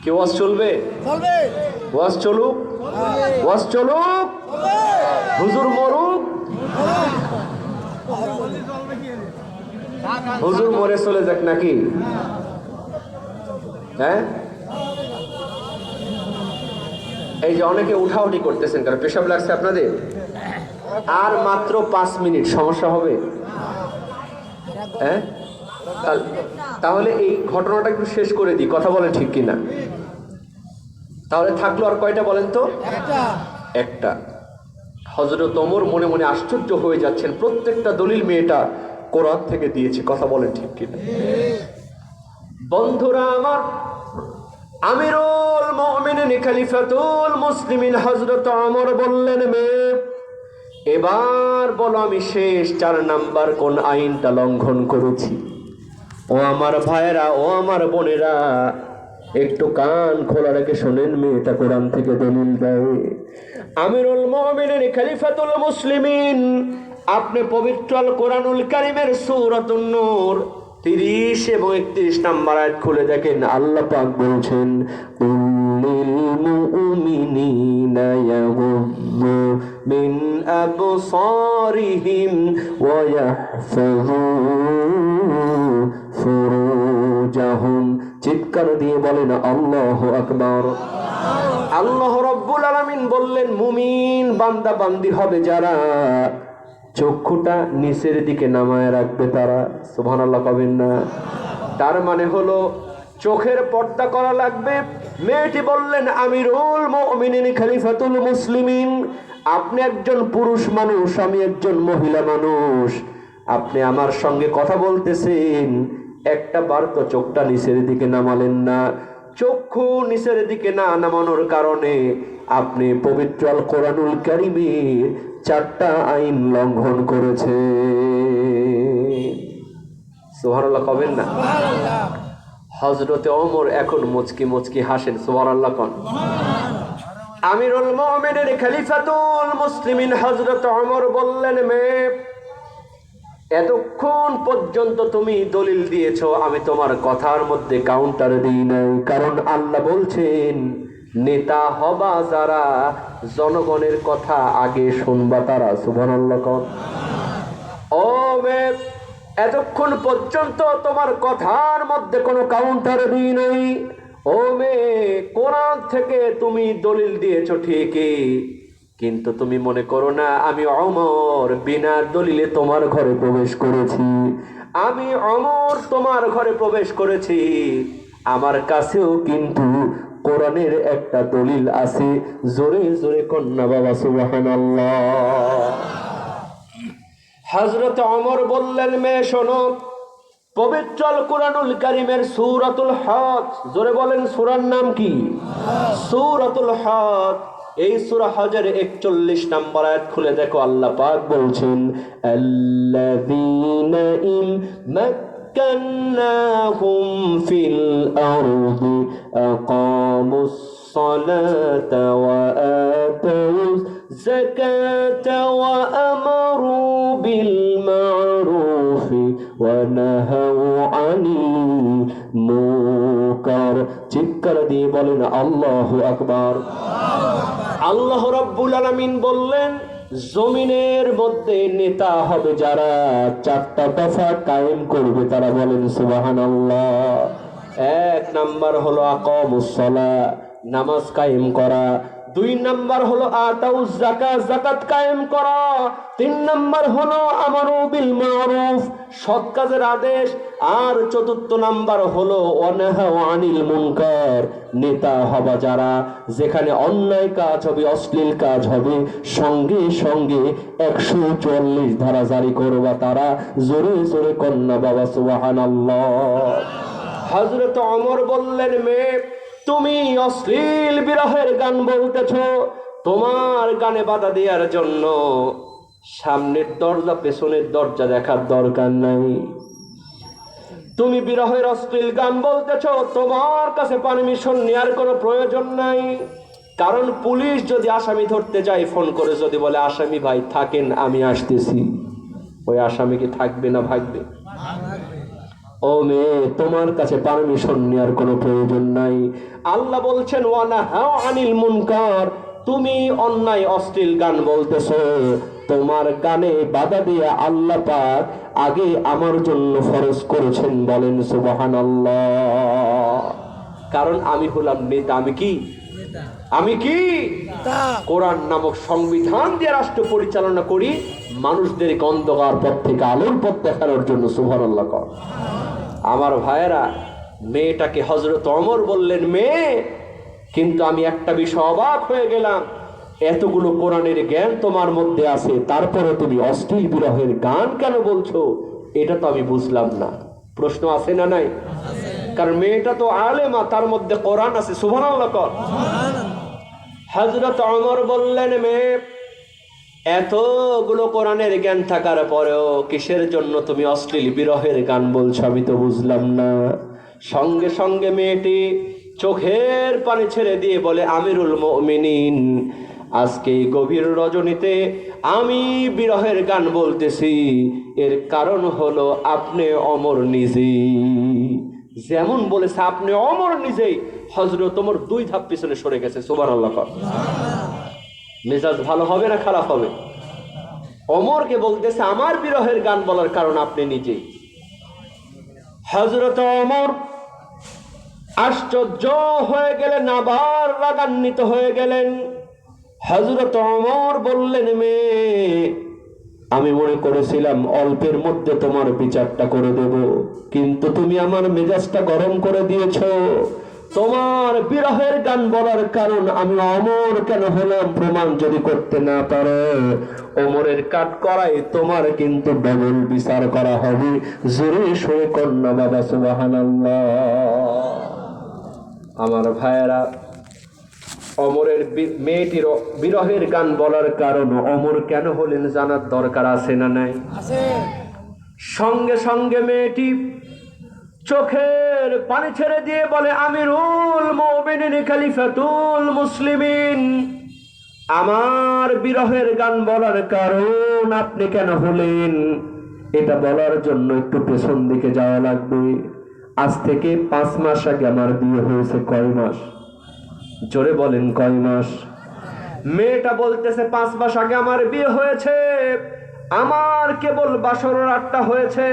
কি ওয়াজ চলবে? ওয়াজ চলুক, ওয়াজ চলুক, হুজুর মরুক, হুজুর মরে চলে যাক নাকি? হ্যাঁ, এই যে অনেকে উঠাউঠি করতেছেন, কারণ পেশাব লাগছে আপনাদের। আর মাত্র 5 মিনিট, সমস্যা হবে? হ্যাঁ, তাহলে এই ঘটনাটা একটু শেষ করে দিই, কথা বলেন ঠিক কিনা? তাহলে থাকলো আর কয়টা বলেন তো? একটা। হযরত ওমর মনে মনে আশ্চর্য হয়ে যাচ্ছেন, প্রত্যেকটা দলিল মেয়েটা কোরআন থেকে দিয়েছে, কথা বলেন ঠিক কিনা? বন্ধুরা আমার, আমিরুল মুমিনিন খলিফাতুল মুসলিমিন হযরত ওমর বললেন, মেয়ে এবার বলো আমি শেষ 4 নাম্বার কোন আইনটা লঙ্ঘন করেছি? ও আমার ভাইয়েরা, ও আমার বোনেরা, একটু কান খোলা রেখে শোনেন, মেয়েটা কোরআন থেকে দলিল দেয়। আমিরুল মুমিনিন খলিফাতুল মুসলিমিন, আপনি পবিত্র আল কোরআনুল কারীমের সূরাতুন নূর 30 এবং 31 নাম্বার আয়াত খুলে দেখেন, আল্লাহ পাক বলছেন, কুল্লিল মুমিনিনা ইয়াগুযু মিন আবসারিহিম ওয়া ইয়াহফাযু ফুরুজাহুম। চিৎকার দিয়ে বলেন আল্লাহু আকবার। আল্লাহ রাব্বুল আলামিন বললেন, মুমিন বান্দা বান্দি হবে যারা চক্ষুটা নিচের দিকে নামায় রাখবে তারা। সুবহানাল্লাহ কবেন না? তার মানে হলো চোখের পর্দা করা লাগবে। মেয়েটি বললেন, আমিরুল মুমিনিন খলিফাতুল মুসলিমিন, আপনি একজন পুরুষ মানুষ, আমি একজন মহিলা মানুষ, আপনি আমার সঙ্গে কথা বলতেছেন, একটা বার তো চোখটা নিচের দিকে নামালেন না। চক্ষু নিচের দিকে না নামানোর কারণে আপনি পবিত্র আল কোরআনুল কারীমের 4টা আইন লঙ্ঘন করেছে। সুবহানাল্লাহ কবেন না? হযরতে ওমর এখন মুচকি মুচকি হাসেন, সুবহানাল্লাহ কোন। আমিরুল মুমিনিন খলিফাতুল মুসলিমিন হযরত ওমর বললেন, মেয়ে এতক্ষণ পর্যন্ত তুমি দলিল দিয়েছো, আমি তোমার কথার মধ্যে কাউন্টার দিই নাই, কারণ আল্লাহ বলছেন, নেতা হবা যারা জনগণের কথা আগে শুনবা তারা। সুবহানাল্লাহ কোন। ও মেয়ে, এতক্ষণ পর্যন্ত তোমার কথার মধ্যে কোনো কাউন্টার দিই নাই, ও মেয়ে, কোরআন থেকে তুমি দলিল দিয়েছো ঠিকই, কিন্তু তুমি মনে করো না আমি ওমর বিনা দলিলে তোমার ঘরে প্রবেশ করেছি। আমি ওমর তোমার ঘরে প্রবেশ করেছি, আমার কাছেও কিন্তু কোরআনের একটা দলিল আছে। জোরে জোরে কন্যা বাবা সুবহানাল্লাহ। হযরত ওমর বললেন, মেয়ে শোনো, পবিত্র আল কুরআনুল কারীমের সূরাতুল হজ, জোরে বলেন সূরার নাম কি? সূরাতুল হজ। এই সূরা হজের 41 নম্বর আয়াত খুলে দেখো, আল্লাহ পাক বলছেন, আল্লাযীনা ইন মাক্কান্নাহুম ফিল আরদি আকামুস সালাতা ওয়া আতাউজ যাকাতা ওয়া আমারু বিল মা'রুফি ওয়া নাহাউ আনিল মুনকার। চিৎকার দিয়ে বলেন আল্লাহু আকবার। আল্লাহ রাব্বুল আলামিন বললেন, জমিনের মধ্যে নেতা হবে যারা, চারটা দফা কায়েম করবে তারা, বলেন সুবহানাল্লাহ। এক নাম্বার হলো আকামুস সালাহ, নামাজ কায়েম করা। দুই নাম্বার হলো আতাউজ যাকাত, যাকাত কায়েম করা। তিন নাম্বার হলো আমারু বিল মা'রুফ, সৎ কাজের আদেশ। আর চতুর্থ নাম্বার হলো ওয়ানাহা আনিল মুনকার, নেতা হবা যারা, যেখানে অন্যায় কাজ হবে, অশ্লীল কাজ হবে, সঙ্গে সঙ্গে 144 ধারা জারি করবা তারা। জোরে জোরে কন্যা বাবা সুবহানাল্লাহ। হযরত ওমর বললেন, মেয়ে তুমি অশ্লীল বিরহের গান বলতেছ, তোমার গানে বাধা দেওয়ার জন্য সামনের দরজা পেছনের দরজা দেখার দরকার নাই। তুমি বিরহের অশ্লীল গান বলতেছ, তোমার কাছে পারমিশন নেওয়ার কোনো প্রয়োজন নাই। কারণ পুলিশ যদি আসামি ধরতে যায়, ফোন করে যদি বলে আসামি ভাই থাকেন আমি আসতেছি, ওই আসামি কি থাকবে না ভাগবে? ও মেয়ে, তোমার কাছে পারমিশন নেওয়ার কোনো প্রয়োজন নাই। আল্লাহ বলছেন ওয়ানাহাউ আনিল মুনকার, তুমি অন্যায় অশ্লীল গান বলতেছো, তোমার গানে বাধা দিয়ে আল্লাহ পাক আগে আমার জন্য ফরজ করেছেন, বলেন সুবহানাল্লাহ। কারণ আমি হলাম নেতা। আমি কি কোরআন নামক সংবিধান দিয়ে রাষ্ট্র পরিচালনা করি, মানুষদের অন্ধকার পথ থেকে আলোর পথ দেখানোর জন্য। সুবহানাল্লাহ কর। আমার ভাইয়েরা, মেয়েটাকে হযরত ওমর বললেন, মেয়ে কিন্তু আমি একটা বিষয় অবাক হয়ে গেলাম, এতগুলো কোরআনের জ্ঞান তোমার মধ্যে আছে, তারপরে তুমি অশ্লীল বিরহের গান কেন বলছো? এটা তো আমি বুঝলাম না। প্রশ্ন আছে না নাই? কারণ মেয়েটা তো আলেমা, তার মধ্যে কোরআন আছে। সুবহানাল্লাহ কর। হযরত ওমর বললেন, মেয়ে এতগুলো কোরআনের জ্ঞান থাকার পরেও কিসের জন্য তুমি অশ্লীল বিরহের গান বলছো, আমি তো বুঝলাম না। সঙ্গে সঙ্গে মেয়েটি চোখের পানি ছেড়ে দিয়ে বলে, আমিরুল মুমিনিন, আজকে গভীর রজনীতে আমি বিরহের গান বলতেছি, এর কারণ হলো আপনি ওমর নিজেই। যেমন বলেছে আপনি ওমর নিজেই, হযরত ওমর 2 ধাপ পিছনে সরে গেছে। সুবহানাল্লাহ। মেজাজ ভালো হবে না খারাপ হবে? ওমরকে বলতেছে আমার বিরহের গান বলার কারণ আপনি নিজেই। হযরত ওমর আশ্চর্য হয়ে গেলেন, আবার রাগান্বিত হয়ে গেলেন। হযরত ওমর বললেন, মেয়ে আমি মনে করেছিলাম অল্পের মধ্যে তোমার বিচারটা করে দেব, কিন্তু তুমি আমার মেজাজটা গরম করে দিয়েছ। তোমার বিরহের গান বলার কারণ আমি ওমর কেন হলাম প্রমাণ যদি করতে না পারো, ওমরের কাট করাই তোমার কিন্তু ডবল বিচার করা হবে। জোরে সরে কন্যা বাবা সুবহানাল্লাহ। আমার ভাইয়েরা, ওমরের মেয়েটির বিরহের গান বলার কারণ ওমর কেন হলেন জানার দরকার আছে না নাই? সঙ্গে সঙ্গে মেয়েটি চোখের পানি ছেড়ে দিয়ে বলে, আমিরুল মুমিনিন খলিফাতুল মুসলিমিন, আমার বিরহের গান বলার কারণ আপনি কেন হলেন, এটা বলার জন্য একটু পেছন দিকে যাওয়া লাগবে। আজ থেকে 5 মাস আগে আমার বিয়ে হয়েছে। কয় মাস? জোরে বলেন কয় মাস? মেয়েটা বলতেছে 5 মাস আগে আমার বিয়ে হয়েছে, আমার কেবল বাসর রাতটা হয়েছে,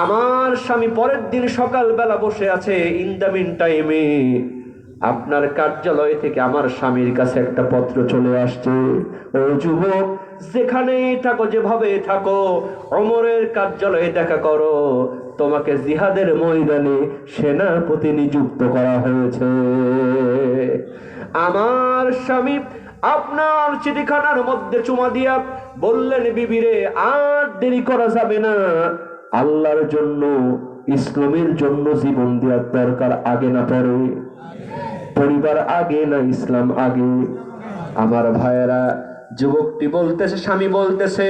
আমার স্বামী পরের দিন সকালবেলা বসে আছে, ইন দ্য মিন টাইমে আপনার কার্যালয় থেকে আমার স্বামীর কাছে একটা পত্র চলে আসছে, ও যুবক যেখানেই থাকো, যেভাবে থাকো, ওমরের কার্যালয়ে দেখা করো, তোমাকে জিহাদের ময়দানে সেনাপতি নিযুক্ত করা হয়েছে। আমার স্বামী আপনার চিঠিখানার মধ্যে চুমা দিয়া বললেন, বিবিরে আর দেরি করা যাবে না, আল্লাহর জন্য, ইসলামের জন্য জীবন দেওয়ার দরকার, আগে না পরে, পরিবার আগে না ইসলাম আগে। আমার ভাইয়েরা, যুবকটি বলতেছে, স্বামী বলতেছে,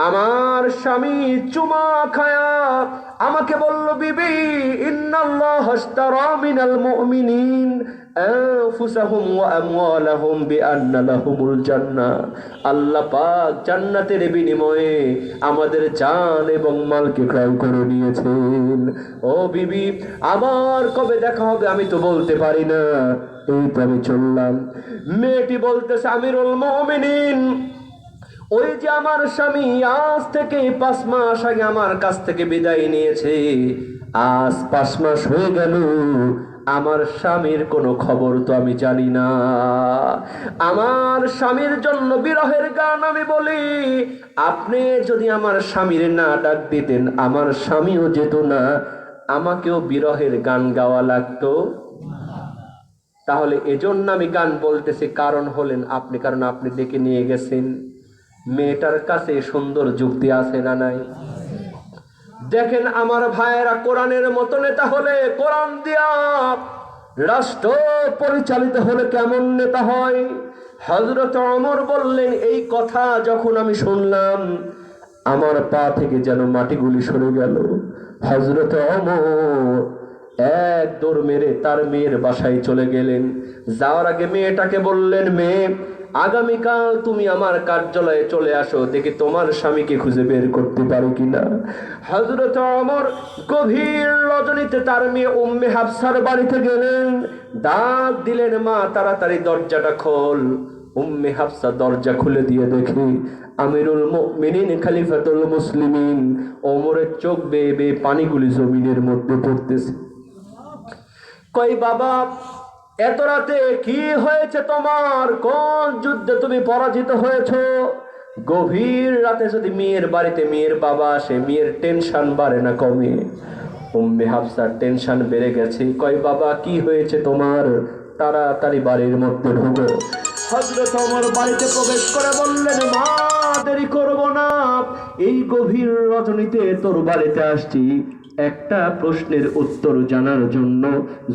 আমার স্বামী চুমা খায়া আমাকে বলল, বিবি ইন্নাল্লাহ আশতারা মিনাল মুমিনিন আনফুসাহুম ওয়া আমওয়ালাহুম বিআন্না লাহুমুল জান্নাহ, আল্লাহ পাক জান্নাতের বিনিময়ে আমাদের জান এবং মালকে ক্রয় করে নিয়েছেন। ও বিবি, আবার কবে দেখা হবে আমি তো বলতে পারি না, এই তো আমি চললাম। মেয়েটি বলতেছে, আমিরুল মুমিনিন, ওই যে আমার স্বামী আজ থেকে 5 মাস আগে আমার কাছ থেকে বিদায় নিয়েছে, আজ 5 মাস হয়ে গেল, আমার স্বামীর কোনো খবর তো আমি জানি না। আমার স্বামীর জন্য বিরহের গান আমি বলি, আপনি যদি আমার স্বামীর না ডাক দিতেন, আমার স্বামীও যেত না, আমাকেও বিরহের গান গাওয়া লাগতো। তাহলে এজন্য আমি গান বলতেছি, কারণ হলেন আপনি, কারণ আপনি ডেকে নিয়ে গেছেন। মেয়েটার কাছে সুন্দর যুক্তি আছে না নাই? দেখেন আমার ভাইয়েরা, কোরআনের মতো নেতা হলে, কোরআন দিয়া রাষ্ট্র পরিচালিত হলে কেমন নেতা হয়? হযরত ওমর বললেন, এই কথা যখন আমি শুনলাম আমার পা থেকে যেন মাটিগুলি সরে গেল। হযরত ওমর এক দৌড় মেরে তার মেয়ের বাসায় চলে গেলেন। যাওয়ার আগে মেয়েটাকে বললেন, মেয়ে, আগামীকাল তুমি আমার কার্যালয়ে চলে আসো, দেখি তোমার স্বামীকে খুঁজে বের করতে পারো কিনা। হযরত ওমর গভীর রজনীতে তার মেয়ে উম্মে হাফসার বাড়িতে গেলেন, ডাক দিলেন, মা তাড়াতাড়ি দরজাটা খোল। উম্মে হাফসা দরজা খুলে দিয়ে দেখে আমিরুল মুমিনিন খলিফাতুল মুসলিমিন ওমরের চোখ বেয়ে বেয়ে পানিগুলি জমিনের মধ্যে পড়তেছে। কই বাবা, এত রাতে কি হয়েছে তোমার? কোন যুদ্ধে তুমি পরাজিত হয়েছো? গভীর রাতে যদি মেয়ের বাড়িতে মেয়ের বাবা আসে, মেয়ের টেনশন বাড়ে না কমে? উম্মে হাফসার টেনশন বেড়ে গেছে। কই বাবা, কি হয়েছে তোমার? তাড়াতাড়ি বাড়ির মধ্যে ঢুকো। হযরত ওমর বাড়িতে প্রবেশ করে বললেন, মা দেরি করব না, এই গভীর রজনীতে তোর বাড়িতে আসছি একটা প্রশ্নের উত্তর জানার জন্য।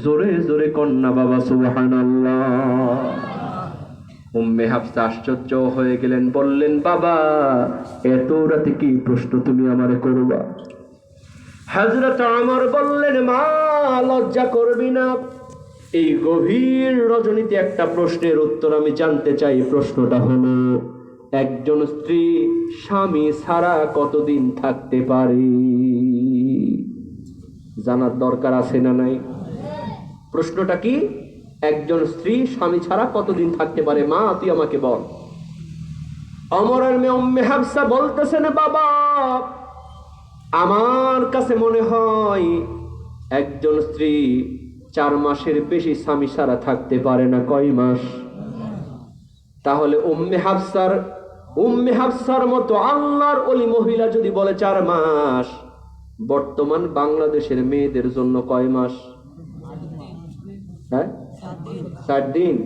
জোরে জোরে কন্যা বাবা সুবহানাল্লাহ। উম্মে হাফসা আশ্চর্য হয়ে গেলেন, বললেন, বাবা এত রাতে কি প্রশ্ন তুমি আমারে করবা? হযরত ওমর বললেন, মা লজ্জা করবি না, এই গভীর রজনীতে একটা প্রশ্নের উত্তর আমি জানতে চাই। প্রশ্নটা হলো, একজন স্ত্রী স্বামী ছাড়া কতদিন থাকতে পারে? জানার দরকার আছে না নাই? প্রশ্নটা কি? একজন স্ত্রী স্বামী ছাড়া কতদিন থাকতে পারে? মা তুই আমাকে বল। ওমরের মেয়ে উম্মে হাফসা বলতেছেন, বাবা আমার কাছে মনে হয় একজন স্ত্রী 4 মাসের বেশি স্বামী ছাড়া থাকতে পারে না। কয় মাস? তাহলে উম্মে হাফসার মতো আল্লাহর ওলি মহিলা যদি বলে 4 মাস, বর্তমান বাংলাদেশের মেয়েদের জন্য কয় মাস? হ্যাঁ, 60 দিন।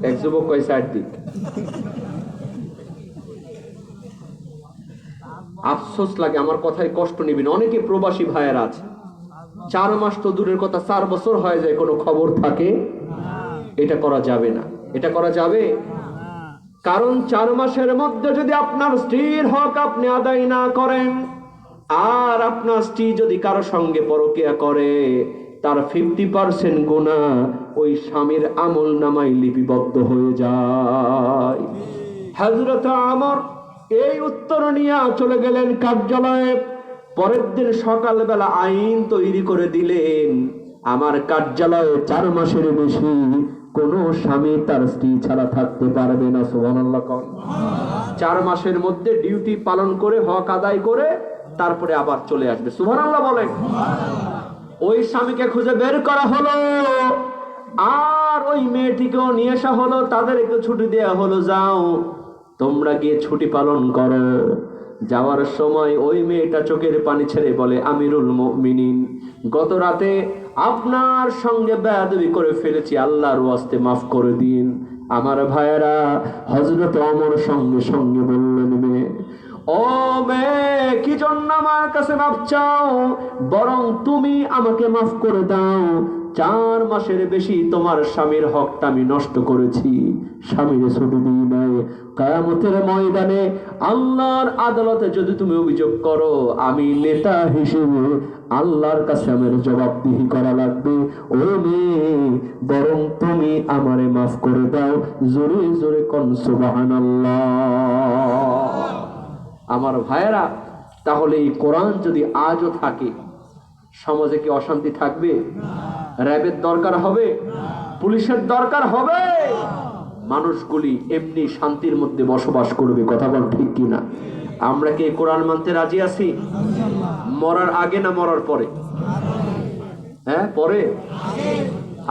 এক যুবক কয় 60 দিন। আফসোস লাগে, আমার কথায় কষ্ট নিবেন, অনেকে প্রবাসী ভাইয়েরা আছে, 4 মাস তো দূরের কথা, 4 বছর হয়ে যায়, কোনো খবর থাকে? এটা করা যাবে না, এটা করা যাবে। কারণ 4 মাসের মধ্যে যদি আপনার স্ত্রীর হক আপনি আদায় না করেন, আর আপনার স্ত্রী যদি কারো সঙ্গে পরকীয়া করে, তার 50% গুনাহ ওই স্বামীর আমল নামায় লিপিবদ্ধ হয়ে যায়। হযরত ওমর এই উত্তর নিয়ে চলে গেলেন কার্যালয়ে। পরের দিন সকালবেলা আইন তৈরি করে দিলেন, আমার কার্যালয়ে 4 মাসের বেশি কোন স্বামী তার স্ত্রী ছাড়া থাকতে পারবে না। সুবহানাল্লাহ। 4 মাসের মধ্যে ডিউটি পালন করে, হক আদায় করে তারপরে আবার চলে আসবে। সুবহানাল্লাহ বলেন। ওই স্বামীকে খুঁজে বের করা হলো, আর ওই মেয়েটিকেও নিয়ে আসা হলো, তাদের একটু ছুটি দেওয়া হলো, যাও তোমরা গিয়ে ছুটি পালন করো। যাওয়ার সময় ওই মেয়েটা চোখের পানি ছেড়ে বলে, আমিরুল মুমিনিন, গত রাতে আপনার সঙ্গে বেয়াদবি করে ফেলেছি, আল্লাহর ওয়াস্তে মাফ করে দিন। আমার ভাইয়েরা, হযরত ওমর সঙ্গে সঙ্গে বললেন, মেয়ে, ও মেয়ে, কি জন্য আমার কাছে মাফ চাও? বরং তুমি আমাকে মাফ করে দাও। 4 মাসের বেশি তোমার স্বামীর হকটা আমি নষ্ট করেছি, স্বামীর ছুটি দিই নাই। কিয়ামতের ময়দানে আল্লাহর আদালতে যদি তুমি অভিযোগ করো, আমি নেতা হিসেবে আল্লাহর কাছে আমার জবাবদিহি করা লাগবে। ও মেয়ে, বরং তুমি আমারে মাফ করে দাও। জোরে জোরে কোন সুবহানাল্লাহ। আমার ভাইয়েরা, তাহলে এই কোরআন যদি আজও থাকে, সমাজে কি অশান্তি থাকবে? র্যাবের দরকার হবে? পুলিশের দরকার হবে? মানুষগুলি এমনি শান্তির মধ্যে বসবাস করবে। কথা বল ঠিক কিনা? আমরা কি কোরআন মানতে রাজি আছি? মরার আগে না মরার পরে? হ্যাঁ, পরে?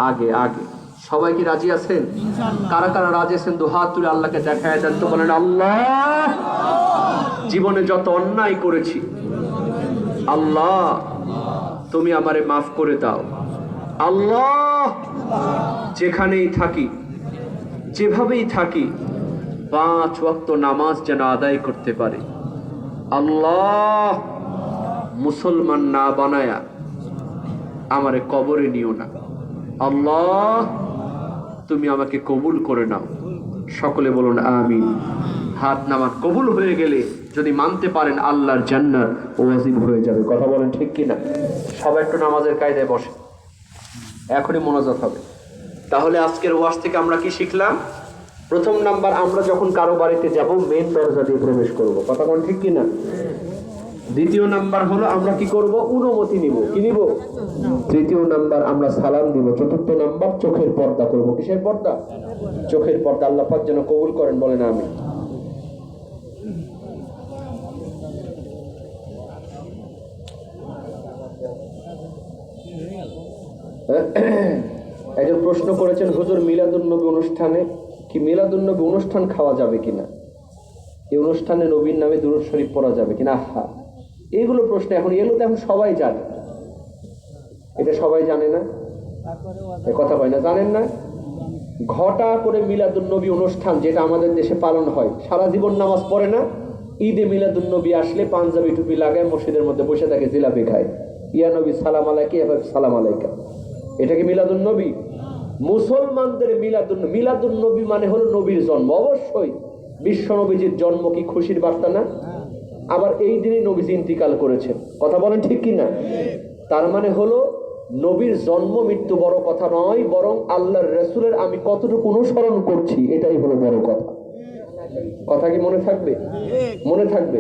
আগে। আগে। সবাই কি রাজি আছেন? কারা কারা রাজি আছেন? দুহাত তুলে আল্লাহকে দেখায় দেন তো, বলেন, আল্লাহ, জীবনে যত অন্যায় করেছি, আল্লাহ তুমি আমারে মাফ করে দাও। আল্লাহ, যেখানেই থাকি, যেভাবেই থাকি, 5 ওয়াক্ত নামাজ যেন আদায় করতে পারে। আল্লাহ, মুসলমান না বানায়া আমারে কবরে নিও না। আল্লাহ, তুমি আমাকে কবুল করে নাও। সকলে বলুন আমিন। হাত নামান কবুল হয়ে গেলে যদি মানতে পারেন, আল্লাহর জান্নাত ওয়াজিব হয়ে যাবে। কথা বলেন ঠিক কিনা? সবাই একটু নামাজের কায়দায় বসে, এখনই মোনাজাত হবে। তাহলে আজকের ওয়াজ থেকে আমরা কি শিখলাম? প্রথম নাম্বার, আমরা যখন কারো বাড়িতে যাব, মেন দরজা দিয়ে প্রবেশ করব। কথা বলেন ঠিক কিনা? দ্বিতীয় নাম্বার হলো আমরা কি করব? অনুমতি নিব। কি নিব? তৃতীয় নাম্বার, আমরা সালাম দিব। চতুর্থ নাম্বার, চোখের পর্দা করব। কিসের পর্দা? চোখের পর্দা। আল্লাহ পাক যেন কবুল করেন, বলেন আমিন। একজন প্রশ্ন করেছেন, হুজুর, মিলাদুন্নবী অনুষ্ঠানে কি মিলাদুন্নবী অনুষ্ঠান খাওয়া যাবে কিনা? এই অনুষ্ঠানে নবীর নামে দুরূদ শরীফ পড়া যাবে কিনা? এগুলো প্রশ্ন এখন এগুলো তো এখন সবাই জানে। এটা সবাই জানে না? কথা হয় না, জানেন না? ঘটা করে মিলাদুন্নবী অনুষ্ঠান যেটা আমাদের দেশে পালন হয়, সারা জীবন নামাজ পড়ে না, ঈদে মিলাদুন্নবী আসলে পাঞ্জাবি টুপি লাগায় মসজিদের মধ্যে বসে থাকে, জিলাপি খায়, ইয়া নবী সালাম আলাইকা, সালাম আলাইকা। এটা কি মিলাদুন্নবী? মুসলমানদের মিলাদুন্নবী মানে হলো নবীর জন্ম। অবশ্যই বিশ্ব নবীজির জন্ম কি খুশির বার্তা না? আবার এই দিনই নবীজি ইন্তিকাল করেছেন। কথা বলেন ঠিক কিনা? তার মানে হলো নবীর জন্ম মৃত্যু বড় কথা নয়, বরং আল্লাহর রাসূলের আমি কতটুকু অনুসরণ করছি, এটাই হলো বড় কথা। কথা কি মনে থাকবে? মনে থাকবে।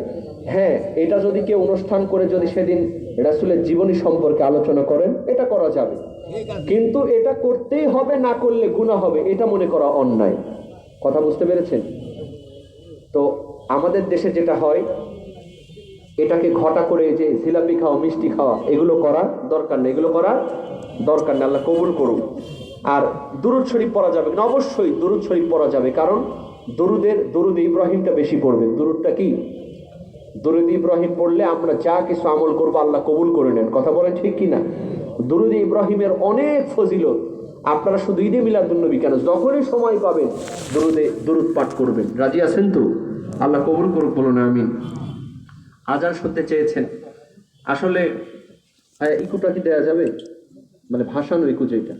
হ্যাঁ, এটা যদি কেউ অনুষ্ঠান করে যদি সেদিন রাসূলের জীবনী সম্পর্কে আলোচনা করেন, এটা করা যাবে, কিন্তু এটা করতেই হবে, না করলে গুনাহ হবে, এটা মনে করা অন্যায়। কথা বুঝতে পেরেছেন? তো আমাদের দেশে যেটা হয়, এটাকে ঘটা করে যে জিলাপি খাওয়া, মিষ্টি খাওয়া, এগুলো করা দরকার নেই। এগুলো করা দরকার নেই। আল্লাহ কবুল করুন। আর দুরূদ শরীফ পড়া যাবে না? অবশ্যই দুরূদ শরীফ পড়া যাবে, কারণ দুরূদ ইব্রাহিমটা বেশি পড়বেন। দুরূদটা কি? দুরূদ ইব্রাহিম পড়লে আমরা যা কিছু আমল করবো আল্লাহ কবুল করে নেন। কথা বলেন ঠিক কিনা? দুরূদ ইব্রাহিমের অনেক ফজিলত। আপনারা শুধু ঈদে মিলাদুন্নবী কেন, যখনই সময় পাবেন দুরূদ পাঠ করবেন। রাজি আছেন তো? আল্লাহ কবুল করুক, বলুন আমিন। আজান শুনতে চেয়েছেন, আসলে ইকুটা কি দেওয়া যাবে? মানে ভাষানো ইকু যেটা